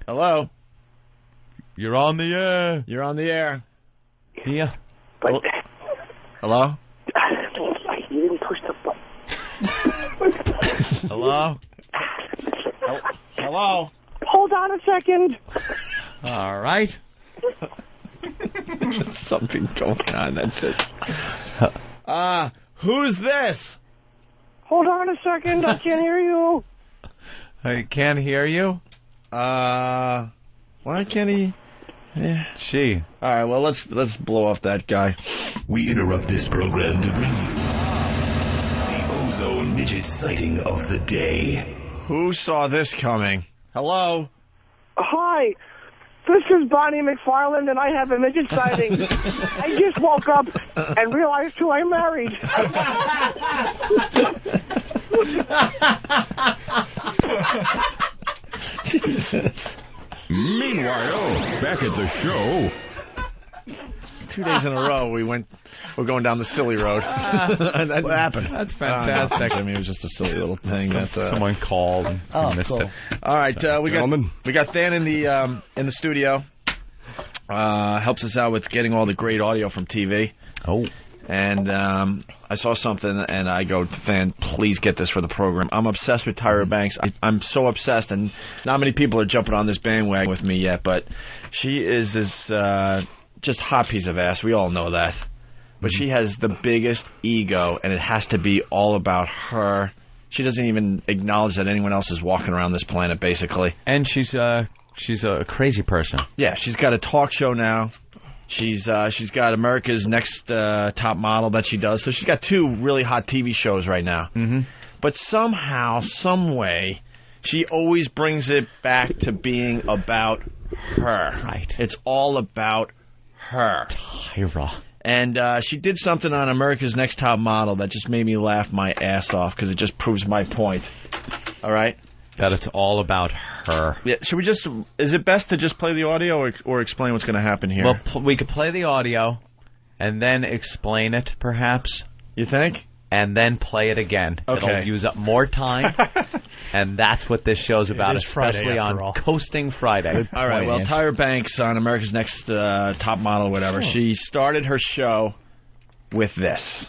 Hello? You're on the air. You're on the air. Yeah. Hello? You didn't push the button. Hello? Hello? Hold on a second. All right. Something going on. That's it. Who's this? Hold on a second. I can't hear you. I can't hear you? Why can't he? Yeah. Gee. All right, well, let's blow off that guy. We interrupt this program to bring you the Ozone Midget sighting of the day. Who saw this coming? Hello? Hi. This is Bonnie McFarland, and I have a midget sighting. I just woke up and realized who I married. Jesus. Meanwhile, back at the show. 2 days in a row, we're going down the silly road. What happened? That's fantastic. I mean, it was just a silly little thing that someone called and missed it. All right, we got Dan in the studio. Helps us out with getting all the great audio from TV. Oh. And I saw something, and I go, Fan, please get this for the program. I'm obsessed with Tyra Banks. I'm so obsessed, and not many people are jumping on this bandwagon with me yet, but she is this just hot piece of ass. We all know that. But she has the biggest ego, and it has to be all about her. She doesn't even acknowledge that anyone else is walking around this planet, basically. And she's a crazy person. Yeah, she's got a talk show now. She's got America's Next Top Model that she does. So she's got 2 really hot TV shows right now. Mm-hmm. But somehow, some way, she always brings it back to being about her. Right. It's all about her. Tyra. And she did something on America's Next Top Model that just made me laugh my ass off because it just proves my point. All right? That it's all about her. Yeah. Should we just... Is it best to just play the audio or explain what's going to happen here? Well, we could play the audio and then explain it, perhaps. You think? And then play it again. Okay. It'll use up more time. And that's what this show's about, especially on Coasting Friday. All right, well, Tyra Banks on America's Next Top Model, whatever. She started her show with this.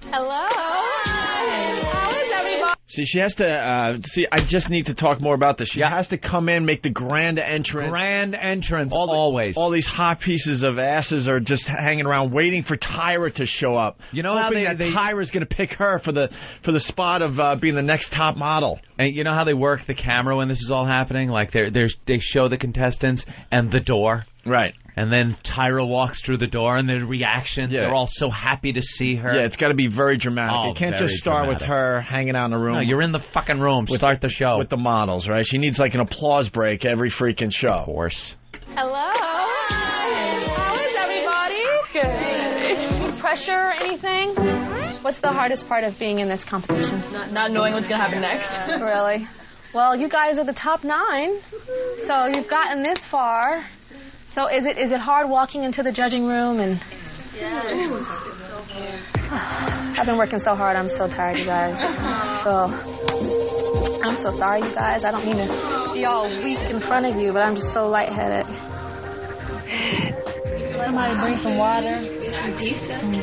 Hello. How is everybody? See, she has to, I just need to talk more about this. She has to come in, make the grand entrance. Grand entrance, always. All these hot pieces of asses are just hanging around waiting for Tyra to show up. You know how Tyra's going to pick her for the spot of being the next top model. And you know how they work the camera when this is all happening? Like they show the contestants and the door. Right. And then Tyra walks through the door, and their reactions, they're all so happy to see her. Yeah, it's got to be very dramatic. Oh, it can't just start with her hanging out in the room. No, you're in the fucking room. Start the show. With the models, right? She needs like an applause break every freaking show. Of course. Hello. How is everybody? Good. Pressure or anything? What's the hardest part of being in this competition? Not knowing what's going to happen next. Really? Well, you guys are the top 9, so you've gotten this far. So is it hard walking into the judging room and I've been working so hard. I'm so tired, you guys. I'm so sorry, you guys. I don't mean to be all weak in front of you, but I'm just so lightheaded. Somebody bring some water, some pizza. I'm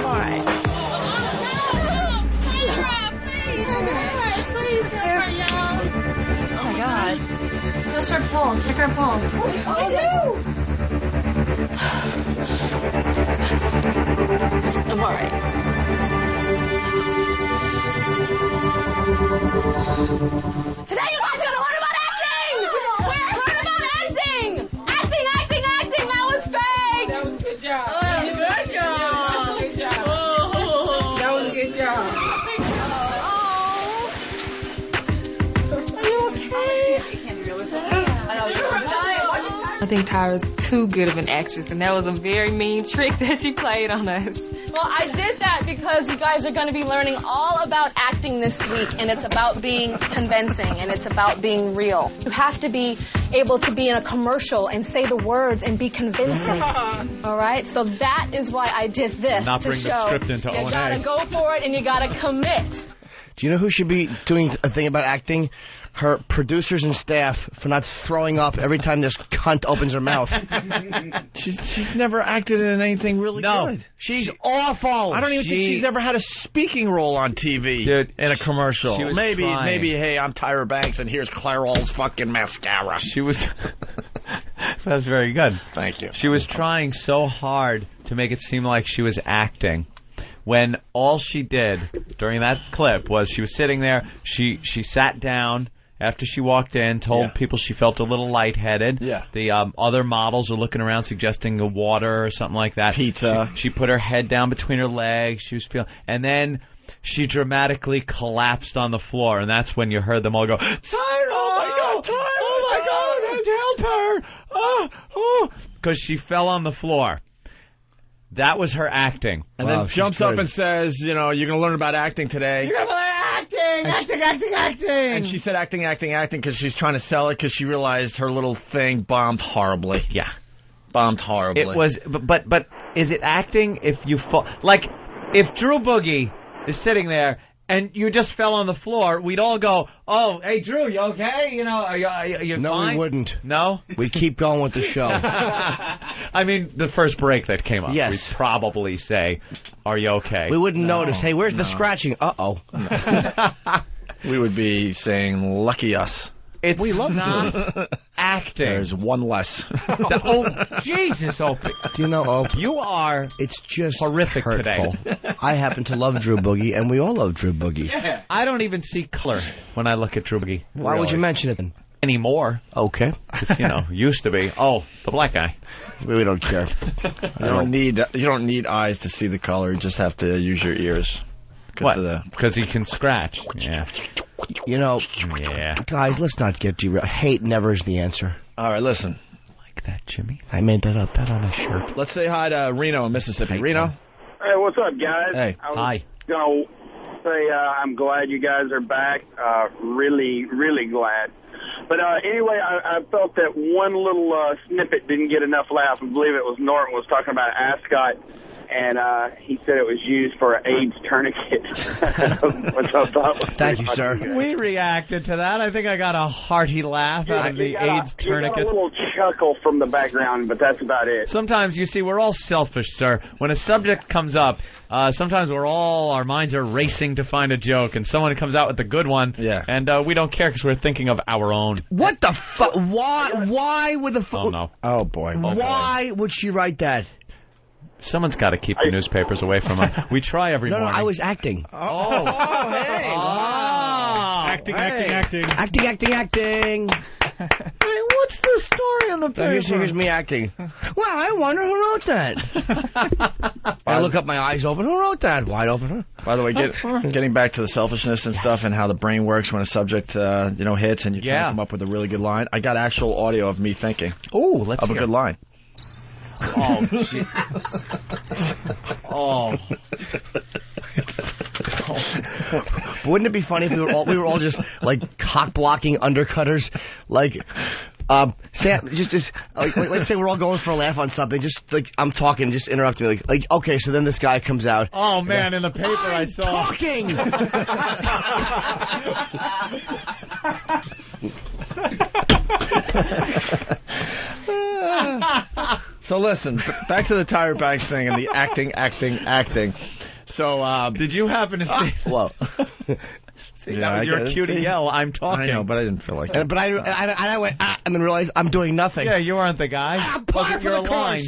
all right. Oh my God. Let's her pulse. Check her pulse. Oh no! I'm all right. Today you guys are going to learn about acting! We're learning about acting! Acting! That was fake! That was a good job. Good job. Good job. That was a good job. Are you okay? I think Tyra's too good of an actress, and that was a very mean trick that she played on us. Well, I did that because you guys are going to be learning all about acting this week, and it's about being convincing, and it's about being real. You have to be able to be in a commercial and say the words and be convincing. All right? So that is why I did this. Not to bring show the script into O&A. You got to go for it, and you got to commit. Do you know who should be doing a thing about acting? Her producers and staff for not throwing up every time this cunt opens her mouth. She's never acted in anything really good. She's awful. I don't even think she's ever had a speaking role on TV. Dude, in a commercial. Maybe, hey, I'm Tyra Banks and here's Clairol's fucking mascara. She was... That's very good. Thank you. She was trying so hard to make it seem like she was acting, when all she did during that clip was she was sitting there, she sat down after she walked in, told people she felt a little lightheaded. Yeah. The other models are looking around suggesting a water or something like that. Pizza. She put her head down between her legs. She was feeling... And then she dramatically collapsed on the floor, and that's when you heard them all go, Tyra! Oh, my God, Tyra! Oh, my God, help her! Oh! Because she fell on the floor. That was her acting. And then jumps up and says, you're going to learn about acting today. You're going to learn acting! And she said acting because she's trying to sell it because she realized her little thing bombed horribly. Yeah. Bombed horribly. It was, but is it acting if you fall? Like, if Drew Boogie is sitting there and you just fell on the floor, we'd all go, oh, hey, Drew, you okay? Are you no, fine? We wouldn't. No? We'd keep going with the show. I mean, the first break that came up, we'd probably say, are you okay? We wouldn't notice. Hey, where's the scratching? Uh-oh. We would be saying, lucky us. We love not acting. There's one less. Jesus, Opie. Do you know, Opie? You are It's just horrific hurtful. today. I happen to love Drew Boogie, and we all love Drew Boogie. Yeah. I don't even see color when I look at Drew Boogie. Why would you mention it then? Anymore. Okay. Used to be. Oh, the black guy. We don't care. You don't need eyes to see the color. You just have to use your ears. What? Because he can scratch. Yeah. Yeah. Guys, let's not get derailed. Hate never is the answer. All right, listen. Like that, Jimmy. I made that up. That on a shirt. Let's say hi to Reno in Mississippi. Reno? Hey, what's up, guys? Hey. Hi. Going to say I'm glad you guys are back. Really, really glad. But anyway, I felt that one little snippet didn't get enough laugh. I believe it was Norton was talking about Ascot, and he said it was used for an AIDS tourniquet. Which I thought was Thank you, sir. We reacted to that. I think I got a hearty laugh out of the AIDS tourniquet. You got a little chuckle from the background, but that's about it. Sometimes, you see, we're all selfish, sir. When a subject comes up, sometimes our minds are racing to find a joke, and someone comes out with a good one, and we don't care because we're thinking of our own. What the fuck? Why would the fuck? Oh, no. Oh, boy. Why would she write that? Someone's got to keep the newspapers away from her. We try every morning. No, I was acting. Oh, hey. Acting. Acting. Hey, what's the story on the paper? Here's me acting. Well, I wonder who wrote that. I look up, my eyes open. Who wrote that? Wide open. By the way, getting back to the selfishness and stuff and how the brain works when a subject hits and you try to come up with a really good line. I got actual audio of me thinking. Oh, let's hear a good line. Oh, shit. Oh. Wouldn't it be funny if we were all just like cock blocking undercutters? Like, Sam, just like, let's say we're all going for a laugh on something. Just like I'm talking, just interrupt me. Like okay, so then this guy comes out. Oh man, in the paper I saw. Talking. So listen, back to the Tyra Banks thing and the acting. So did you happen to see? Well. See, that was your cue to yell, I'm talking. I know, but I didn't feel like that. But I went, and then realized I'm doing nothing. Yeah, you aren't the guy. Wasn't your line.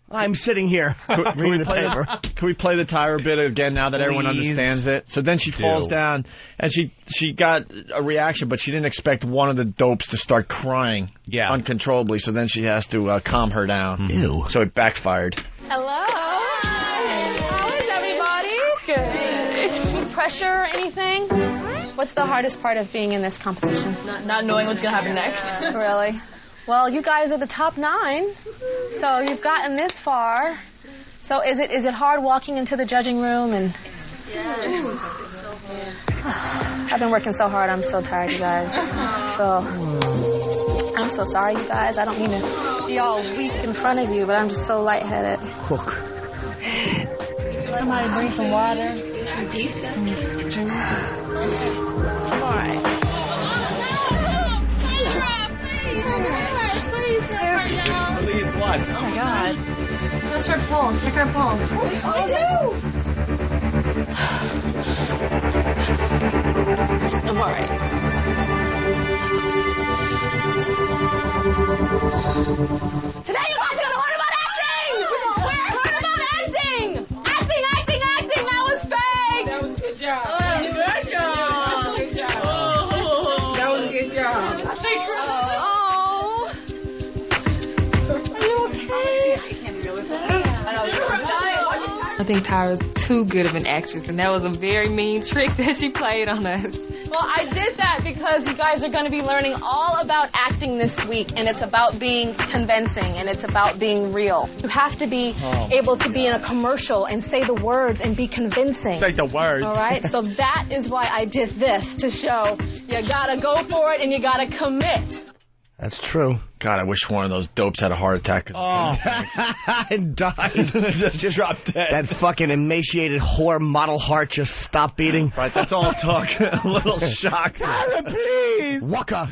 I'm sitting here reading the paper. Can we play the Tyra bit again now that everyone understands it? So then she falls down, and she got a reaction, but she didn't expect one of the dopes to start crying uncontrollably, so then she has to calm her down. Ew. So it backfired. Hello. Hi. How is everybody? Good. Pressure or anything? What's the hardest part of being in this competition? Not knowing what's going to happen next. Really? Well, you guys are the top 9, so you've gotten this far. So is it hard walking into the judging room? And Yes. I've been working so hard. I'm so tired, you guys. So I'm so sorry, you guys. I don't mean to be all weak in front of you, but I'm just so lightheaded. Hook. Somebody bring some water. I'm all right. Please what? Oh my God. Let's her poem. Check her poem. Oh no! I'm all right. Today you guys are gonna learn about acting! Learn about acting! Acting! That was fake! That was a good job. Good job. Good job. That was a good job. I think Tyra's too good of an actress, and that was a very mean trick that she played on us. Well, I did that because you guys are going to be learning all about acting this week, and it's about being convincing, and it's about being real. You have to be able to be in a commercial and say the words and be convincing. Say the words. All right? So that is why I did this, to show you got to go for it and you got to commit. That's true. God, I wish one of those dopes had a heart attack. And died. just dropped dead. That fucking emaciated whore model heart just stopped beating. Right, that's all it took. A little shock. Tyra, please. Waka.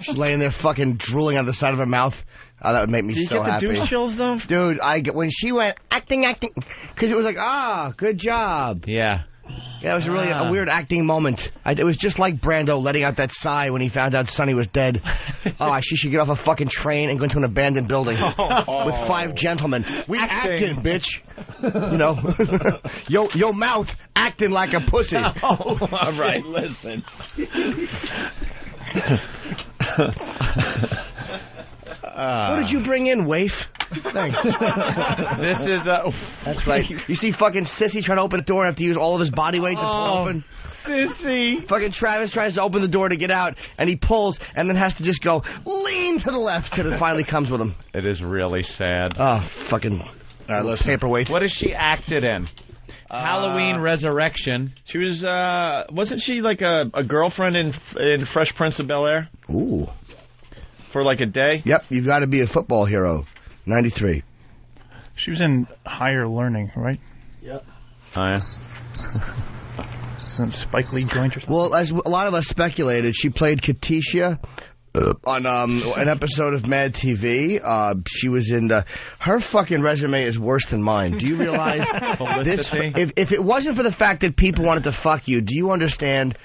She's laying there fucking drooling out the side of her mouth. Oh, that would make me so happy. Did you get the douche chills, though? Dude, when she went acting, because it was like, good job. Yeah. Yeah, it was really a weird acting moment. It was just like Brando letting out that sigh when he found out Sonny was dead. She should get off a fucking train and go into an abandoned building with 5 gentlemen. We acting, bitch. You know, your mouth acting like a pussy. All right, listen. What did you bring in, waif? Thanks. This is That's right. You see fucking Sissy trying to open the door and have to use all of his body weight to pull open? Sissy. Fucking Travis tries to open the door to get out, and he pulls, and then has to just go lean to the left till it finally comes with him. It is really sad. Oh, fucking paperweight. What has she acted in? Halloween Resurrection. She was, wasn't she like a girlfriend in Fresh Prince of Bel-Air? Ooh. For like a day? Yep, you've got to be a football hero. 93. She was in Higher Learning, right? Yep. Oh, yeah. Spike Lee joint or something? Well, as a lot of us speculated, she played Katisha on an episode of Mad TV. She was in her fucking resume is worse than mine. Do you realize this? If it wasn't for the fact that people wanted to fuck you, do you understand?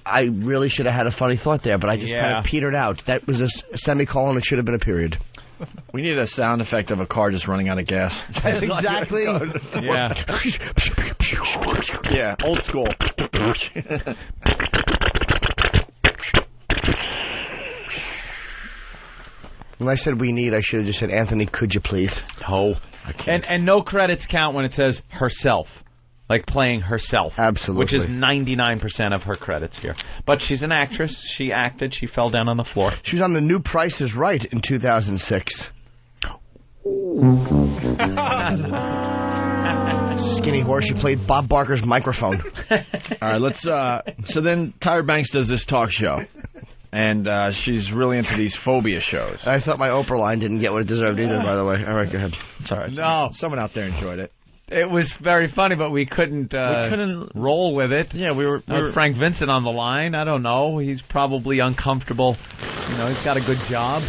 I really should have had a funny thought there, but I just kind of petered out. That was a semicolon. It should have been a period. We need a sound effect of a car just running out of gas. Exactly. Yeah. Yeah, old school. When I said we need, I should have just said, Anthony, could you please? No. And no credits count when it says herself. Like playing herself. Absolutely. Which is 99% of her credits here. But she's an actress. She acted. She fell down on the floor. She was on The New Price is Right in 2006. Skinny horse. She played Bob Barker's microphone. All right, let's... so then Tyra Banks does this talk show. And she's really into these phobia shows. I thought my Oprah line didn't get what it deserved either, by the way. All right, go ahead. It's all right. No. Someone out there enjoyed it. It was very funny, but we couldn't roll with it. Yeah, we were Frank Vincent on the line. I don't know. He's probably uncomfortable. You know, he's got a good job.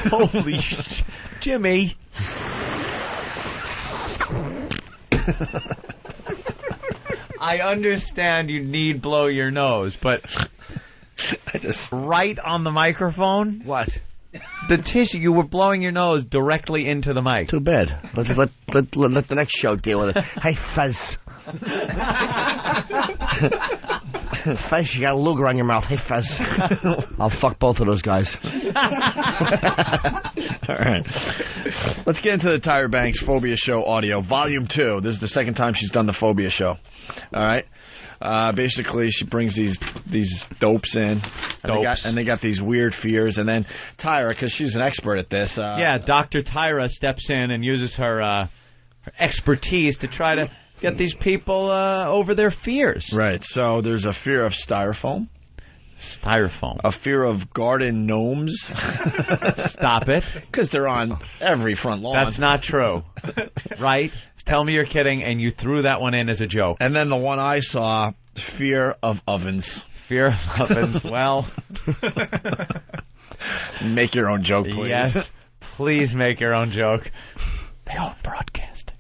Holy Jimmy. I understand you need blow your nose, but right on the microphone? What? The tissue, you were blowing your nose directly into the mic. Too bad. Let the next show deal with it. Hey, Fez. Fez, you got a luger on your mouth. Hey, Fez. I'll fuck both of those guys. All right. Let's get into the Tyra Banks Phobia Show audio, Volume 2. This is the second time she's done the Phobia Show. All right. Basically, she brings these dopes in, and they got these weird fears. And then Tyra, because she's an expert at this. Dr. Tyra steps in and uses her expertise to try to get these people over their fears. Right. So there's a fear of styrofoam. Styrofoam. A fear of garden gnomes. Stop it. Because they're on every front lawn. That's not true. Right? Tell me you're kidding, and you threw that one in as a joke. And then the one I saw, fear of ovens. Fear of ovens. Well. Make your own joke, please. Yes. Please make your own joke. They own broadcasting.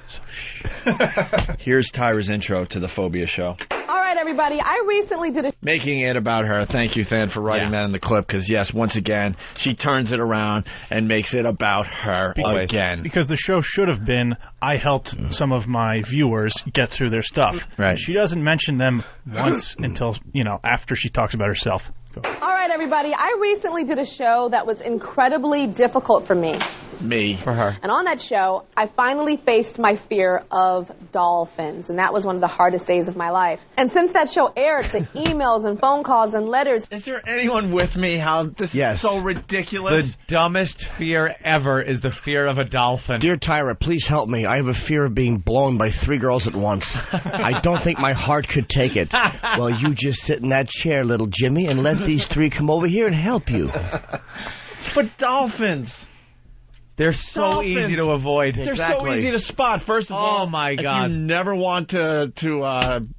So Here's Tyra's intro to the Phobia Show. All right, everybody. I recently did a... Making it about her. Thank you, Than, for writing that in the clip, because, yes, once again, she turns it around and makes it about her again. Because the show should have been, I helped some of my viewers get through their stuff. Right. She doesn't mention them once until, after she talks about herself. Go. All right, everybody. I recently did a show that was incredibly difficult for me. For her. And on that show, I finally faced my fear of dolphins, and that was one of the hardest days of my life. And since that show aired, the emails and phone calls and letters... Is there anyone with me how this is so ridiculous? The dumbest fear ever is the fear of a dolphin. Dear Tyra, please help me. I have a fear of being blown by 3 girls at once. I don't think my heart could take it. Well, you just sit in that chair, little Jimmy, and let these 3 come over here and help you. But dolphins... They're so easy to avoid. They're so easy to spot. First of all, my God. If you never want to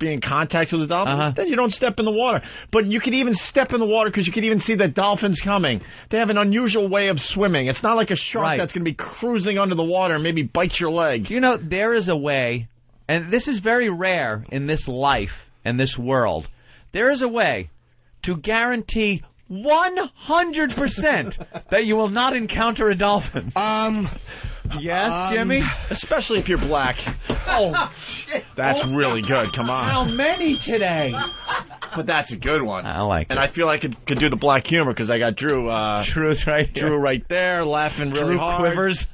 be in contact with a dolphin, then you don't step in the water. But you can even step in the water because you can even see the dolphins coming. They have an unusual way of swimming. It's not like a shark that's going to be cruising under the water and maybe bite your leg. There is a way, and this is very rare in this life and this world. There is a way to guarantee 100% that you will not encounter a dolphin. Yes, Jimmy? Especially if you're black. Oh, shit. That's really good. Come on. How many today? But that's a good one. I like it. And I feel I could do the black humor because I got Drew. Drew's right here. Drew right there, laughing really hard. Quivers.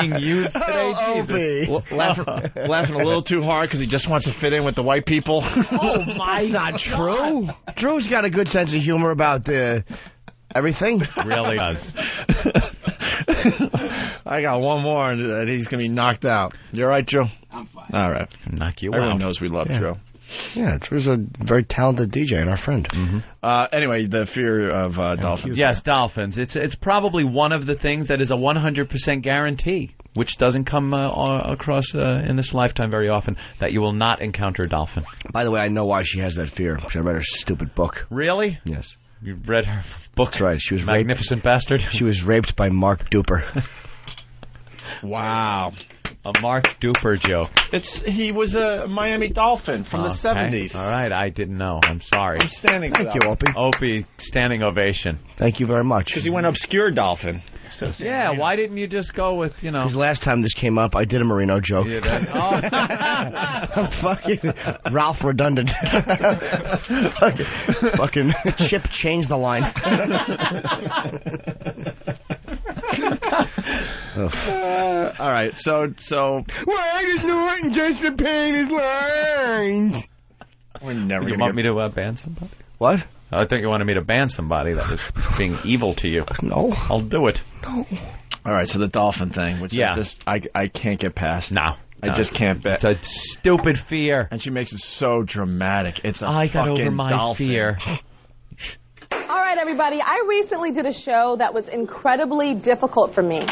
Being used today, Jesus. Laughing a little too hard because he just wants to fit in with the white people. Oh, my That's not true. Drew's got a good sense of humor about everything. Really does. I got one more, and he's going to be knocked out. You all right, Drew? I'm fine. All right. Knock you Everyone out. knows we love Drew. Yeah, Drew's a very talented DJ and our friend. Anyway, the fear of dolphins. Yes, dolphins. It's probably one of the things that is a 100% guarantee, which doesn't come across in this lifetime very often, that you will not encounter a dolphin. By the way, I know why she has that fear. She read her stupid book. Really? Yes. You read her book? That's right. She was Magnificent Bastard. She was raped by Mark Duper. Wow. A Mark Duper joke. He was a Miami Dolphin from the 70s. All right, I didn't know. I'm sorry. I'm standing. Thank you, Opie. Opie, standing ovation. Thank you very much. Because he went obscure Dolphin. So, yeah, why didn't you just go with, Because last time this came up, I did a Marino joke. You did. Oh. Fucking Ralph Redundant. fucking Chip changed the line. All right, so why does Norton just repeat his lines? We're never You want me to ban somebody? What? I think you wanted me to ban somebody that was being evil to you. No. I'll do it. No. All right, so the dolphin thing, which I can't get past. No. I just can't bet. It's a stupid fear. And she makes it so dramatic. It's a I got fucking over my dolphin. fear. All right, everybody. I recently did a show that was incredibly difficult for me.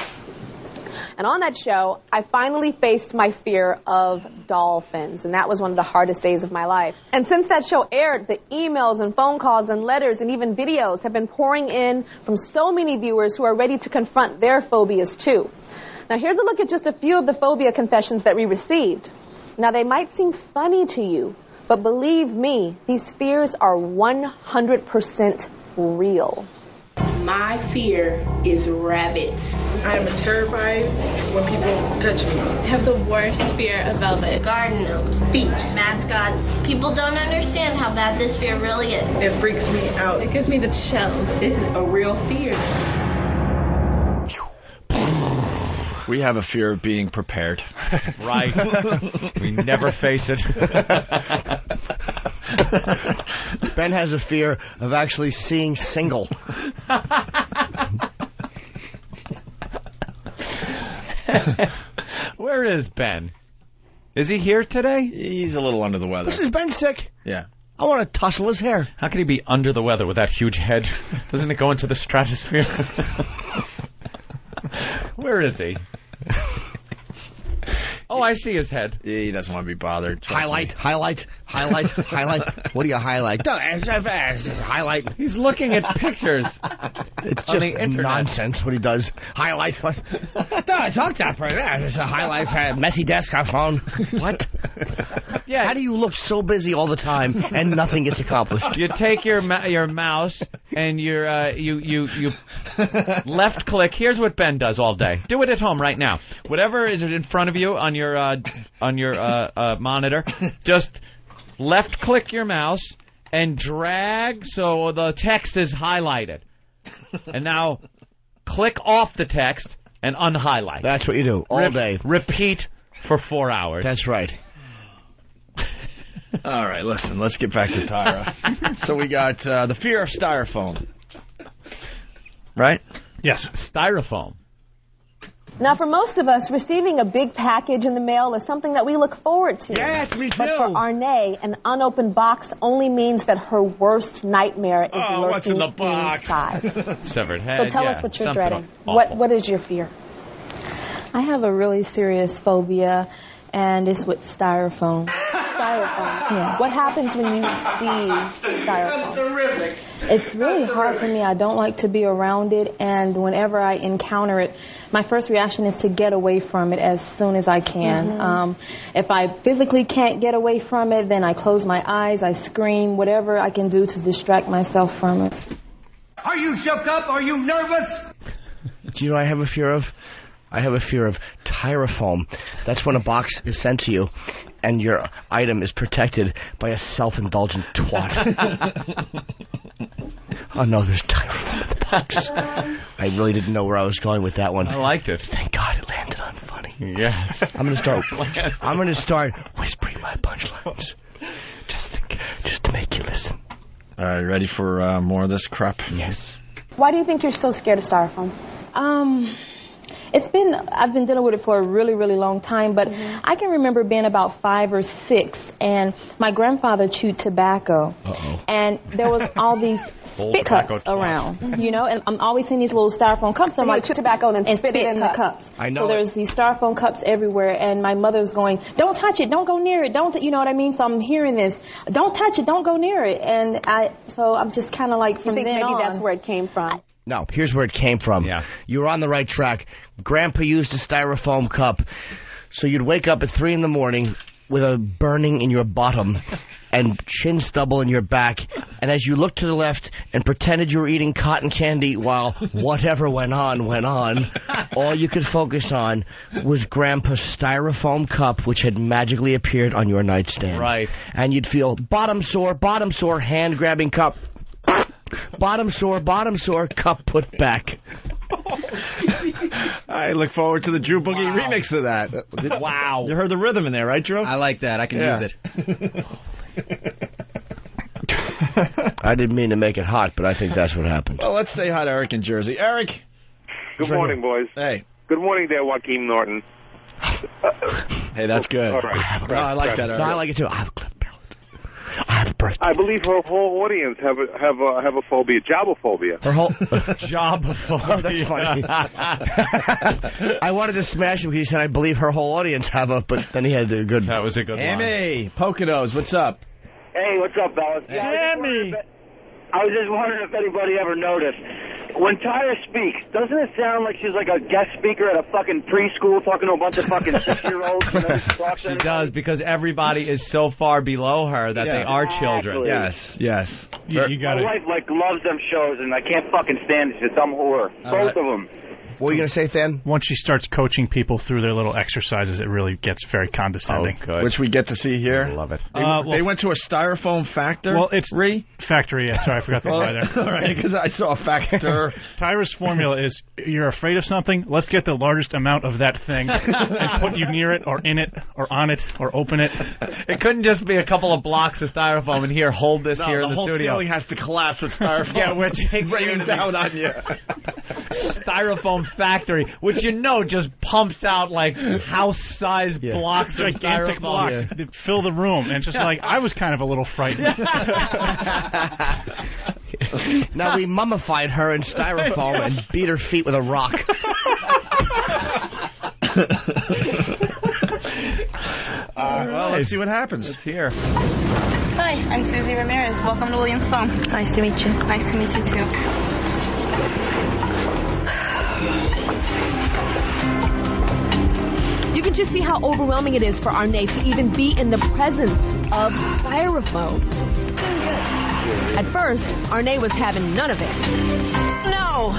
And on that show, I finally faced my fear of dolphins. And that was one of the hardest days of my life. And since that show aired, the emails and phone calls and letters and even videos have been pouring in from so many viewers who are ready to confront their phobias too. Now here's a look at just a few of the phobia confessions that we received. Now they might seem funny to you, but believe me, these fears are 100% real. My fear is rabbits. I am terrified when people touch me. I have the worst fear of velvet. Garden gnomes, feet, Mascots. People don't understand how bad this fear really is. it freaks me out. It gives me the chills. This is a real fear. We have a fear of being prepared. Right. We never face it. Ben has a fear of actually seeing single. Where is Ben? Is he here today? He's a little under the weather. Is Ben sick? Yeah. I want to tussle his hair. How can he be under the weather with that huge head? Doesn't it go into the stratosphere? Where is he? Oh, I see his head. He doesn't want to be bothered. Highlight. What do you highlight? Highlight. He's looking at pictures. It's on just the internet. nonsense what he does. Highlight. I talked that part. It's a highlight. Messy desk on phone. What? Yeah. How do you look so busy all the time and nothing gets accomplished? You take your mouse and you left click. Here's what Ben does all day. Do it at home right now. Whatever is in front of you on your monitor, just left click your mouse and drag so the text is highlighted. And now click off the text and unhighlight. That's what you do all day. Repeat for 4 hours. That's right. All right, listen, let's get back to Tyra. So we got the fear of styrofoam. Right? Yes. Styrofoam. Now, for most of us, receiving a big package in the mail is something that we look forward to. Yes, me too. But for Arne, an unopened box only means that her worst nightmare is lurking what's in the box? inside. Severed head. So tell us what you're dreading. Awful. What is your fear? I have a really serious phobia, and it's with styrofoam. Styrofoam. Yeah. What happens when you see styrofoam? Terrific. It's really hard for me. I don't like to be around it, and whenever I encounter it, my first reaction is to get away from it as soon as I can. If I physically can't get away from it, then I close my eyes, I scream, whatever I can do to distract myself from it. Are you shook up? Are you nervous? Do you know what I have a fear of? I have a fear of styrofoam. That's when a box is sent to you and your item is protected by a self-indulgent twat. Oh, no, there's styrofoam in the box. I really didn't know where I was going with that one. I liked it. Thank God it landed on funny. Yes. I'm going to start whispering my punchlines. Just to make you listen. All right, ready for more of this crap? Yes. Why do you think you're so scared of styrofoam? I've been dealing with it for a really, really long time, but I can remember being about 5 or 6, and my grandfather chewed tobacco. And there was all these spit cups around, you know, and I'm always seeing these little styrofoam cups. So I'm like, chew tobacco and spit it in the cups. I know. So there's these styrofoam cups everywhere, and my mother's going, don't touch it, don't go near it, you know what I mean? So I'm hearing this, don't touch it, don't go near it. And so I'm just kind of like, from you think then maybe on, that's where it came from? No, here's where it came from. Yeah. You were on the right track. Grandpa used a styrofoam cup, so you'd wake up at 3 in the morning with a burning in your bottom and chin stubble in your back, and as you looked to the left and pretended you were eating cotton candy while whatever went on, all you could focus on was Grandpa's styrofoam cup, which had magically appeared on your nightstand. Right. And you'd feel bottom sore, hand-grabbing cup. Bottom sore, cup put back. I look forward to the Drew Boogie remix of that. Wow. You heard the rhythm in there, right, Drew? I like that. I can use it. I didn't mean to make it hot, but I think that's what happened. Well, let's say hi to Eric in Jersey. Eric. Good morning, boys. Hey. Good morning there, Joaquin Norton. Hey, that's good. All right. No, I like that. No, I like it too. I have a cleft palate. I have a birthday. I believe her whole audience have a phobia, jobophobia. Her whole jobophobia. Oh, that's funny. I wanted to smash him because he said, I believe her whole audience have a, but then he had a good. That was a good line. Amy, Poconos, what's up? Hey, what's up, fellas? Amy! I was just wondering if anybody ever noticed. When Tyra speaks, doesn't it sound like she's like a guest speaker at a fucking preschool talking to a bunch of fucking 6-year-olds? She does, because everybody is so far below her that they are children. Yes. Yeah, you got My wife loves them shows, and I can't fucking stand it. It's dumb whore. Both of them. What were you going to say, Than? Once she starts coaching people through their little exercises, it really gets very condescending. Oh, good. Which we get to see here. I love it. They went to a styrofoam factory. Well, it's factory. Yeah, sorry, I forgot the lie there. All right, because I saw a factor. Tyra's formula is: you're afraid of something. Let's get the largest amount of that thing and put you near it, or in it, or on it, or open it. It couldn't just be a couple of blocks of styrofoam and here, hold this here in the whole studio. ceiling has to collapse with styrofoam. Yeah, we're taking raining down on you. Styrofoam factory, which just pumps out like house-sized blocks of gigantic styrofoam. blocks that fill the room, and it's just like I was kind of a little frightened. Now we mummified her in styrofoam and beat her feet with a rock. Well, let's see what happens. Let's hear. Hi, I'm Susie Ramirez. Welcome to Williams Phone. Nice to meet you. Nice to meet you, too. You can just see how overwhelming it is for Arne to even be in the presence of styrofoam. At first, Arne was having none of it. No!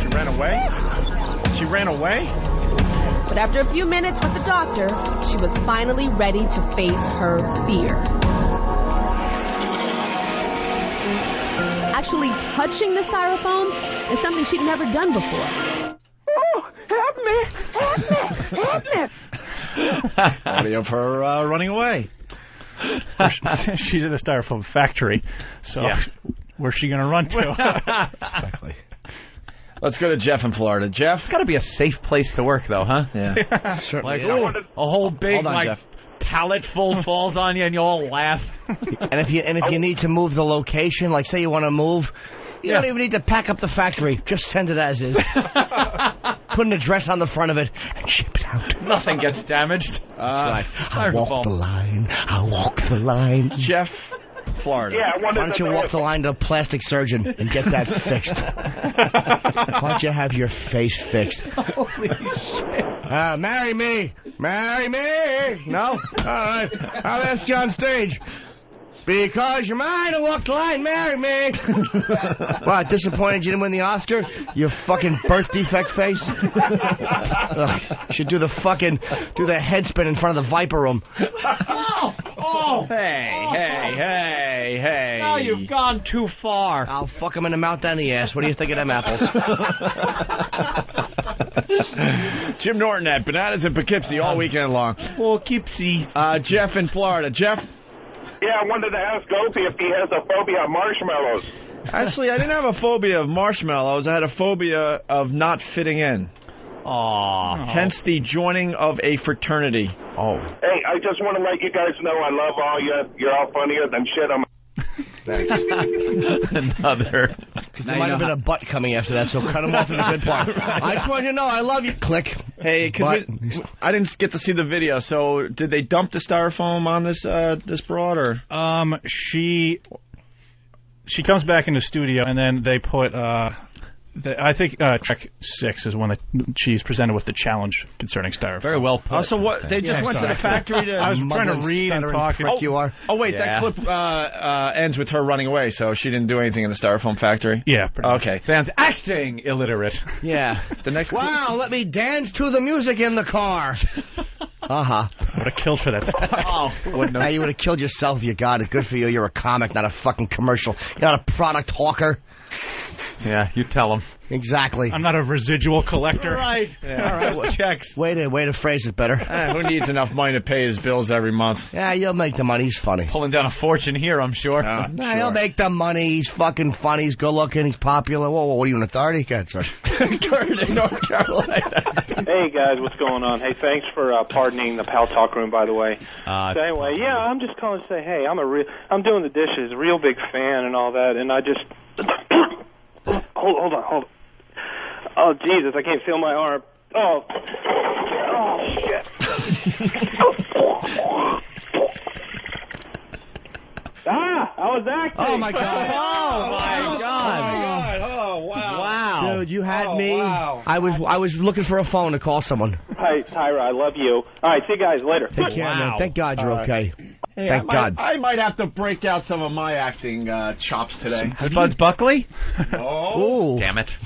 She ran away? She ran away? But after a few minutes with the doctor, she was finally ready to face her fear. Actually touching the styrofoam is something she'd never done before. Oh, help me! Help me! Help me! Audio of her running away. She's in a styrofoam factory, so where's she going to run to? Exactly. Let's go to Jeff in Florida. Jeff? It's got to be a safe place to work, though, huh? Yeah. Certainly. Like, a whole big, Hold on, Jeff. pallet full falls on you and you all laugh. And if you need to move the location, like say you want to move, you don't even need to pack up the factory. Just send it as is. Put an address on the front of it and ship it out. Nothing gets damaged. That's right. I'll walk the line. I'll walk the line. Jeff, Florida. Yeah, why don't you walk the line to a plastic surgeon and get that fixed? Why don't you have your face fixed? Holy shit. Marry me. Marry me. No? All right. I'll ask you on stage. Because you're mine, I walk the line, marry me. What, disappointed you didn't win the Oscar? You fucking birth defect face? Ugh, you should do the head spin in front of the Viper Room. Hey. Now you've gone too far. I'll fuck him in the mouth and the ass. What do you think of them apples? Jim Norton at Bananas in Poughkeepsie all weekend long. Poughkeepsie. Jeff in Florida. Jeff? Yeah, I wanted to ask Opie if he has a phobia of marshmallows. Actually, I didn't have a phobia of marshmallows. I had a phobia of not fitting in. Aww. Hence the joining of a fraternity. Oh. Hey, I just want to let you guys know I love all you. You're all funnier than shit. Another. Because there might have been a butt coming after that, so cut him off in the good part. I just want you to know I love you. Click. Hey, I didn't get to see the video, so did they dump the styrofoam on this broad, or? She comes back in the studio, and then they put I think track 6 is when she's presented with the challenge concerning styrofoam. Very well put. Also, what they just went to the factory to. I was trying to read and talk. Wait, that clip ends with her running away, so she didn't do anything in the styrofoam factory. Yeah. Okay. Fans acting illiterate. Yeah. The next. Wow, let me dance to the music in the car. I would have killed for that. You would have killed yourself if you got it. Good for you. You're a comic, not a fucking commercial. You're not a product hawker. Yeah, you tell him. Exactly. I'm not a residual collector. Right. Yeah, all right. Well, checks. Way to phrase it better. Who needs enough money to pay his bills every month? Yeah, you'll make the money. He's funny. Pulling down a fortune here, I'm sure. Nah, he'll make the money. He's fucking funny. He's good looking. He's popular. Whoa, what are you, an authority? God, sorry. Kurt in North Carolina. Hey guys, what's going on? Hey, thanks for pardoning the Pal Talk Room, by the way. So anyway, yeah, I'm just calling to say, hey, I'm doing the dishes, real big fan and all that, and I just hold on. Oh Jesus, I can't feel my arm. Oh shit. I was acting. Oh my God. Oh my God. Oh wow. Wow. Dude, you had me. Wow. I was looking for a phone to call someone. Hey, Tyra, I love you. All right, see you guys later. Take care, man. Thank God you're okay. Hey, Thank God. I might have to break out some of my acting chops today. Spuds Buckley? Oh. Damn it.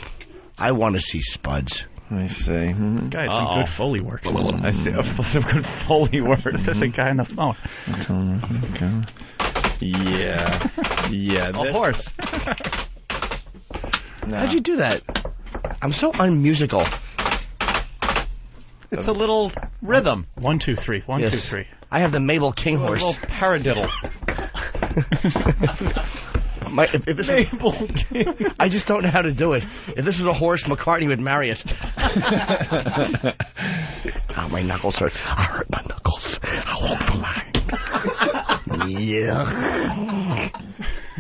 I want to see Spuds. I see. Guy had some good Foley work. I see. Some good Foley work. The guy on the phone. Yeah. A horse. How'd you do that? I'm so unmusical. It's a little rhythm. 1, 2, 3. 1, 2, 3. I have the Mabel King A horse. little paradiddle. If this Mabel King. I just don't know how to do it. If this was a horse, McCartney would marry it. Oh, my knuckles hurt. I hurt my knuckles. I walk the line. Yeah.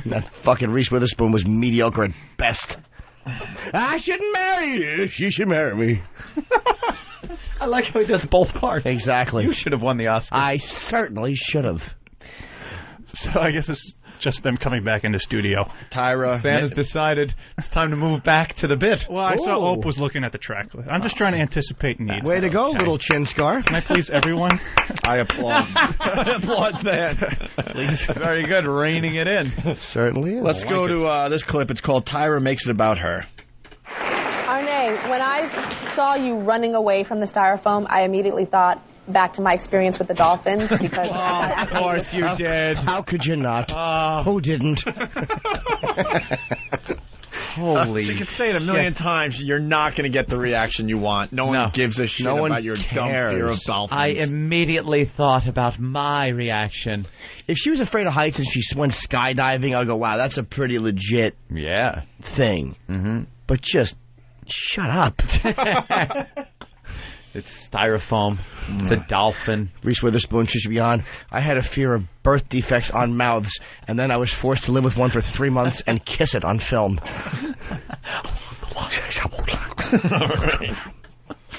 That fucking Reese Witherspoon was mediocre at best. I shouldn't marry you. She should marry me. I like how he does both parts. Exactly. You should have won the Oscar. I certainly should have. So I guess it's just them coming back into studio. Tyra. Fan has decided it's time to move back to the bit. Well, I saw Ope was looking at the track list. I'm just trying to anticipate needs. Way to go, little chin scar. Can I please everyone? I applaud. I applaud that. Please. Very good, reining it in. Certainly is. Let's go to this clip. It's called Tyra Makes It About Her. Arne, when I saw you running away from the styrofoam, I immediately thought back to my experience with the dolphins because of course you did. How could you not? Who didn't? Holy! You can say it a million times. You're not going to get the reaction you want. No one gives a shit about your dumb fear of dolphins. I immediately thought about my reaction. If she was afraid of heights and she went skydiving, I'd go, wow, that's a pretty legit thing. Mm-hmm. But just shut up. It's styrofoam. It's a dolphin. Reese Witherspoon should be on. I had a fear of birth defects on mouths, and then I was forced to live with one for 3 months and kiss it on film.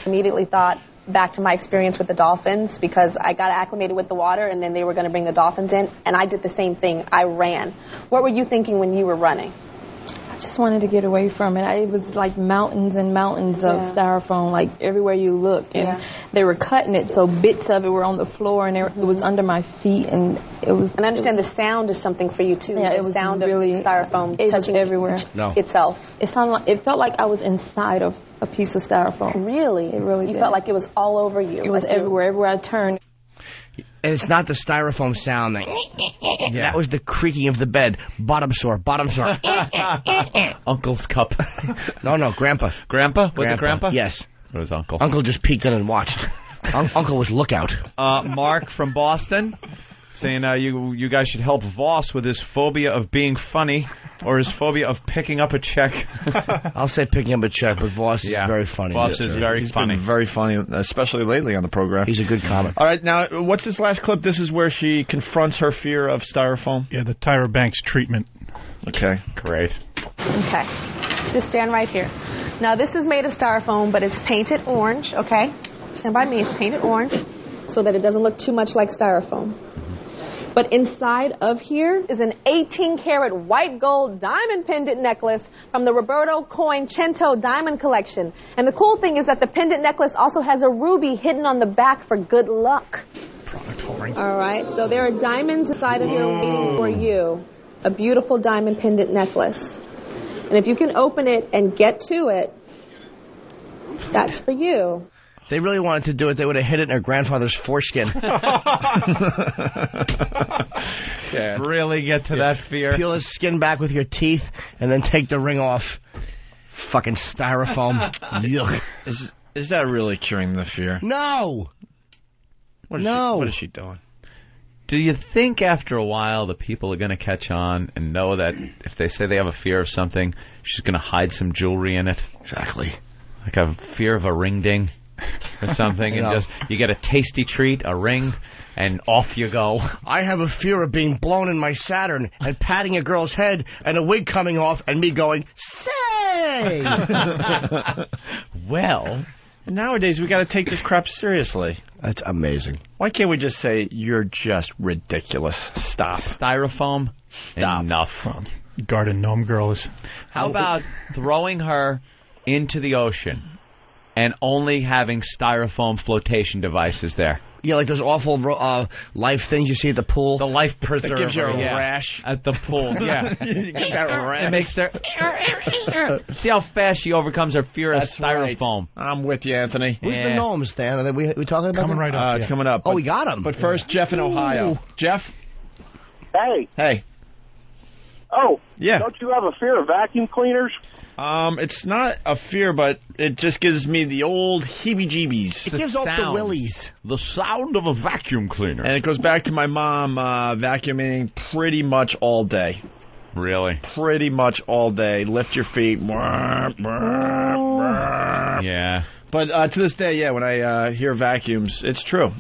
Immediately thought back to my experience with the dolphins because I got acclimated with the water and then they were going to bring the dolphins in, and I did the same thing. I ran. What were you thinking when you were running? I just wanted to get away from it. It was like mountains and mountains of styrofoam, like everywhere you looked. And they were cutting it, so bits of it were on the floor, and it was under my feet, and it was... And I understand the sound is something for you, too. Yeah, the it was sound really... of styrofoam touching everywhere. Itself. It felt like I was inside of a piece of styrofoam. Really? It really did. You felt like it was all over you. It was everywhere I turned. And it's not the styrofoam sound. That was the creaking of the bed. Bottom sore, bottom sore. Uncle's cup. No, Grandpa. Grandpa? Was it Grandpa? Yes. It was Uncle. Uncle just peeked in and watched. Uncle was lookout. Mark from Boston saying you guys should help Voss with his phobia of being funny or his phobia of picking up a check. I'll say picking up a check, but Voss is very funny. Voss is very funny. Been very funny, especially lately on the program. He's a good comic. All right, now, what's this last clip? This is where she confronts her fear of styrofoam? Yeah, the Tyra Banks treatment. Okay. Great. Okay. Just stand right here. Now, this is made of styrofoam, but it's painted orange, okay? Stand by me. It's painted orange so that it doesn't look too much like styrofoam. But inside of here is an 18-karat white gold diamond pendant necklace from the Roberto Coin Cento Diamond Collection. And the cool thing is that the pendant necklace also has a ruby hidden on the back for good luck. All right, so there are diamonds inside of here waiting for you. A beautiful diamond pendant necklace. And if you can open it and get to it, that's for you. They really wanted to do it. They would have hid it in their grandfather's foreskin. Yeah. Really get to that fear. Peel his skin back with your teeth, and then take the ring off. Fucking styrofoam. Yuck. Is that really curing the fear? No. What is she doing? Do you think after a while the people are going to catch on and know that if they say they have a fear of something, she's going to hide some jewelry in it? Exactly. Like a fear of a ring ding or something, and just you get a tasty treat, a ring, and off you go. I have a fear of being blown in my Saturn and patting a girl's head and a wig coming off and me going, say! Well... Nowadays, we got to take this crap seriously. That's amazing. Why can't we just say, you're just ridiculous? Stop. Styrofoam? Stop. Enough. Garden gnome girl is... How about throwing her into the ocean and only having styrofoam flotation devices there? Yeah, like those awful life things you see at the pool. The life preserver. That gives you a rash. At the pool, yeah. You get that rash. It makes her... See how fast she overcomes her fear of styrofoam. Right. I'm with you, Anthony. Who's the gnomes, Dan? Are we talking about coming right up? It's coming up. Oh, we got him. But first, Jeff in Ohio. Jeff? Hey. Hey. Oh. Yeah. Don't you have a fear of vacuum cleaners? It's not a fear, but it just gives me the old heebie-jeebies. It gives off the willies. The sound of a vacuum cleaner. And it goes back to my mom vacuuming pretty much all day. Really? Pretty much all day. Lift your feet. Yeah. But to this day, yeah, when I hear vacuums, it's true.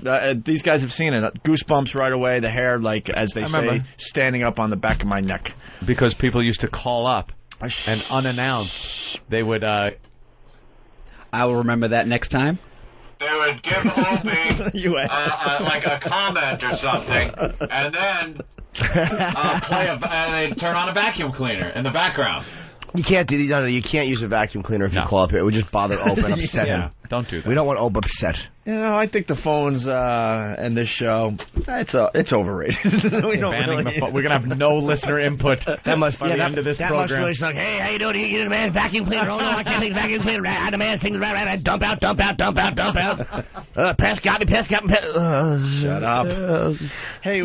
These guys have seen it. Goosebumps right away. The hair, like, as they say, standing up on the back of my neck. Because people used to call up. And unannounced, they would. I will remember that next time. They would give Opie like a comment or something, and then they'd turn on a vacuum cleaner in the background. You can't do you can't use a vacuum cleaner if you call up here. It would just bother Ope and upset him. Don't do that. We don't want Ope upset. You know, I think the phones and this show, it's overrated. We're gonna have no listener input. That must by the end of this program. Must really suck. Hey, how you doing? You demand vacuum cleaner? Oh no, I can't take vacuum cleaner. I demand things. Dump out. Pass got me. Shut up. Hey,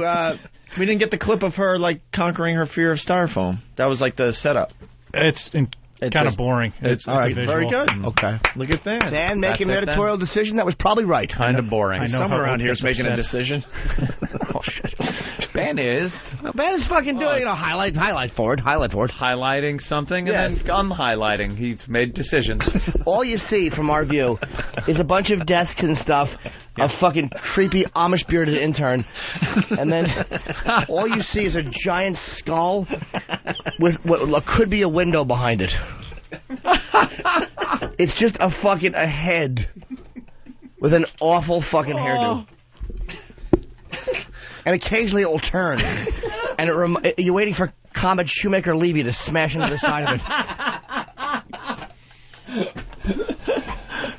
we didn't get the clip of her like conquering her fear of styrofoam. That was like the setup. It's kind of boring. It's all right. Very good. Okay. Look at that. Dan making an editorial decision that was probably right. Kind of boring. Someone around here is making a decision. Oh shit. Ben is fucking doing highlight forward. Highlighting something and then unhighlighting. He's made decisions. All you see from our view is a bunch of desks and stuff. A fucking creepy Amish bearded intern, and then all you see is a giant skull with what could be a window behind it. It's just a head with an awful fucking hairdo. And occasionally it will turn, and you're waiting for Comet Shoemaker Levy to smash into the side of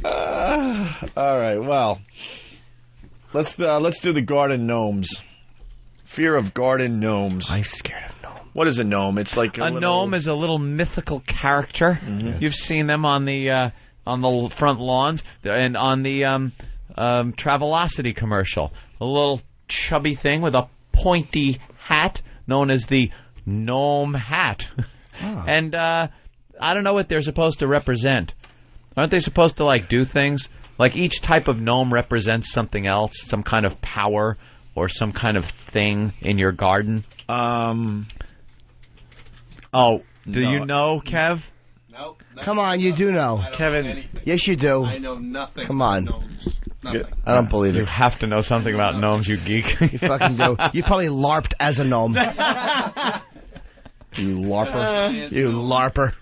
it. All right, well. Let's do the garden gnomes. Fear of garden gnomes. I'm scared of gnomes. What is a gnome? It's like a gnome is a little mythical character. Mm-hmm. You've seen them on the front lawns and on the Travelocity commercial. A little chubby thing with a pointy hat known as the gnome hat. Oh. And I don't know what they're supposed to represent. Aren't they supposed to like do things? Like each type of gnome represents something else, some kind of power or some kind of thing in your garden. Do you know, Kev? Nope. Come on, you do know. Kevin. Yes, you do. I know nothing. Come on. Nothing. I don't believe it. You have to know something about gnomes, you geek. You fucking do. You probably LARPed as a gnome. You LARPer. You LARPer.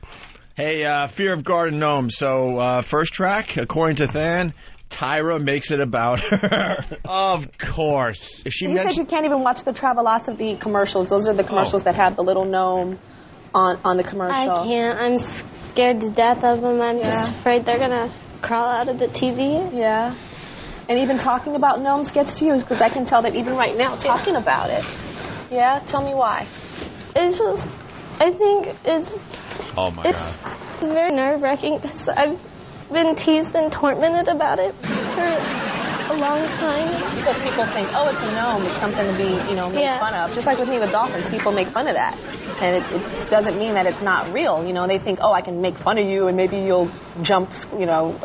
Hey, fear of garden gnomes. So, first track, according to Than, Tyra makes it about her. Of course. You said you can't even watch the Travelocity commercials. Those are the commercials that have the little gnome on the commercial. I can't. I'm scared to death of them. I'm just afraid they're going to crawl out of the TV. Yeah. And even talking about gnomes gets to you, because I can tell that even right now, talking about it. Yeah? Tell me why. It's just, I think it's... Oh, my God. It's very nerve-wracking because I've been teased and tormented about it. for a long time. Because people think, oh, it's a gnome, it's something to be, made fun of. Just like with me with dolphins, people make fun of that. And it doesn't mean that it's not real. They think, oh, I can make fun of you and maybe you'll jump,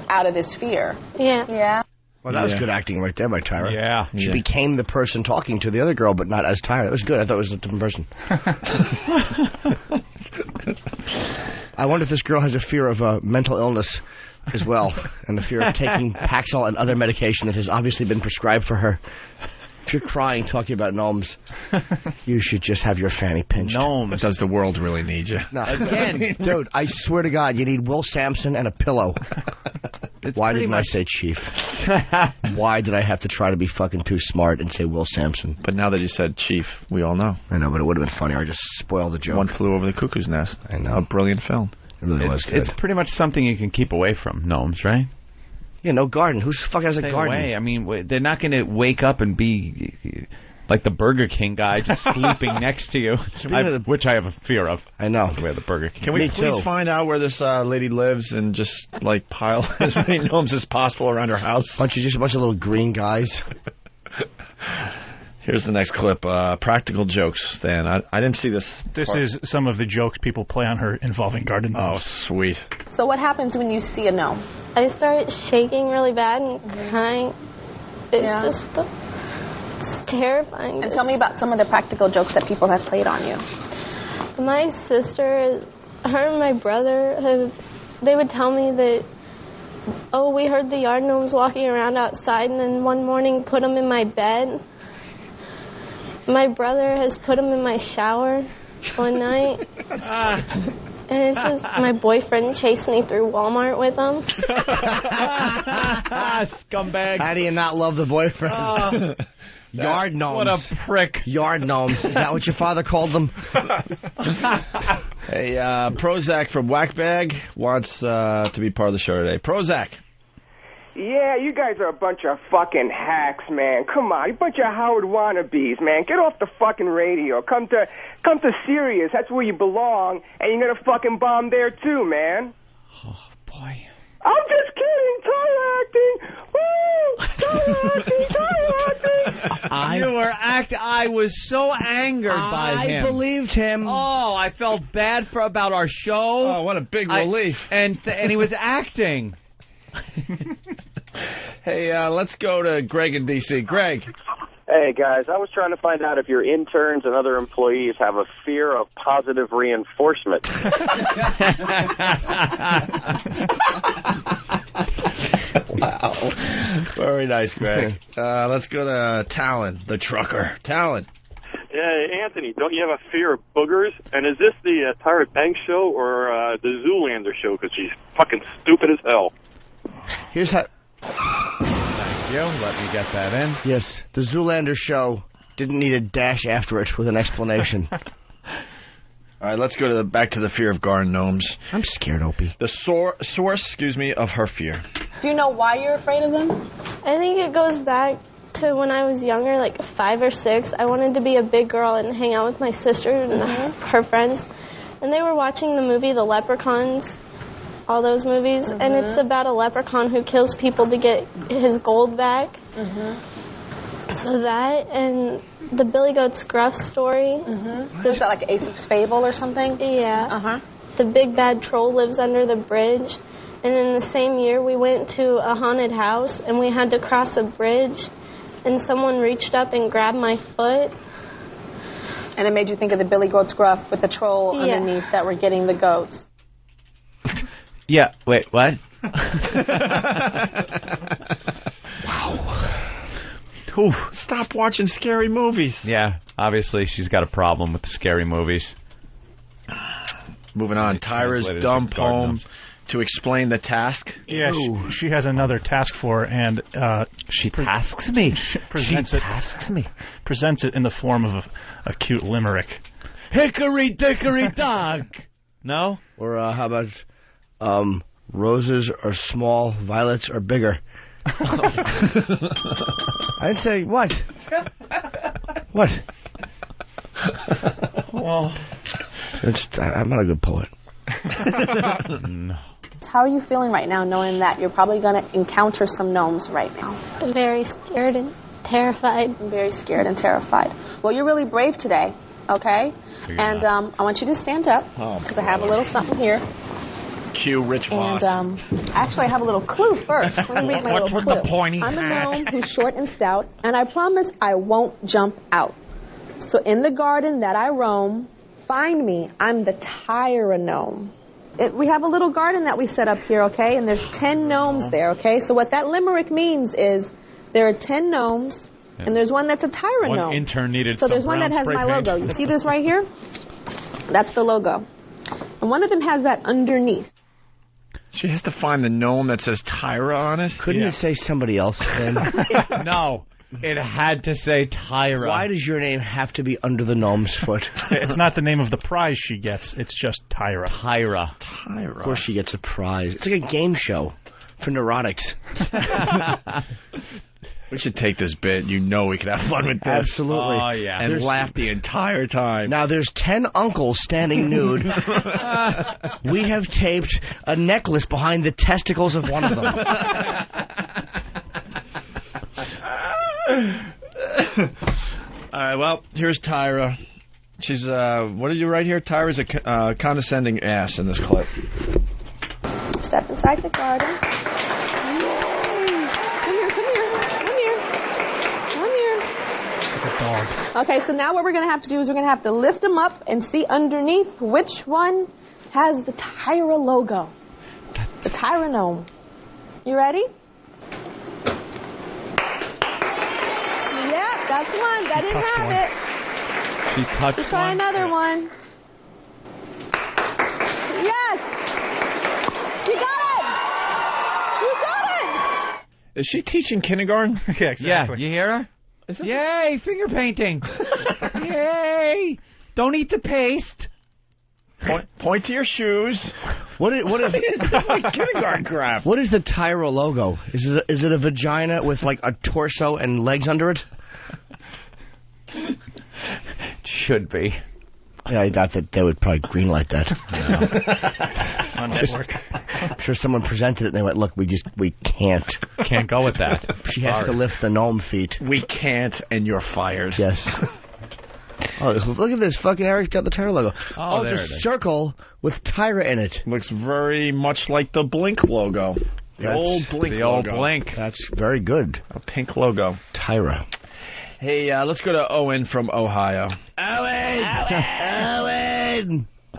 out of this fear. Yeah. Yeah. Well, that was good acting right there by Tyra. Yeah. She became the person talking to the other girl, but not as Tyra. It was good. I thought it was a different person. I wonder if this girl has a fear of mental illness as well, and the fear of taking Paxil and other medication that has obviously been prescribed for her. If you're crying talking about gnomes, you should just have your fanny pinched. Gnomes. Does the world really need you? No. Again, dude, I swear to God, you need Will Sampson and a pillow. Why didn't I say Chief? Why did I have to try to be fucking too smart and say Will Sampson? But now that you said Chief, we all know. I know, but it would have been funny. I just spoiled the joke. One Flew Over the Cuckoo's Nest. I know. A brilliant film. It really was good. It's pretty much something you can keep away from, gnomes, right? Yeah, no garden. Who the fuck has a garden? Away. I mean, they're not going to wake up and be like the Burger King guy just sleeping next to you, which I have a fear of. I know. Where the Burger King. Can we please find out where this lady lives and just pile as many gnomes as possible around her house? Just a bunch of little green guys. Here's the next clip. Practical jokes, Stan. I didn't see this. This is some of the jokes people play on her involving garden gnomes. Oh, sweet. So what happens when you see a gnome? I start shaking really bad and crying. It's it's terrifying. And tell me about some of the practical jokes that people have played on you. My sister, her and my brother, they would tell me that, oh, we heard the yard gnomes walking around outside, and then one morning put them in my bed. My brother has put them in my shower one night. And it's just my boyfriend chased me through Walmart with them. Scumbag. How do you not love the boyfriend? Yard gnomes. What a prick. Yard gnomes. Is that what your father called them? Hey, Prozac from Whackbag wants to be part of the show today. Prozac. Yeah, you guys are a bunch of fucking hacks, man. Come on, you bunch of Howard wannabes, man. Get off the fucking radio. Come to Sirius. That's where you belong, and you're gonna fucking bomb there too, man. Oh boy. I'm just kidding. You were I was so angered by him. I believed him. Oh, I felt bad about our show. Oh, what a big relief. And he was acting. Hey, let's go to Greg in D.C. Greg. Hey, guys, I was trying to find out if your interns and other employees have a fear of positive reinforcement. Wow. Very nice, Greg. Let's go to Talon, the trucker. Talon. Yeah, Anthony, don't you have a fear of boogers? And is this the Tyra Banks show or the Zoolander show? Because she's fucking stupid as hell. Here's how... Thank you. Let me get that in. Yes, the Zoolander show didn't need a dash after it with an explanation. All right, let's go back to the fear of garden gnomes. I'm scared, Opie. The source, of her fear. Do you know why you're afraid of them? I think it goes back to when I was younger, like 5 or 6. I wanted to be a big girl and hang out with my sister and her friends. And they were watching the movie The Leprechauns, all those movies. And it's about a leprechaun who kills people to get his gold back. So that and the Billy Goat Gruff story. Is that like Aesop's Fable or something? Yeah. The big bad troll lives under the bridge. And in the same year, we went to a haunted house, and we had to cross a bridge, and someone reached up and grabbed my foot. And it made you think of the Billy Goat's Gruff with the troll underneath that were getting the goats. Yeah, wait, what? Wow. Ooh, stop watching scary movies. Yeah, obviously she's got a problem with the scary movies. Moving on, Tyra's dumb poem to explain the task. Yeah, she has another task for her, and she tasks me. Presents it in the form of a cute limerick. Hickory dickory dock. No? Or how about roses are small, violets are bigger. I didn't say what. What? Well, I'm not a good poet. No. How are you feeling right now, knowing that you're probably going to encounter some gnomes right now? I'm very scared and terrified. I'm very scared and terrified. Well, you're really brave today, okay? And I want you to stand up, because I have a little something here. Cue Rich Voss. And actually, I have a little clue first. Let me read my little clue. What's with the pointy I'm a hat? gnome who's short and stout, and I promise I won't jump out. So in the garden that I roam, find me. I'm the Tyra gnome. We have a little garden that we set up here, okay? And there's 10 gnomes there, okay? So what that limerick means is there are 10 gnomes, and there's one that's a Tyra gnome. One intern needed So some there's one brown that has spray my paint. logo. You see this right here? That's the logo. And one of them has that underneath. She has to find the gnome that says Tyra on it. Couldn't it say somebody else then? No, it had to say Tyra. Why does your name have to be under the gnome's foot? It's not the name of the prize she gets. It's just Tyra. Tyra. Of course she gets a prize. It's like a game show for neurotics. We should take this bit. You know we could have fun with this. Absolutely. Oh, yeah. And laugh the entire time. Now, there's 10 uncles standing nude. We have taped a necklace behind the testicles of one of them. All right, well, here's Tyra. She's, what did you write here? Tyra's a condescending ass in this clip. Step inside the garden. Dog. Okay, so now what we're going to have to do is we're going to have to lift them up and see underneath which one has the Tyra logo. The Tyra gnome. You ready? Yeah, that's one. That didn't have it. She touched Let's try one. another one. Yes! She got it! You got it! Is she teaching kindergarten? Yeah, exactly. Yeah, you hear her? Yay, finger painting. Yay. Don't eat the paste. Point to your shoes. What is like kindergarten crap. What is the Tyra logo? Is it a vagina with like a torso and legs under it? Should be. Yeah, I thought that they would probably greenlight that. On network. I'm sure someone presented it and they went, look, we can't. Can't go with that. She has to lift the gnome feet. We can't, and you're fired. Yes. Oh, look at this. Fucking Eric's got the Tyra logo. Oh, there it's it a is. circle with Tyra in it. Looks very much like the Blink logo. The old Blink logo. Blink. That's very good. A pink logo. Tyra. Hey, let's go to Owen from Ohio. Owen!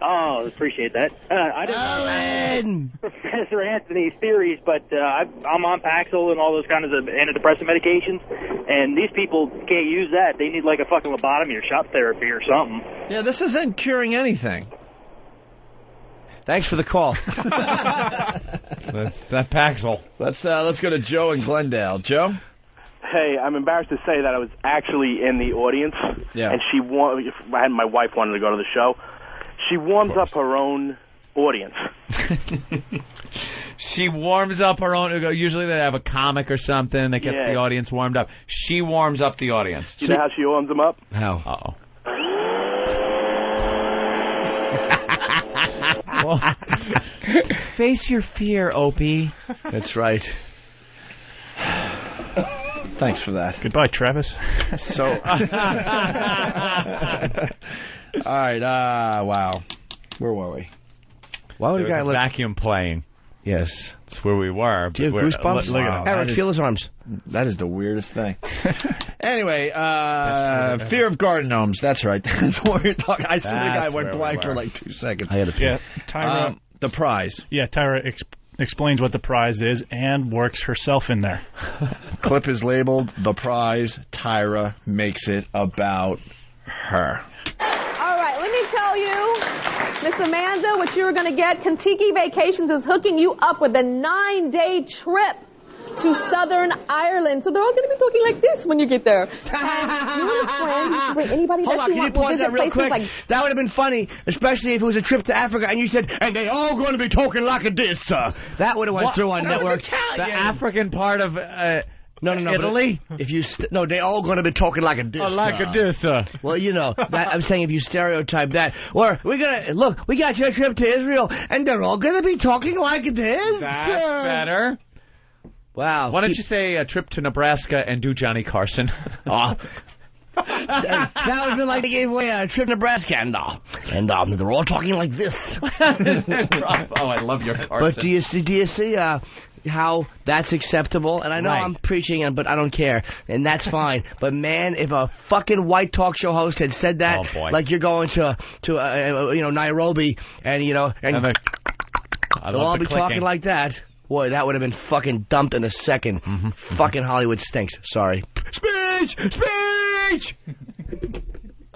Oh, appreciate that. I didn't Owen! Professor Anthony's theories, but I'm on Paxil and all those kinds of antidepressant medications, and these people can't use that. They need like a fucking lobotomy or shot therapy or something. Yeah, this isn't curing anything. Thanks for the call. That's that Paxil. Let's go to Joe in Glendale. Joe? Hey, I'm embarrassed to say that I was actually in the audience, and my wife wanted to go to the show. She warms up her own audience. She warms up her own. Usually they have a comic or something that gets the audience warmed up. She warms up the audience. You know how she warms them up? How? Uh-oh. Well, face your fear, Opie. That's right. Thanks for that. Goodbye, Travis. So, all right. Wow. Where were we? Why would There a guy was a vacuum playing. Yes. That's where we were. Do you have goosebumps? Look at him. Eric, feel his arms. That is the weirdest thing. Anyway, fear of garden gnomes. That's right. That's what we're talking. I swear to God, I went blank for like 2 seconds. I had a Yeah, Tyra. The prize. Yeah, Tyra explains what the prize is and works herself in there. Clip is labeled "The Prize." Tyra makes it about her. All right, let me tell you, Miss Amanda, what you were going to get. Kentucky Vacations is hooking you up with a 9-day trip to Southern Ireland. So they're all going to be talking like this when you get there. And you and a friend, you can bring anybody Hold that on, you can you want. We'll pause visit that real places quick? like That would have been funny, especially if it was a trip to Africa and you said, and they all going to be talking like this, sir. That would have went through on network. The African part of No. Italy? If you no, they all going to be talking like a this. Like a this. Well, you know, I'm saying if you stereotype that, or we got your trip to Israel, and they're all going to be talking like this. That's better. Wow. Why don't you say a trip to Nebraska and do Johnny Carson? That would be like they gave away a trip to Nebraska, and they're all talking like this. Oh, I love your Carson. But do you see how that's acceptable? And I know I'm preaching, but I don't care, and that's fine. But man, if a fucking white talk show host had said that, like you're going to Nairobi, and they'll all be talking like that. Boy, that would have been fucking dumped in a second. Mm-hmm. Fucking Hollywood stinks. Sorry. Speech!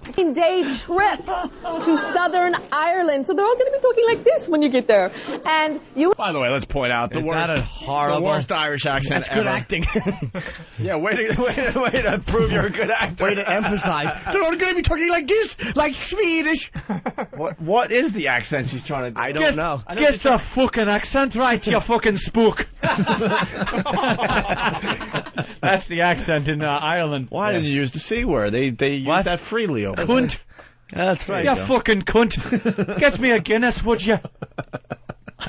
10-day trip to Southern Ireland. So they're all going to be talking like this when you get there. And you... By the way, let's point out the worst Irish accent That's good ever. acting. Yeah, way to prove you're a good actor. Way to emphasize. They're all going to be talking like this, like Swedish. What is the accent she's trying to do? I don't know. Get the fucking accent right, you fucking spook. That's the accent in Ireland. Why didn't you use the C word? They use that freely over there. Cunt. That's right. You fucking cunt. Get me a Guinness, would you?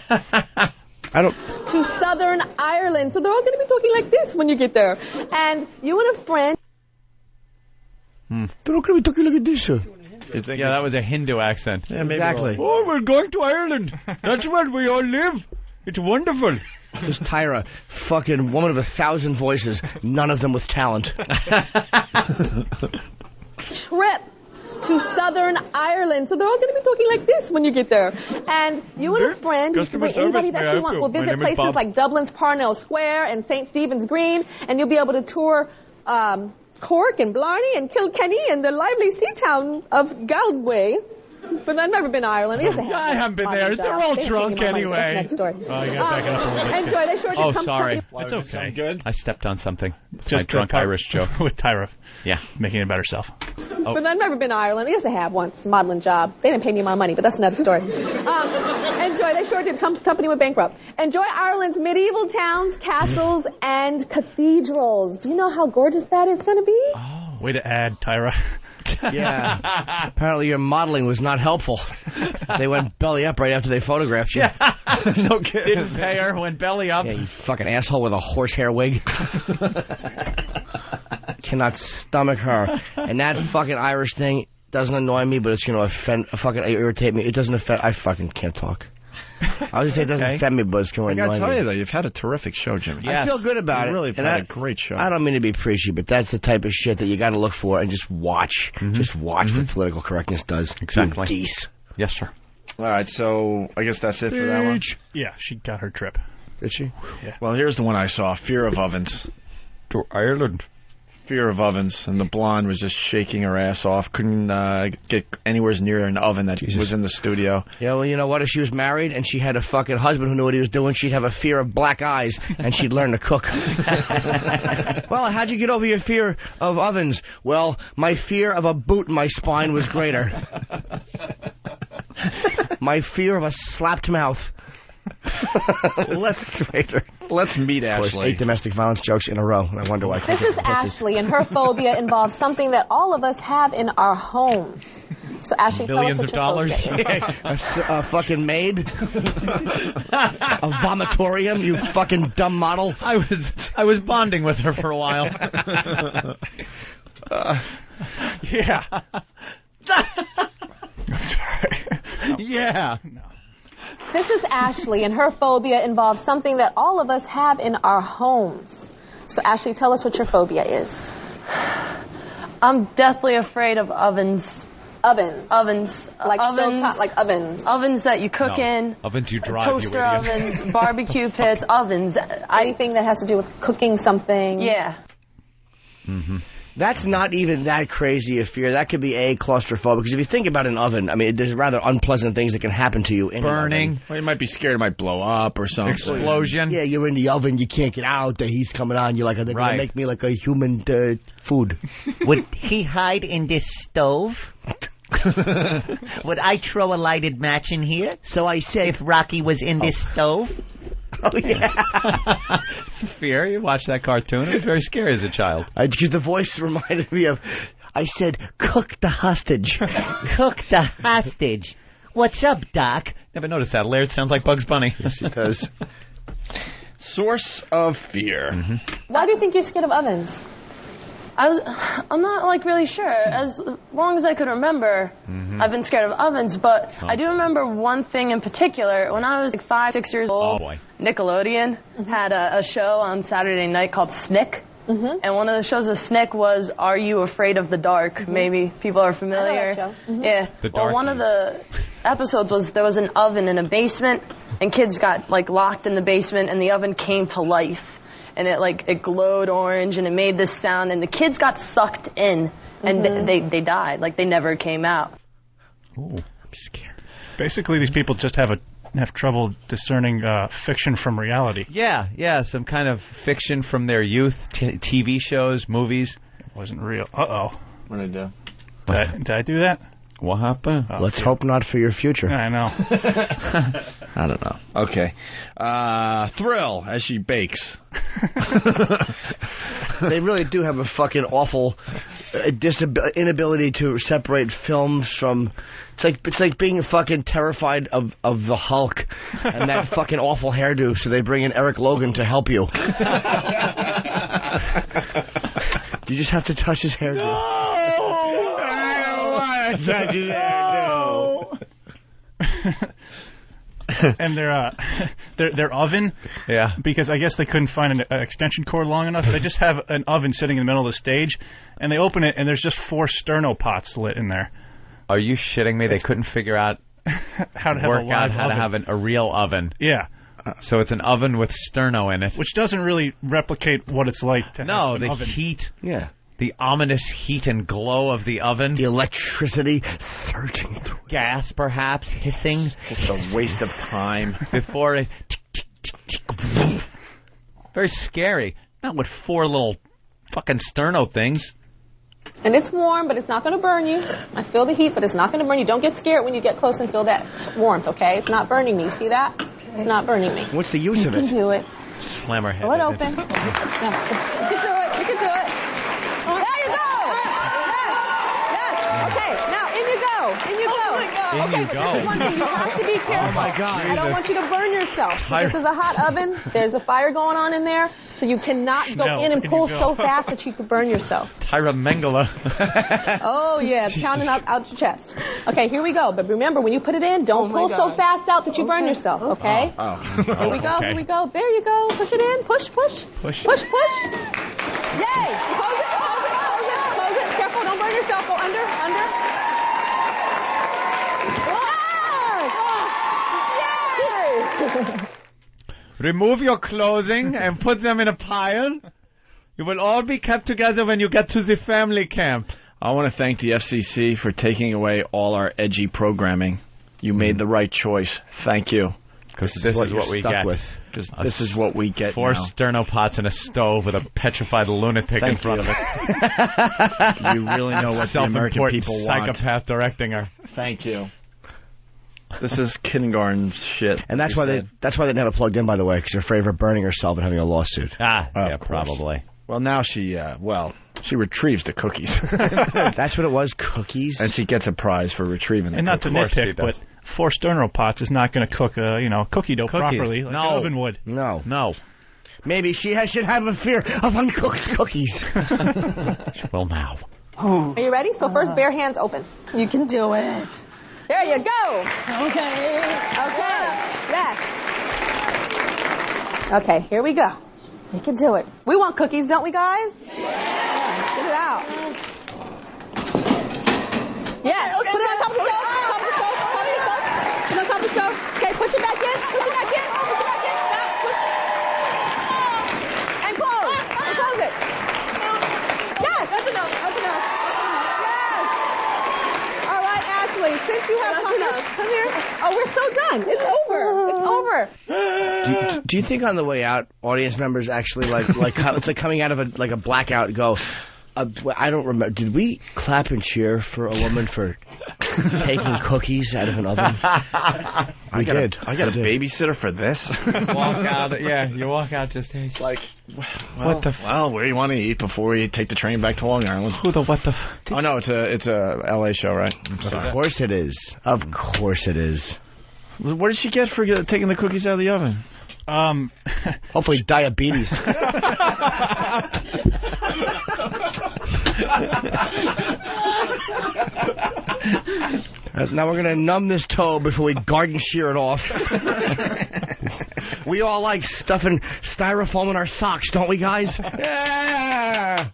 To Southern Ireland. So they're all going to be talking like this when you get there. And you and a friend... They're all going to be talking like this. Yeah, that was a Hindu accent. Yeah, maybe exactly. Oh, we're going to Ireland. That's where we all live. It's wonderful. This Tyra, fucking woman of 1,000 voices, none of them with talent. Trip to Southern Ireland. So they're all going to be talking like this when you get there. And you and a friend, you can bring anybody that you want. We'll visit places like Dublin's Parnell Square and St. Stephen's Green, and you'll be able to tour Cork and Blarney and Kilkenny and the lively sea town of Galway. But I've never been to Ireland. I haven't been there. They're all drunk anyway. Next story. Oh, you gotta back it up a little bit. Enjoy. They sure did come sorry. It's okay. Good. I stepped on something. Just my drunk Irish joke. With Tyra. Yeah. Making it about herself. But I've never been to Ireland. I guess I have once. Modeling job. They didn't pay me my money, but that's another story. Enjoy. They sure did. Company went bankrupt. Enjoy Ireland's medieval towns, castles, and cathedrals. Do you know how gorgeous that is going to be? Oh, way to add, Tyra. Yeah. Apparently your modeling was not helpful. They went belly up right after they photographed you. No kidding. Didn't pay her, went belly up. Yeah, you fucking asshole with a horsehair wig. Cannot stomach her. And that fucking Irish thing doesn't annoy me, but it's going to irritate me. It doesn't offend... I fucking can't talk. I was going to say it doesn't offend me, but it's going to annoy me. I got to tell you, though, you've had a terrific show, Jimmy. Yes. I feel good about it. Really had a great show. I don't mean to be preachy, but that's the type of shit that you got to look for and just watch. Mm-hmm. Just watch what political correctness does. Exactly. Geese. Yes, sir. All right, so I guess that's it for that one. Yeah, she got her trip. Did she? Yeah. Well, here's the one I saw. Fear of Ovens. To Ireland. Fear of Ovens, and the blonde was just shaking her ass off. Couldn't get anywhere near an oven that was in the studio. Yeah, well, you know what? If she was married and she had a fucking husband who knew what he was doing, she'd have a fear of black eyes, and she'd learn to cook. Well, how'd you get over your fear of ovens? Well, my fear of a boot in my spine was greater. My fear of a slapped mouth. Let's meet Ashley. 8 domestic violence jokes in a row, and I wonder why. This is Ashley, and her phobia involves something that all of us have in our homes. So, Ashley, billions of dollars. A fucking maid, a vomitorium. You fucking dumb model. I was bonding with her for a while. Yeah. I'm sorry. Yeah. No. This is Ashley, and her phobia involves something that all of us have in our homes. So, Ashley, tell us what your phobia is. I'm deathly afraid of ovens. Ovens. Like ovens. Like ovens. Ovens that you cook in. Ovens you drive. Toaster ovens, barbecue pits, ovens. Anything that has to do with cooking something. Yeah. Mm-hmm. That's not even that crazy a fear. That could be claustrophobic. Because if you think about an oven, I mean, there's rather unpleasant things that can happen to you in burning. An oven. Well, you might be scared it might blow up or something. Explosion. Yeah, you're in the oven, you can't get out, the heat's coming on, you're like, are they going to make me like a human food? Would he hide in this stove? Would I throw a lighted match in here? So I said... If Rocky was in this stove? Oh, yeah. It's a fear. You watch that cartoon. It was very scary as a child. Because the voice reminded me of, I said, cook the hostage. Cook the hostage. What's up, Doc? Never noticed that. Laird sounds like Bugs Bunny. Yes, he does. Source of fear. Why do you think you're scared of ovens? I'm not like really sure. As long as I could remember, I've been scared of ovens. But I do remember one thing in particular. When I was like 5, 6 years old, Nickelodeon had a show on Saturday night called Snick. And one of the shows of Snick was Are You Afraid of the Dark? Maybe people are familiar. I know that show. Yeah. Well, one of the episodes was there was an oven in a basement, and kids got like locked in the basement, and the oven came to life. And it glowed orange, and it made this sound, and the kids got sucked in, and they died. Like, they never came out. Ooh, I'm scared. Basically, these people just have trouble discerning fiction from reality. Yeah, some kind of fiction from their youth, TV shows, movies. It wasn't real. Uh-oh. What did I do? Did I do that? What happened? Oh, let's hope not for your future. I know. I don't know. Okay. Thrill as she bakes. They really do have a fucking awful inability to separate films from... It's like being fucking terrified of the Hulk and that fucking awful hairdo, so they bring in Eric Logan to help you. You just have to touch his hairdo. I don't want to touch his hairdo. And their oven, because I guess they couldn't find an extension cord long enough. They just have an oven sitting in the middle of the stage, and they open it, and there's just 4 sterno pots lit in there. Are you shitting me? They couldn't figure out how to have a real oven. Yeah. So it's an oven with sterno in it, which doesn't really replicate what it's like to have an oven. Heat. Yeah. The ominous heat and glow of the oven. The electricity surging through. Gas, perhaps, hissing. Just a waste of time. Before it... Very scary. Not with 4 little fucking sterno things. And it's warm, but it's not going to burn you. I feel the heat, but it's not going to burn you. Don't get scared when you get close and feel that warmth, okay? It's not burning me. You see that? It's not burning me. What's the use of it? You can do it. Slam her head. Pull it open. You can do it. You can do it. There you go. Yes. Okay. Now, in you go. In you go. In you go. This is one thing. You have to be careful. Oh, my God. I don't want you to burn yourself. This is a hot oven. There's a fire going on in there. So you cannot go in and pull so fast that you could burn yourself. Tyra Mengele. Oh, yeah. Counting out your chest. Okay, here we go. But remember, when you put it in, don't pull so fast out that you burn yourself, okay? Here we go. Okay. Here we go. There you go. Push it in. Push. Push. Yay. Close it. Careful. Don't burn yourself. Go under. Yay. Remove your clothing and put them in a pile. You will all be kept together when you get to the family camp. I want to thank the FCC for taking away all our edgy programming. You made the right choice. Thank you. Because this is what we get. Because this is what we get 4 now. sterno pots in a stove with a petrified lunatic in front of it. You really know what the American people want. Psychopath directing her. Thank you. This is kindergarten shit. And that's why they never plugged in, by the way, because they're afraid of her burning herself and having a lawsuit. Yeah, probably. Well, now she retrieves the cookies. That's what it was, cookies. And she gets a prize for retrieving them. And not to nitpick, but 4 sterno pots is not going to cook cookie dough properly like an oven would. No. Maybe she should have a fear of uncooked cookies. Well, now. Are you ready? So first, bare hands open. You can do it. There you go. Okay. Yes. Okay, here we go. You can do it. We want cookies, don't we, guys? Yeah. Get it out. Yeah. Okay. Put it on top of the stove. Put it on top of the stove. Okay, push it back in. Now, push. And close it. Yes. That's enough. Yes. All right, Ashley, since you have come here. Oh, we're so done. It's over. Do you think on the way out, audience members actually like it's like coming out of a blackout? Go, I don't remember. Did we clap and cheer for a woman for Taking cookies out of an oven. I got a babysitter for this. Walk out. Yeah, you walk out just like, what the? Well, where do you want to eat before you take the train back to Long Island? Who the what the? Oh no, it's a LA show, right? Of course it is. Of course it is. What did she get for taking the cookies out of the oven? Hopefully diabetes. Now we're going to numb this toe before we garden shear it off. We all like stuffing styrofoam in our socks, don't we, guys? Yeah!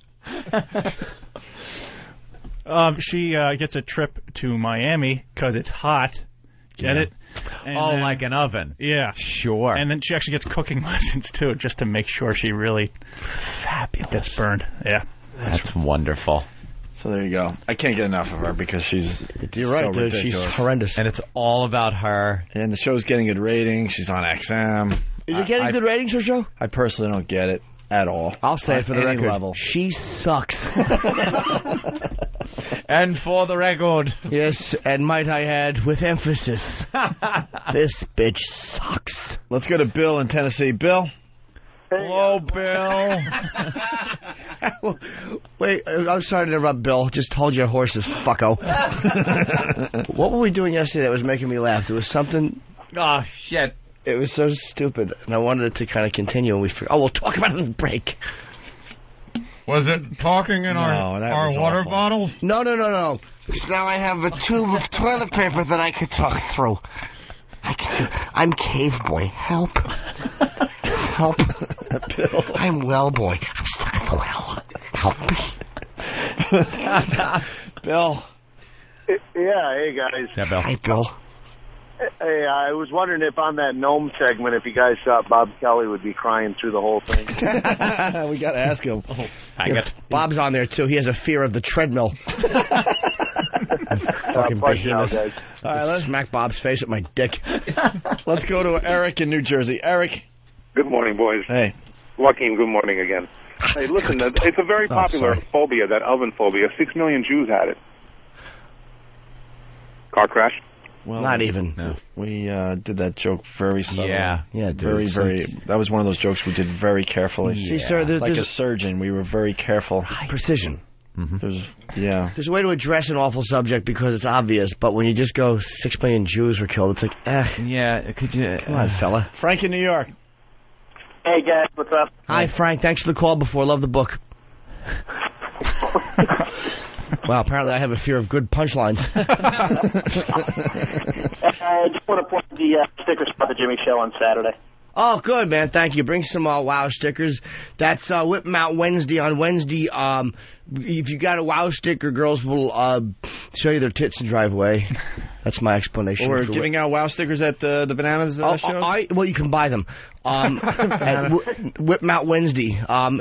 She gets a trip to Miami because it's hot. Get it? And then, like an oven. Yeah. Sure. And then she actually gets cooking lessons, too, just to make sure she really gets burned. Yeah. That's wonderful. So there you go. I can't get enough of her because she's... You're right, so dude. She's horrendous. And it's all about her. And the show's getting good ratings. She's on XM. Is it getting good ratings, her show? I personally don't get it at all. I'll say it for the record. Level. She sucks. And for the record. Yes, and might I add, with emphasis, this bitch sucks. Let's go to Bill in Tennessee. Bill? Hello, Bill. Wait, I'm sorry to interrupt, Bill. Just hold your horses, fucko. What were we doing yesterday that was making me laugh? There was something... Oh, shit. It was so stupid, and I wanted it to kind of continue, and we'll talk about it in the break. Was it talking in our water bottles? No. So now I have a tube of toilet paper that I could talk through. I'm cave boy. Help. Help. Bill. I'm well boy. I'm stuck in the well. Help me. Bill. Yeah, hey guys. Yeah, Bill. Hey, Bill. Hey, I was wondering if on that gnome segment, if you guys thought Bob Kelly would be crying through the whole thing. We got to ask him. Oh, hang it. Bob's on there, too. He has a fear of the treadmill. Fucking behemoth. All right, let's smack Bob's face with my dick. Let's go to Eric in New Jersey. Eric. Good morning, boys. Hey. Joaquin, good morning again. Hey, listen, it's a very popular phobia, that oven phobia. 6 million Jews had it. Car crash? Well, not even. No. We did that joke very subtly. Yeah, dude, very. That was one of those jokes we did very carefully. See, sir, like a surgeon, we were very careful. Precision. Mm-hmm. There's a way to address an awful subject because it's obvious, but when you just go 6 million Jews were killed, it's like, Yeah, could you... Come on, fella. Frank in New York. Hey, guys, what's up? Hi, Frank. Thanks for the call before. Love the book. Wow, apparently I have a fear of good punchlines. I just want to point the sticker spot the Jimmy Show on Saturday. Oh, good, man. Thank you. Bring some WOW stickers. That's Whip 'em Out Wednesday. On Wednesday, if you got a WOW sticker, girls will show you their tits and drive away. That's my explanation. We're giving out WOW stickers at the Bananas show? Well, you can buy them. At Whip 'em Out Wednesday. Are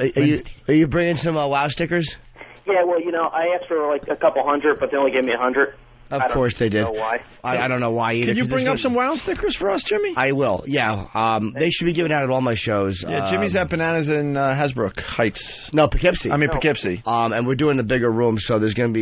you bringing some WOW stickers? Yeah, well, I asked for like a couple hundred, but they only gave me 100. Of course they did. I don't know why. I don't know why either. Can you bring up some WOW stickers for us, Jimmy? I will, yeah. They should be given out at all my shows. Yeah, Jimmy's at Bananas in Hasbrook Heights. No, Poughkeepsie. Poughkeepsie. And we're doing a bigger room, so there's going to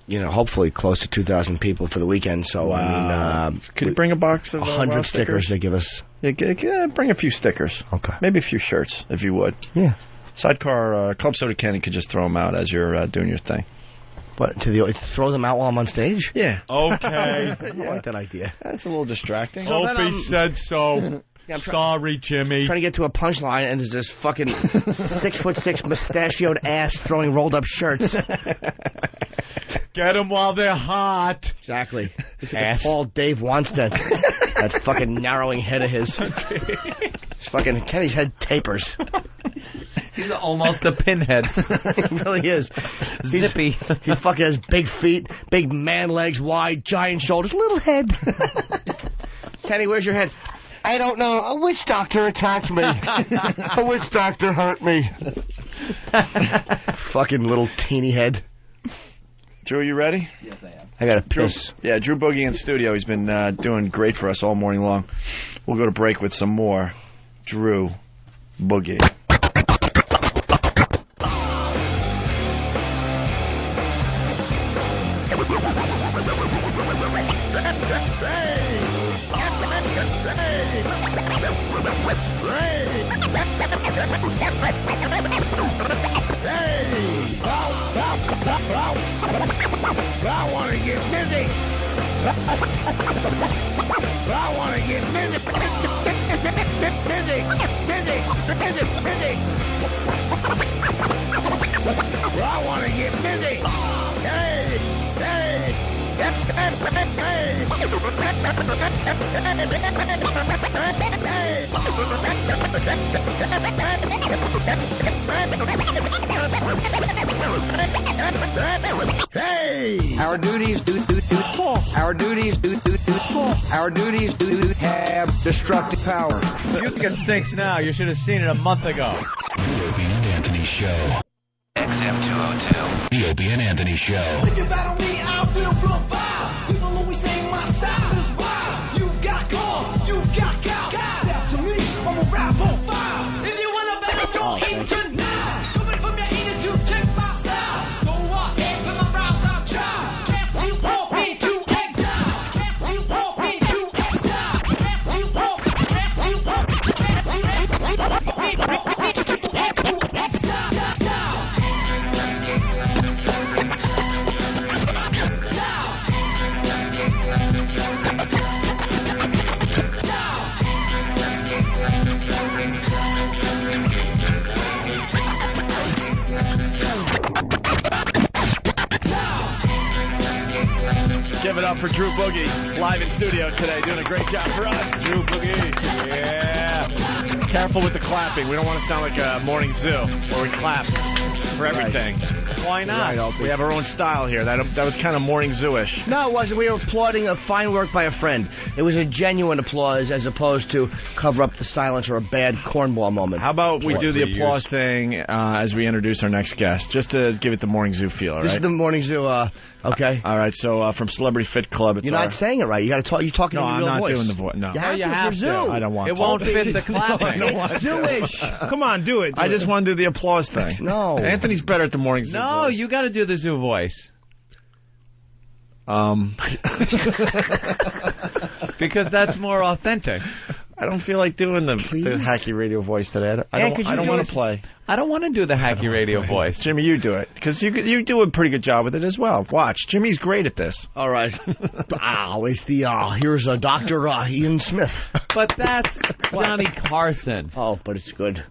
be, hopefully close to 2,000 people for the weekend. So, wow. Could you bring a box of 100 stickers they give us? Yeah, bring a few stickers. Okay. Maybe a few shirts, if you would. Yeah. Sidecar, Club Soda Candy could just throw them out as you're doing your thing. What, throw them out while I'm on stage? Yeah. Okay. I like that idea. That's a little distracting. Opie said so. Yeah, sorry, Jimmy. Trying to get to a punchline, and there's this fucking 6'6" mustachioed ass throwing rolled up shirts. Get them while they're hot. Exactly. It's like a tall Dave Wanstead. That fucking narrowing head of his. Fucking Kenny's head tapers. He's almost a pinhead. He really is. Zippy. He fucking has big feet, big man legs, wide, giant shoulders, little head. Kenny, where's your head? I don't know. A witch doctor attacked me. A witch doctor hurt me. Fucking little teeny head. Drew, you ready? Yes, I am. I got a piss. Drew Boogie in studio. He's been doing great for us all morning long. We'll go to break with some more Drew Boogie. I want to get busy. I want to get busy. I want to get busy. Hey, hey. Hey! Our duties Our duties have destructive power. Music stinks now. You should have seen it a month ago. The Opie and Anthony Show. XM202. The Opie and Anthony Show. When you battle me, I will provide. People always say my style is wild. You got calm, you got cow. Step to me, I'm a rap on fire. If you wanna battle, go eat tonight. Coming from your ears to check my style. Go ahead, put my rhymes out, try. Cast you off into exile. Cast you off into exile. Cast you off. Cast you off. Cast you into exile. Give it up for Drew Boogie, live in studio today, doing a great job for us. Drew Boogie, yeah. Careful with the clapping. We don't want to sound like a morning zoo where we clap for everything. Right. Why not? Right, we have our own style here. That was kind of morning zoo-ish. No, it wasn't. We were applauding a fine work by a friend. It was a genuine applause as opposed to cover up the silence or a bad cornball moment. How about we do the applause thing as we introduce our next guest, just to give it the morning zoo feel, all right? This is the morning zoo, okay. All right, so from Celebrity Fit Club. You're not saying it right. You got to talk. You're talking in your real voice. No, I'm not doing the voice. No. You have to. I don't want to. It won't fit the clapping. It's zoo-ish. Come on, do it. I just want to do the applause thing. No. Anthony's better at the morning zoo No, voice. you got to do the zoo voice. Because that's more authentic. I don't feel like doing the hacky radio voice today. I don't want to play. I don't want to do the hacky radio voice. Jimmy, you do it. Because you do a pretty good job with it as well. Watch. Jimmy's great at this. All right. Here's Dr. Ian Smith. But that's Johnny Carson. Oh, but it's good.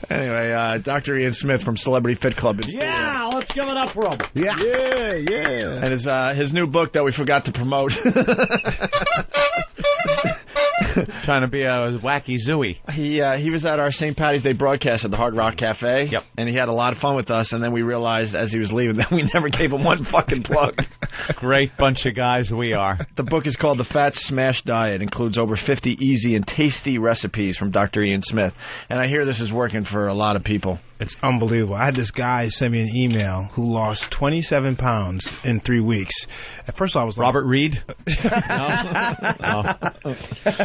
Anyway, Dr. Ian Smith from Celebrity Fit Club. Yeah, let's give it up for him. Yeah. And his new book that we forgot to promote. Trying to be a wacky zooey. He was at our St. Paddy's Day broadcast at the Hard Rock Cafe. Yep. And he had a lot of fun with us, and then we realized as he was leaving that we never gave him one fucking plug. Great bunch of guys we are. The book is called The Fat Smash Diet. Includes over 50 easy and tasty recipes from Dr. Ian Smith. And I hear this is working for a lot of people. It's unbelievable. I had this guy send me an email who lost 27 pounds in 3 weeks. At first, I was like, Robert Reed. No.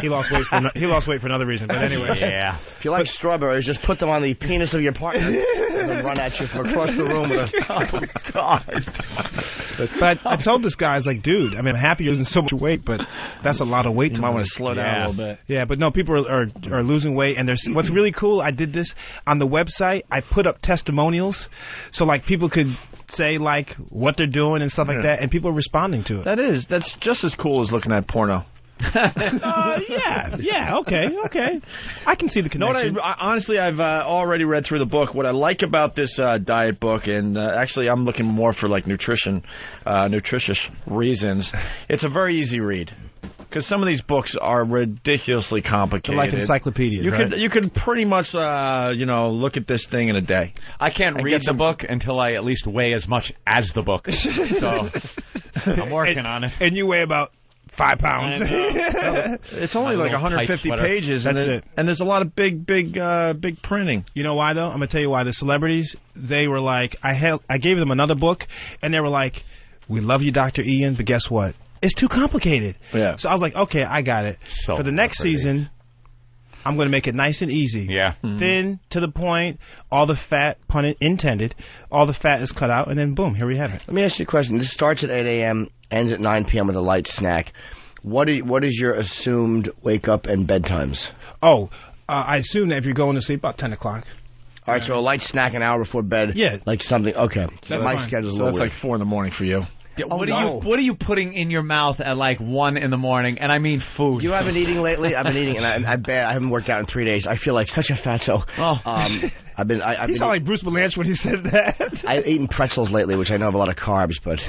He lost weight for another reason. But anyway, yeah. If you like strawberries, just put them on the penis of your partner and then run at you from across the room with a. But I told this guy, I was like, dude, I mean, I'm happy you're losing so much weight, but that's a lot of weight. You might want to slow down a little bit. Yeah, but no, people are losing weight, and there's what's really cool. I did this on the website. I put up testimonials, so like people could say like what they're doing and stuff like that, and people are responding to it. That's just as cool as looking at porno. Yeah, okay. I can see the connection. Honestly, I've already read through the book. What I like about this diet book, and actually I'm looking more for like nutritious reasons, it's a very easy read. Because some of these books are ridiculously complicated. They're like encyclopedias, You could pretty much, look at this thing in a day. I can't read the book until I at least weigh as much as the book. So I'm working on it. And you weigh about 5 pounds. It's only like 150 pages. That's it. And there's a lot of big printing. You know why, though? I'm going to tell you why. The celebrities, they were like, I gave them another book, and they were like, we love you, Dr. Ian, but guess what? It's too complicated. Yeah. So I was like, okay, I got it. For the next season, I'm going to make it nice and easy. Yeah. Thin, to the point, all the fat, pun intended, all the fat is cut out, and then boom, here we have it. Let me ask you a question. This starts at 8 a.m., ends at 9 p.m. with a light snack. What is your assumed wake up and bedtimes? Oh, I assume that if you're going to sleep, about 10 o'clock. All right, so a light snack an hour before bed. Yeah. Like something, okay. So That's my fine. schedule's a So little that's weird. like 4 in the morning for you. Yeah, Oh, what no. are you putting in your mouth at like 1 in the morning? And I mean food. You haven't eating lately? I've been eating, and I haven't worked out in 3 days. I feel like such a fatso. I've been. He sounded like Bruce Valanche when he said that. I've eaten pretzels lately, which I know have a lot of carbs, but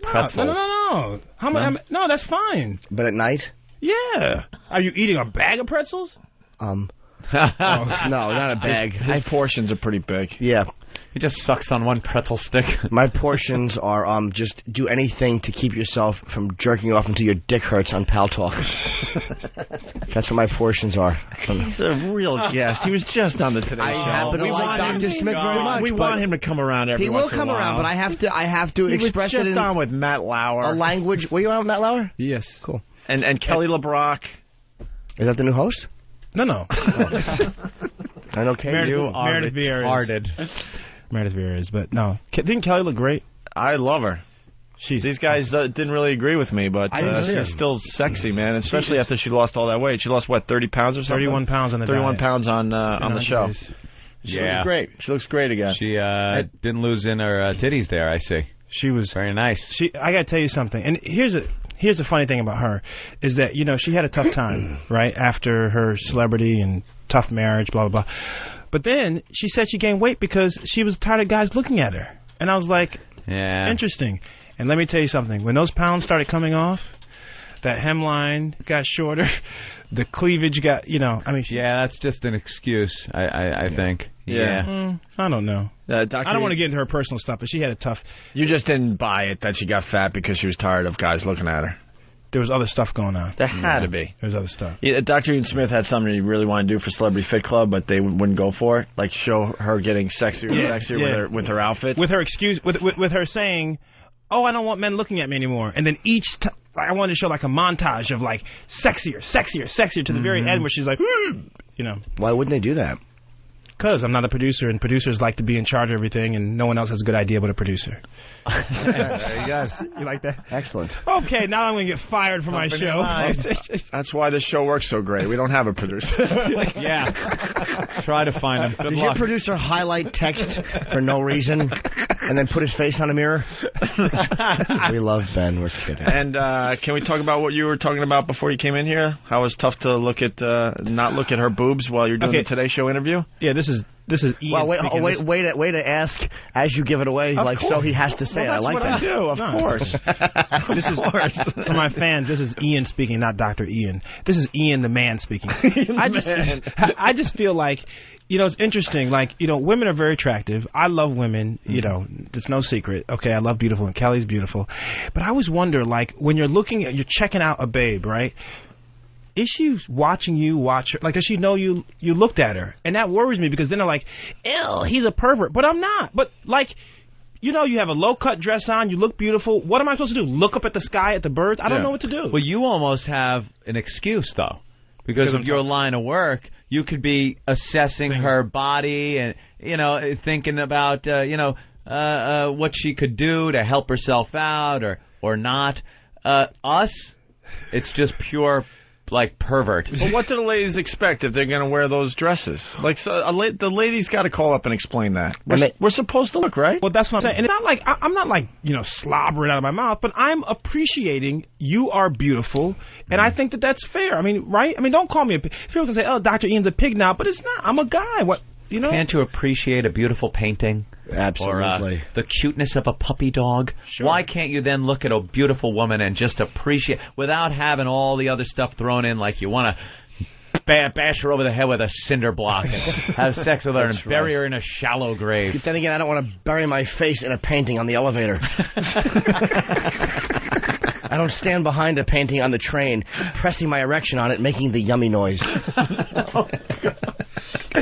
No. How much? No, that's fine. But at night? Yeah. Are you eating a bag of pretzels? No, not a bag. His portions are pretty big. Yeah. He just sucks on one pretzel stick. My portions are just do anything to keep yourself from jerking off until your dick hurts on Pal Talk. That's what my portions are. He's a real guest. He was just on the Today Show. I happen to like Dr. Smith very much. We want him to come around every once in a while. He will come around, but I have to he express was it just in on with Matt Lauer. a language. Were you on with Matt Lauer? Yes. Cool. And Kelly LeBrock. Is that the new host? No. I know Kelly. Meredith retarded. Meredith Vieira is, but no. Didn't Kelly look great? I love her. These guys didn't really agree with me, but she's still sexy, man. Especially after she lost all that weight. She lost what, 30 pounds or something? 31 pounds on the 31 diet. pounds on the show. She Yeah. looks great. She looks great again. She didn't lose in her titties there, I see. She was very nice. I got to tell you something. And here's the funny thing about her is that, she had a tough time, right, after her celebrity and tough marriage, blah, blah, blah. But then she said she gained weight because she was tired of guys looking at her. And I was like, yeah, interesting. And let me tell you something. When those pounds started coming off, that hemline got shorter, the cleavage got, yeah, that's just an excuse, I think. Yeah. I don't know. I Doctor, don't want to get into her personal stuff, but she had a tough... You just didn't buy it that she got fat because she was tired of guys looking at her. There was other stuff going on. There had to be. There was other stuff. Yeah, Dr. Ian Smith had something he really wanted to do for Celebrity Fit Club, but they wouldn't go for it. Like show her getting sexier and sexier with her outfits. With her excuse, with her saying, "Oh, I don't want men looking at me anymore." And then each time, I wanted to show like a montage of like sexier to the very end where she's like, Why wouldn't they do that? Because I'm not a producer, and producers like to be in charge of everything, and no one else has a good idea but a producer. There you go. You like that? Excellent. Okay, now I'm going to get fired from my show. That's why this show works so great. We don't have a producer. Yeah. Try to find him. Good Did luck. your producer highlight text for no reason and then put his face on a mirror? We love Ben. We're kidding. And can we talk about what you were talking about before you came in here? How it was tough to not look at her boobs while you're doing the Today Show interview? Yeah, this is Ian. Well, way to ask as you give it away, so he has to say it. I like that. That's what I do, of course. This is for my fans. This is Ian speaking, not Dr. Ian. This is Ian the man speaking. I just feel like, it's interesting. Like, women are very attractive. I love women. It's no secret. Okay, I love beautiful, and Kelly's beautiful. But I always wonder, like, when you're checking out a babe, right? Is she watching you watch her? Like, does she know you looked at her? And that worries me because then they're like, ew, he's a pervert. But I'm not. But, like, you have a low-cut dress on, you look beautiful. What am I supposed to do? Look up at the sky, at the birds? I don't know what to do. Well, you almost have an excuse, though. Because of your line of work, you could be assessing her body and, thinking about, what she could do to help herself out or not. Us, it's just pure... like pervert. But what do the ladies expect if they're going to wear those dresses? Like, the ladies got to call up and explain that. We're supposed to look, right? Well, that's what I'm saying. And it's not like I'm not like slobbering out of my mouth, but I'm appreciating you are beautiful, and I think that's fair. I mean, right? I mean, don't call me a pig. People can say, "Oh, Dr. Ian's a pig now," but it's not. I'm a guy. What? Can't you appreciate a beautiful painting? Absolutely. Or the cuteness of a puppy dog? Sure. Why can't you then look at a beautiful woman and just appreciate, without having all the other stuff thrown in, like you want to bash her over the head with a cinder block and have sex with her and bury her in a shallow grave? But then again, I don't want to bury my face in a painting on the elevator. I don't stand behind a painting on the train, pressing my erection on it, making the yummy noise.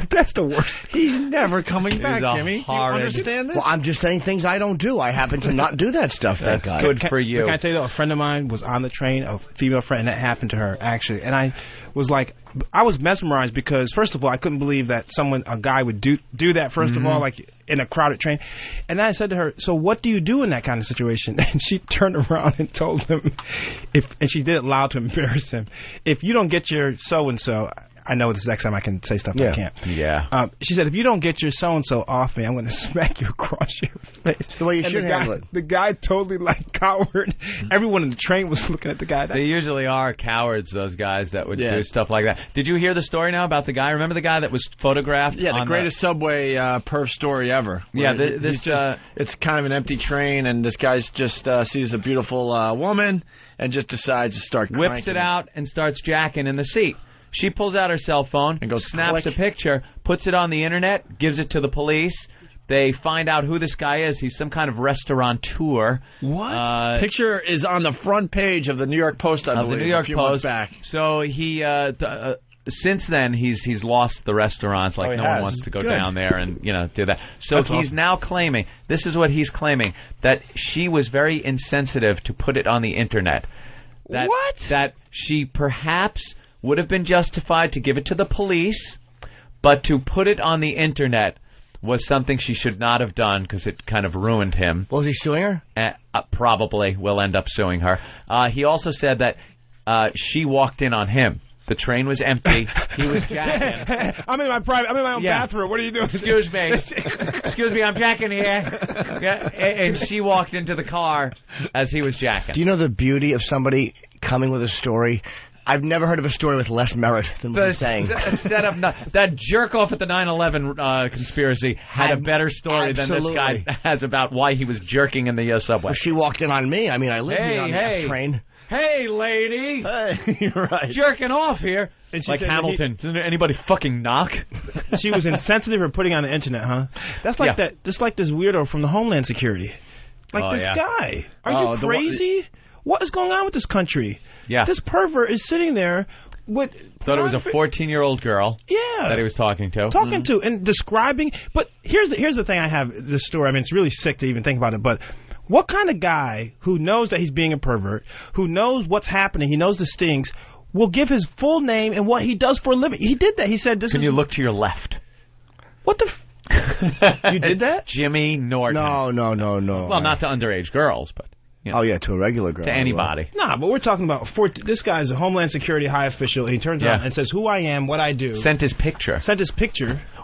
That's the worst. He's never coming back, Jimmy. You horrid- understand this? Well, I'm just saying things I don't do. I happen to not do that stuff, thank God. Good for you. Can I tell you, though, a friend of mine was on the train, a female friend, and that happened to her, actually. And I was like, I was mesmerized because, first of all, I couldn't believe that a guy would do that, first of all, like in a crowded train. And then I said to her, so what do you do in that kind of situation? And she turned around and told him, and she did it loud to embarrass him, if you don't get your so-and-so, I know this is the next time I can say stuff I can't. Yeah. She said, if you don't get your so-and-so off me, I'm going to smack you across your face. The way you should handle it. The guy totally, like, cowered. Everyone in the train was looking at the guy. They usually are cowards, those guys that would do stuff like that. Did you hear the story now about the guy? Remember the guy that was photographed? Yeah, the greatest subway perv story ever. Yeah, it's kind of an empty train, and this guy just sees a beautiful woman and just decides to start whips it out and starts jacking in the seat. She pulls out her cell phone and snaps a picture, puts it on the internet, gives it to the police. They find out who this guy is. He's some kind of restaurateur. What? Picture is on the front page of the New York Post, I believe, the New York a few Post. months back. So he, since then, he's lost the restaurants. Like no one wants to go down there and do that. So That's he's awesome. now claiming. This is what he's claiming, that she was very insensitive to put it on the internet. That she perhaps would have been justified to give it to the police, but to put it on the internet was something she should not have done because it kind of ruined him. Was he suing her? Probably will end up suing her. He also said that she walked in on him. The train was empty. He was jacking. I'm in my own bathroom. What are you doing? Excuse me. Excuse me, I'm jacking here. Yeah, and she walked into the car as he was jacking. Do you know the beauty of somebody coming with a story? I've never heard of a story with less merit than what he's saying. That jerk off at the 9/11 conspiracy had a better story than this guy has about why he was jerking in the subway. Well, she walked in on me. I mean, I lived here on that train. Hey, lady. Hey, you're right. Jerking off here. Like Hamilton. Doesn't anybody fucking knock? She was insensitive for putting on the internet, huh? That's like that. Just like this weirdo from the Homeland Security. Like this guy. Are you crazy? What is going on with this country? Yeah. This pervert is sitting there with... Thought it was a 14-year-old girl that he was talking to. And describing... But here's the thing I have, this story. I mean, it's really sick to even think about it, but what kind of guy who knows that he's being a pervert, who knows what's happening, he knows the stings, will give his full name and what he does for a living? He did that. He said this Can you look to your left? What the... You did that? Jimmy Norton. No. Well, not to underage girls, but... Oh, yeah, to a regular girl. To anybody. Nah, but we're talking about... this guy's a Homeland Security high official. He turns around and says who I am, what I do. Sent his picture.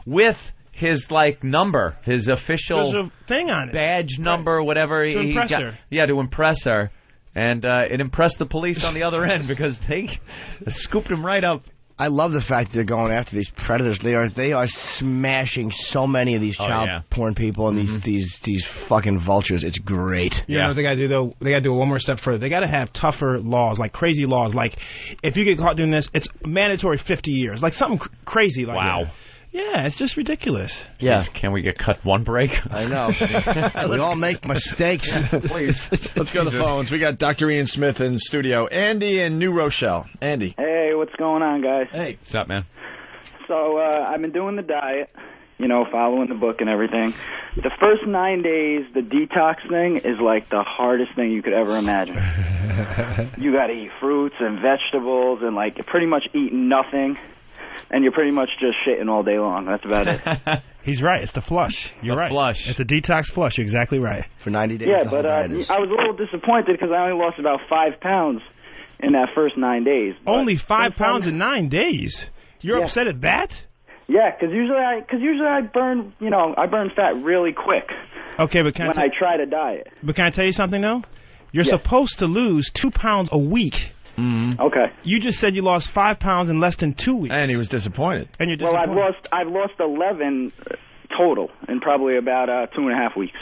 With his, number. His official... There's a thing on it. Badge number, whatever. To impress her. Yeah, to impress her. And it impressed the police on the other end because they scooped him right up. I love the fact that they're going after these predators. They are smashing so many of these child porn people and these fucking vultures. It's great. You know what they got to do, though? They got to do one more step further. They got to have tougher laws, like crazy laws. Like, if you get caught doing this, it's mandatory 50 years. Like, something crazy like that. Yeah, it's just ridiculous. Yeah. Can we get cut one break? I know. We all make mistakes. Please. Let's go to the phones. We got Dr. Ian Smith in studio. Andy in New Rochelle. Andy. Hey, what's going on, guys? Hey. What's up, man? So, I've been doing the diet, following the book and everything. The first 9 days, the detox thing is like the hardest thing you could ever imagine. You got to eat fruits and vegetables and, pretty much eat nothing. And you're pretty much just shitting all day long. That's about it. He's right. It's the flush. You're right. Flush. It's a detox flush. You're exactly right. For 90 days. Yeah, but I was a little disappointed because I only lost about 5 pounds in that first 9 days. Only 5 pounds in 9 days? You're upset at that? Yeah, because usually I burn, I burn fat really quick. Okay, but when I try to diet. But can I tell you something though? You're supposed to lose 2 pounds a week. Mm-hmm. Okay. You just said you lost 5 pounds in less than 2 weeks. And he was disappointed. And you're disappointed. Well, I've lost 11 total in probably about 2.5 weeks.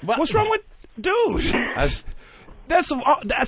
What's wrong with... Dude! That's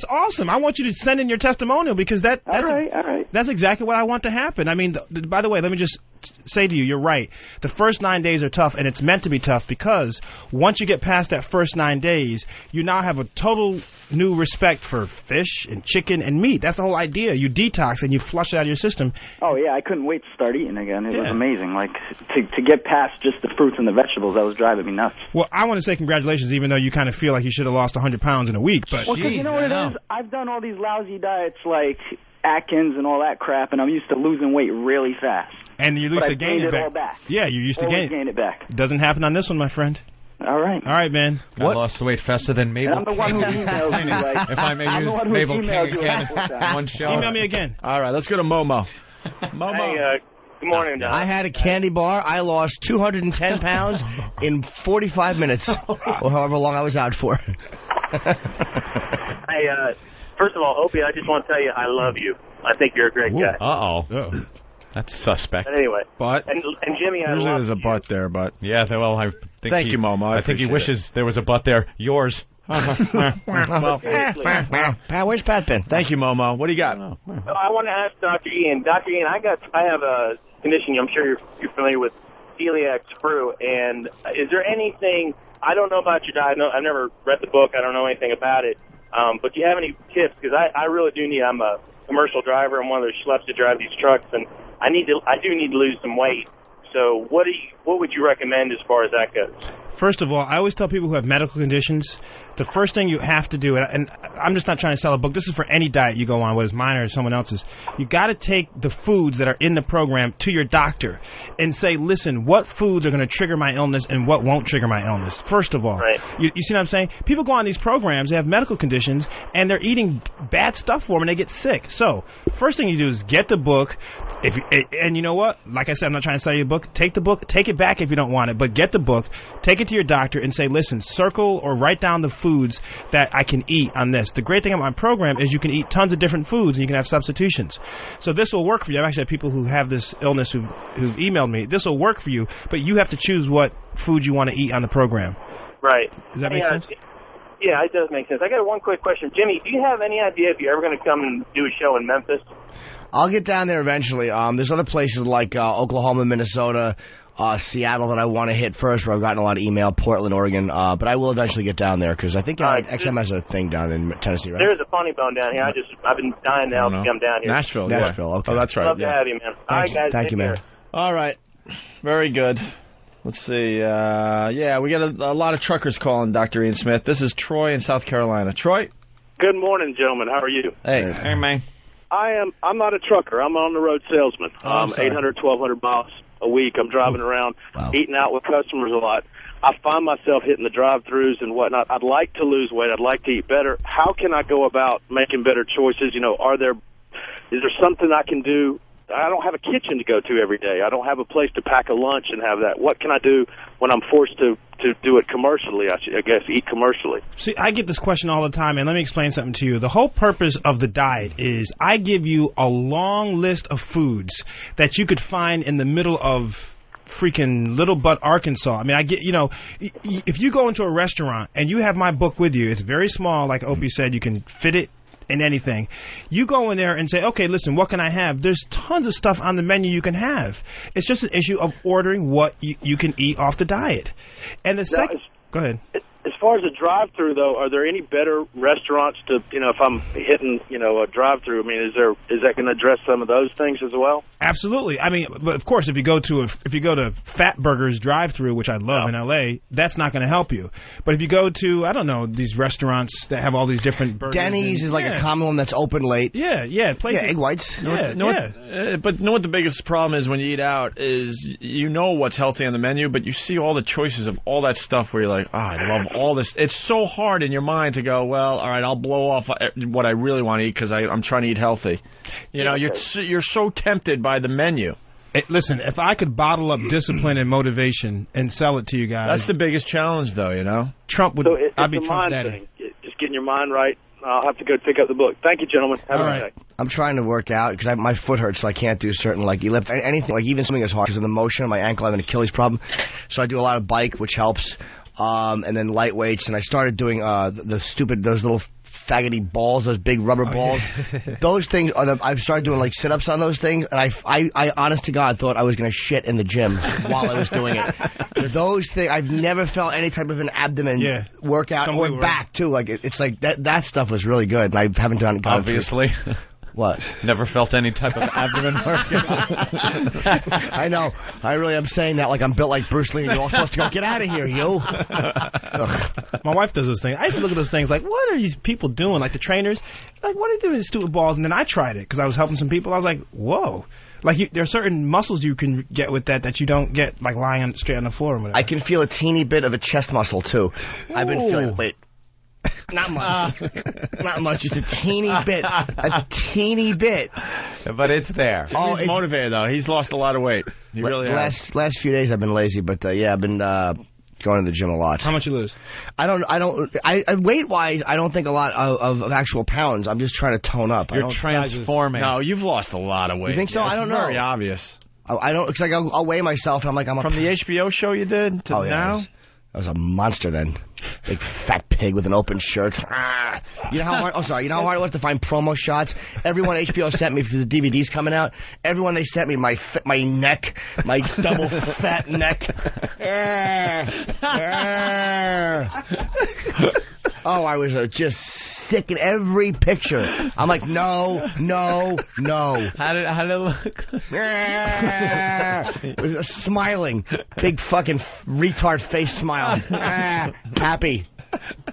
awesome. I want you to send in your testimonial because that's all right. That's exactly what I want to happen. I mean, by the way, let me just say to you, you're right. The first 9 days are tough, and it's meant to be tough because once you get past that first 9 days, you now have a total new respect for fish and chicken and meat. That's the whole idea. You detox and you flush it out of your system. Oh, yeah, I couldn't wait to start eating again. It was amazing. Like, to get past just the fruits and the vegetables, that was driving me nuts. Well, I want to say congratulations, even though you kind of feel like you should have lost 100 pounds in a week. But well, because you know what it is? I've done all these lousy diets like Atkins and all that crap, and I'm used to losing weight really fast. And you're used to gaining it all back. Yeah, you're used to gain it back. Doesn't happen on this one, my friend. All right, man. I lost the weight faster than Mabel. And I'm the one who emails you. Like, if I may use Mabel King again in one show. Email me again. All right, let's go to Momo. Momo. Hey, good morning, Don. I had a candy bar. I lost 210 pounds in 45 minutes, or however long I was out for. Hey, first of all, Opie, I just want to tell you I love you. I think you're a great guy. Uh-oh. That's suspect. But anyway. But and Jimmy, I usually love there's a butt there, but yeah, well, I think thank you, Momo. I think he wishes there was a butt there. Yours. Where's Pat been? Thank you, Momo. What do you got? I want to ask Dr. Ian. Dr. Ian, I have a condition I'm sure you're familiar with, celiac sprue. And is there anything, I don't know about your diet. I've never read the book. I don't know anything about it. But do you have any tips? Because I really do need, I'm a commercial driver. I'm one of those schleps to drive these trucks. And I do need to lose some weight. So what would you recommend as far as that goes? First of all, I always tell people who have medical conditions, the first thing you have to do, and I'm just not trying to sell a book, this is for any diet you go on, whether it's mine or someone else's, you got to take the foods that are in the program to your doctor and say, listen, what foods are going to trigger my illness and what won't trigger my illness, first of all. Right. You see what I'm saying? People go on these programs, they have medical conditions, and they're eating bad stuff for them, and they get sick. So, first thing you do is get the book, and you know what? Like I said, I'm not trying to sell you a book. Take the book, take it back if you don't want it, but get the book, take it to your doctor, and say, listen, circle or write down the foods that I can eat on this. The great thing about my program is you can eat tons of different foods and you can have substitutions. So this will work for you. I've actually had people who have this illness who've emailed me. This will work for you, but you have to choose what food you want to eat on the program. Right. Does that make sense? Yeah, it does make sense. I got one quick question. Jimmy, do you have any idea if you're ever going to come and do a show in Memphis? I'll get down there eventually. There's other places like Oklahoma, Minnesota, Seattle that I want to hit first, where I've gotten a lot of email, Portland, Oregon, but I will eventually get down there because I think XM has a thing down in Tennessee, right? There's a funny bone down here. I've been dying to help come down here. Nashville, okay. Oh, that's right. Love to have you, man. All right, guys. Thank you, man. All right. Very good. Let's see. We got a lot of truckers calling Dr. Ian Smith. This is Troy in South Carolina. Troy? Good morning, gentlemen. How are you? Hey, man. I'm not a trucker. I'm on the road salesman. 800, 1,200 miles a week. I'm driving around, eating out with customers a lot. I find myself hitting the drive-thrus and whatnot. I'd like to lose weight. I'd like to eat better. How can I go about making better choices? You know, is there something I can do? I don't have a kitchen to go to every day. I don't have a place to pack a lunch and have that. What can I do when I'm forced to do it commercially? I guess eat commercially. See, I get this question all the time, and let me explain something to you. The whole purpose of the diet is I give you a long list of foods that you could find in the middle of freaking Little Butt, Arkansas. I mean, if you go into a restaurant and you have my book with you, it's very small, like Opie said, you can fit it in anything. You go in there and say, okay, listen, what can I have? There's tons of stuff on the menu you can have. It's just an issue of ordering what you can eat off the diet. And the second... Go ahead. As far as a drive-through, though, are there any better restaurants to, if I'm hitting, a drive-through? I mean, is that going to address some of those things as well? Absolutely. I mean, but of course, if you go to Fat Burger's drive-through, which I love in L.A., that's not going to help you. But if you go to, I don't know, these restaurants that have all these different burgers. Denny's is like a common one that's open late. Yeah. Places, egg whites. But you know what the biggest problem is when you eat out is you know what's healthy on the menu, but you see all the choices of all that stuff where you're like, I love all this. It's so hard in your mind to go, well, all right, I'll blow off what I really want to eat because I'm trying to eat healthy. You're so tempted by the menu. Hey, listen, if I could bottle up discipline and motivation and sell it to you guys. That's the biggest challenge, though, Trump would. So it's I'd be a Trump's mind daddy. thing. Just getting your mind right. I'll have to go pick up the book. Thank you, gentlemen. Have a nice day. I'm trying to work out because my foot hurts, so I can't do certain anything, like even swimming is hard because of the motion on my ankle. I have an Achilles problem, so I do a lot of bike, which helps. And then light weights, and I started doing those little faggoty balls, those big rubber balls. Those things I've started doing like sit-ups on those things, and I honest to God thought I was going to shit in the gym while I was doing it. Those things, I've never felt any type of an abdomen workout or back too. Like it's like that stuff was really good, and I haven't done it. Obviously. What? Never felt any type of abdomen workout. I know. I really am saying that like I'm built like Bruce Lee and you're all supposed to go, get out of here, you. My wife does those things. I used to look at those things like, what are these people doing? Like the trainers, like what are they doing with these stupid balls? And then I tried it because I was helping some people. I was like, whoa. Like there are certain muscles you can get with that you don't get like lying straight on the floor or whatever. I can feel a teeny bit of a chest muscle too. Ooh. I've been feeling. Wait. Not much. Not much. Just a teeny bit. A teeny bit. But it's there. Oh, he's motivated, though. He's lost a lot of weight. He really has. Last few days I've been lazy, but yeah, I've been going to the gym a lot. How much you lose? Weight-wise, I don't think a lot of actual pounds. I'm just trying to tone up. You're transforming. No, you've lost a lot of weight. You think so? I don't know. Very obvious. I don't, because I'll weigh myself, and I'm like, From the HBO show you did to now? I was a monster then. Big fat pig with an open shirt. You know how hard, you know how hard it was to find promo shots? Everyone HBO sent me for the DVDs coming out. Everyone they sent me, my neck, my double fat neck. Oh, I was just sick in every picture. I'm like, no. How did it look? It was smiling, big fucking retard face smile. Happy.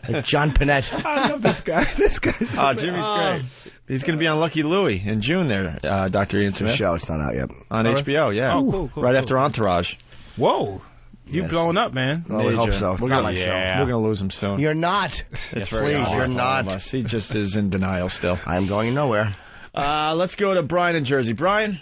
Like John Panette. I love this guy. Oh, Jimmy's great. He's going to be on Lucky Louie in June there, Dr. Ian Smith. The show, it's not out yet. On HBO, yeah. Oh, cool. Right after Entourage. Whoa. You blowing up, man. Well, we hope so. We're going to lose him soon. You're not. It's Please, you're not. He just is in denial still. I'm going nowhere. Let's go to Brian in Jersey. Brian?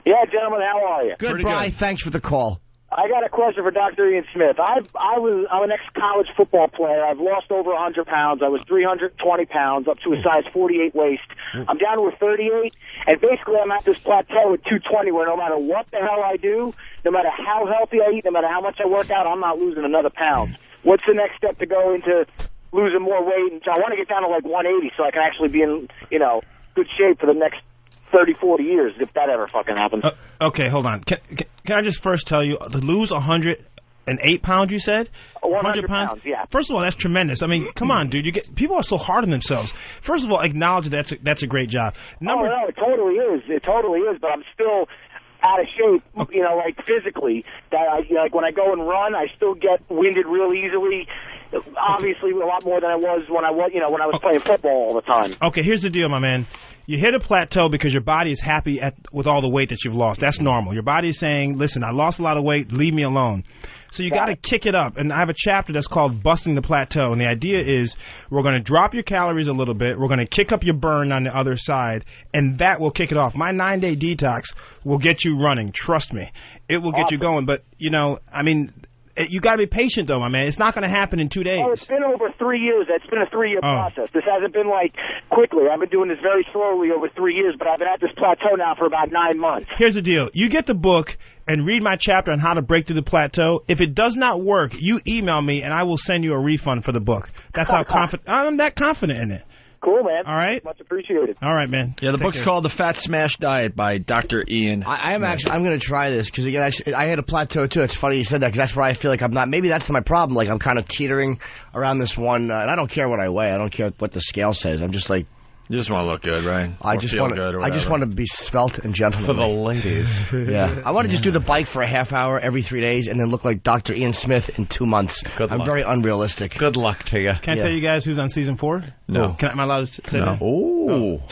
Yeah, gentlemen, how are you? Good, Brian. Thanks for the call. I got a question for Dr. Ian Smith. I'm an ex-college football player. I've lost over 100 pounds. I was 320 pounds, up to a size 48 waist. I'm down to a 38, and basically I'm at this plateau at 220 where no matter what the hell I do, no matter how healthy I eat, no matter how much I work out, I'm not losing another pound. What's the next step to go into losing more weight? And so I want to get down to like 180 so I can actually be in, good shape for the next 30, 40 years, if that ever fucking happens. Okay, hold on. Can I just first tell you, to lose 108 pounds, you said? 100 pounds, yeah. First of all, that's tremendous. I mean, come on, dude. People are so hard on themselves. First of all, acknowledge that's a great job. No, it totally is. It totally is, but I'm still out of shape, like physically. That like when I go and run, I still get winded real easily. Obviously, a lot more than I was when I was playing football all the time. Okay, here's the deal, my man. You hit a plateau because your body is happy with all the weight that you've lost. That's normal. Your body is saying, listen, I lost a lot of weight, leave me alone. So you got to kick it up. And I have a chapter that's called Busting the Plateau. And the idea is we're going to drop your calories a little bit. We're going to kick up your burn on the other side. And that will kick it off. My 9-day detox will get you running. Trust me. It will get you going. But, you got to be patient, though, my man. It's not going to happen in 2 days. Oh, it's been over 3 years. It's been a 3-year process. This hasn't been, quickly. I've been doing this very slowly over 3 years, but I've been at this plateau now for about 9 months. Here's the deal. You get the book and read my chapter on how to break through the plateau. If it does not work, you email me, and I will send you a refund for the book. That's how confident I'm that confident in it. Cool, man. All right. Much appreciated. All right, man. Yeah, the book's called The Fat Smash Diet by Dr. Ian. I'm going to try this because, again, I had a plateau, too. It's funny you said that because that's where I feel like I'm not. Maybe that's my problem. Like, I'm kind of teetering around this one. And I don't care what I weigh. I don't care what the scale says. I'm just like. You just want to look good, right? I just want to be svelte and gentlemanly. For the ladies. Yeah. I want to just do the bike for a half hour every 3 days and then look like Dr. Ian Smith in 2 months. I'm very unrealistic. Good luck to you. Can I tell you guys who's on season 4? No. Am I allowed to say that? Oh.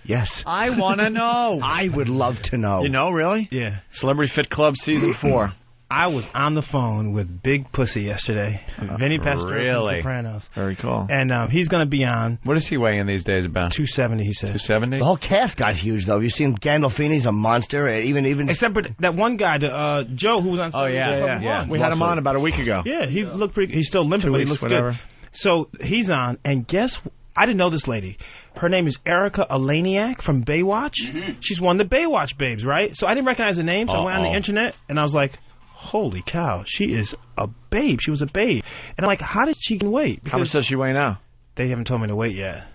Yes. I want to know. I would love to know. You know, really? Yeah. Celebrity Fit Club season 4. I was on the phone with Big Pussy yesterday. Vinny Pastore from Sopranos. Very cool. And he's going to be on. What is he weighing these days about? 270, he said. 270? The whole cast got huge, though. Have you seen Gandolfini's a monster? Even Except for that one guy, Joe, who was on. Oh, yeah. We had him on about a week ago. Yeah, he looked pretty. He's still limping, 2 but weeks, he looks whatever. good. So he's on, and guess I didn't know this lady. Her name is Erica Eleniak from Baywatch. Mm-hmm. She's one of the Baywatch babes, right? So I didn't recognize the name, so I went on the internet, and I was like, holy cow, she is a babe. She was a babe. And I'm like, how did she gain weight? How much does she weigh now? They haven't told me the weight yet.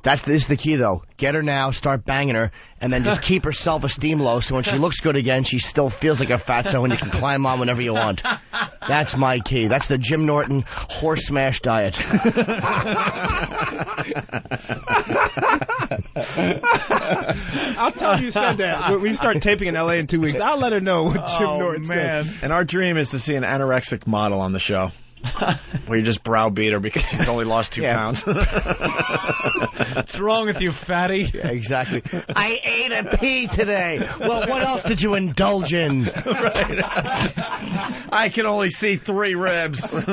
This is the key, though. Get her now, start banging her, and then just keep her self-esteem low so when she looks good again, she still feels like a fatso and you can climb on whenever you want. That's my key. That's the Jim Norton horse smash diet. I'll tell you said that. When we start taping in L.A. in 2 weeks, I'll let her know what Jim Norton said. And our dream is to see an anorexic model on the show. Where you just browbeat her because she's only lost 2 pounds. What's wrong with you, fatty? Yeah, exactly. I ate a pea today. Well, what else did you indulge in? Right. I can only see 3 ribs. Well,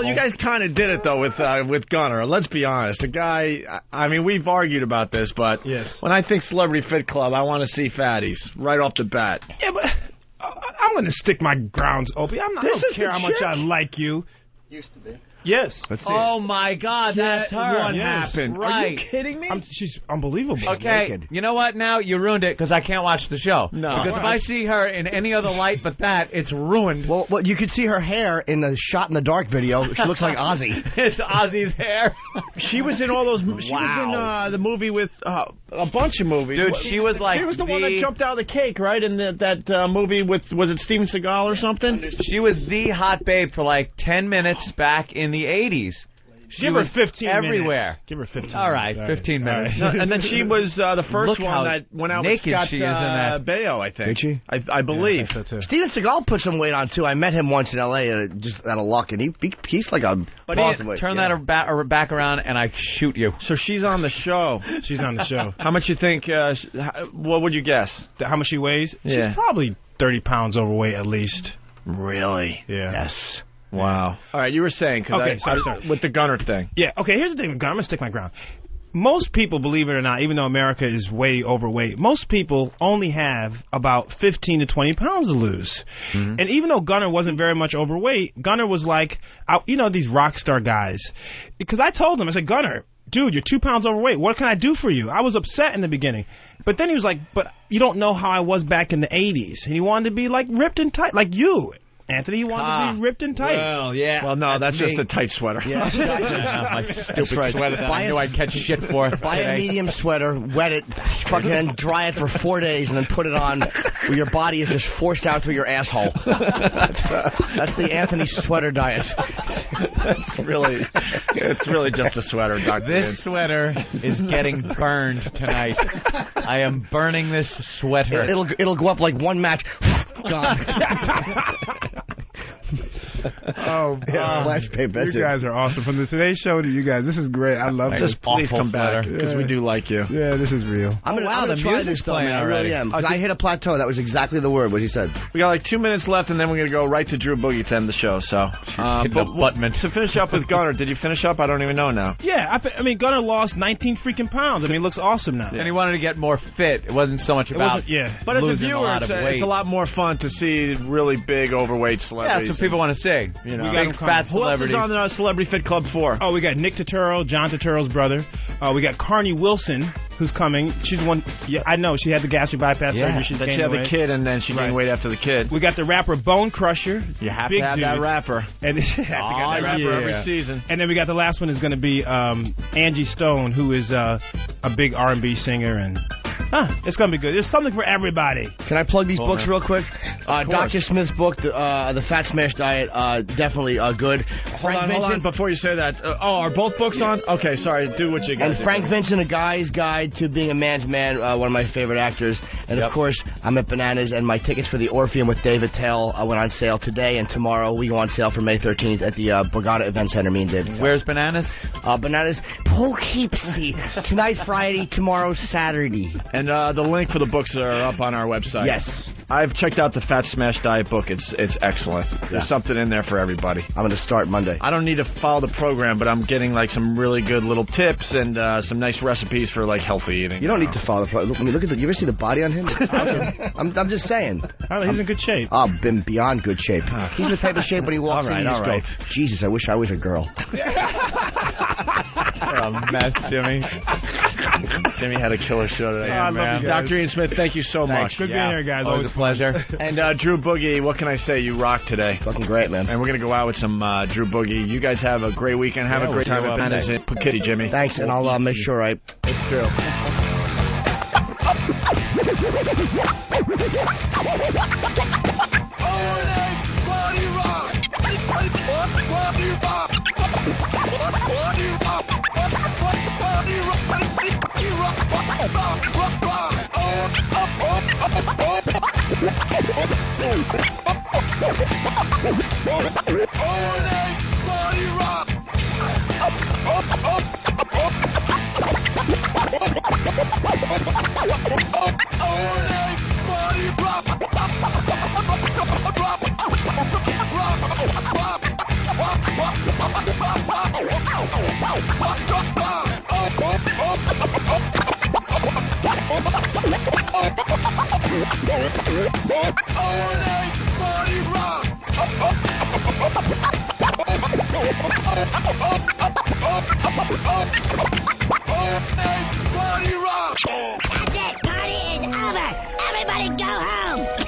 you guys kind of did it, though, with Gunner. Let's be honest. The guy, I mean, we've argued about this, but when I think Celebrity Fit Club, I want to see fatties right off the bat. Yeah, but I'm going to stick my grounds, Opie. I don't care how much I like you. Used to be. Yes. Oh, my God, that's her. What happened? Right. Are you kidding me? She's unbelievable. Okay, you know what now? You ruined it because I can't watch the show. No. Because if I see her in any other light but that, it's ruined. Well, you could see her hair in the Shot in the Dark video. She looks like Ozzy. It's Ozzy's hair. She was in all those... She was in the movie with... a bunch of movies. Dude, she was like... She was the one that jumped out of the cake, right? In that movie with... Was it Steven Seagal or something? She was the hot babe for like 10 minutes back in the 80s. Give her 15 everywhere. Minutes. Give her 15 All minutes. right, 15 minutes. No, and then she was the first one that went out with Scott she is in that. Baio, I think. Did she? I believe. Yeah, I think so too. Steven Seagal put some weight on, too. I met him once in L.A. Just out of luck, and he's like a... But turn that back around, and I shoot you. So she's on the show. She's on the show. How much you think... what would you guess? How much she weighs? Yeah. She's probably 30 pounds overweight at least. Really? Yeah. Yes. Wow. All right, you were saying, sorry. with the Gunner thing. Yeah, okay, here's the thing with Gunner. I'm going to stick my ground. Most people, believe it or not, even though America is way overweight, most people only have about 15 to 20 pounds to lose. Mm-hmm. And even though Gunner wasn't very much overweight, Gunner was like, these rock star guys. Because I told him, I said, Gunner, dude, you're 2 pounds overweight. What can I do for you? I was upset in the beginning. But then he was like, but you don't know how I was back in the 80s. And he wanted to be, like, ripped and tight, like you. Anthony, you wanted to be ripped and tight. Well, yeah. Well, no, that's just a tight sweater. Yeah. My stupid sweater that I knew I'd catch shit for. Buy a medium sweater, wet it, fucking then dry it for 4 days, and then put it on where your body is just forced out through your asshole. That's the Anthony sweater diet. It's really just a sweater, Dr. This sweater is getting burned tonight. I am burning this sweater. It'll go up like one match. Gone. Flash pay. You guys are awesome. From the Today Show to you guys, this is great. I love this. Please come back because we do like you. Yeah, this is real. I'm gonna the try music's this though, playing man. I already. really am. I hit a plateau. That was exactly the word what he said. We got like 2 minutes left, and then we're gonna go right to Drew Boogie to end the show. So, to finish up with Gunner, did you finish up? I don't even know now. Yeah, I mean, Gunner lost 19 freaking pounds. I mean, he looks awesome now. And he wanted to get more fit. It wasn't so much about But as a losing viewer, a lot of weight. it's a lot more fun to see really big, overweight celebrities. Yeah, that's what people want to see. You know, big fat who else is celebrities. on the Celebrity Fit Club 4? Oh, we got Nick Turturro, John Turturro's brother. We got Carney Wilson, who's coming. She's one. Yeah, I know. She had the gastric bypass surgery. She had the kid, and then she gained weight after the kid. We got the rapper Bone Crusher. You have to have that rapper. And every season. And then we got the last one is going to be Angie Stone, who is a big R&B singer, and it's going to be good. There's something for everybody. Can I plug these books real quick? Dr. Smith's book, the Fat Smash Diet, definitely good. Hold on, before you say that. Are both books on? Okay, sorry. Do what you got. And Frank Vincent, A Guy's Guide to Being a Man's Man, one of my favorite actors. And, of course, I'm at Bananas, and my tickets for the Orpheum with Dave Attell went on sale today, and tomorrow we go on sale for May 13th at the Borgata Event Center, me and Dave Attell. Where's Bananas? Bananas, Poughkeepsie. Tonight, Friday, tomorrow, Saturday. And the link for the books are up on our website. Yes. I've checked out the Fat Smash Diet book. It's excellent. There's something in there for everybody. I'm going to start Monday. I don't need to follow the program, but I'm getting like some really good little tips and some nice recipes for like healthy eating. You don't need to follow the program. When you look at you ever see the body on him? I'm just saying. He's in good shape. I've been beyond good shape. He's the type of shape when he walks in, you just go, Jesus, I wish I was a girl. You're a mess, Jimmy. Jimmy had a killer show today. I love you guys. Dr. Ian Smith, thank you so much. Good being here, guys. Always a pleasure. And Drew Boogie, what can I say? You rock today. Fucking great, man. And we're going to go out with some Drew Boogie. You guys have a great weekend. Have a great time at Ben's in Poughkeepsie, Jimmy. Thanks, and I'll make sure I... It's true. That's it, party is over. Everybody go home.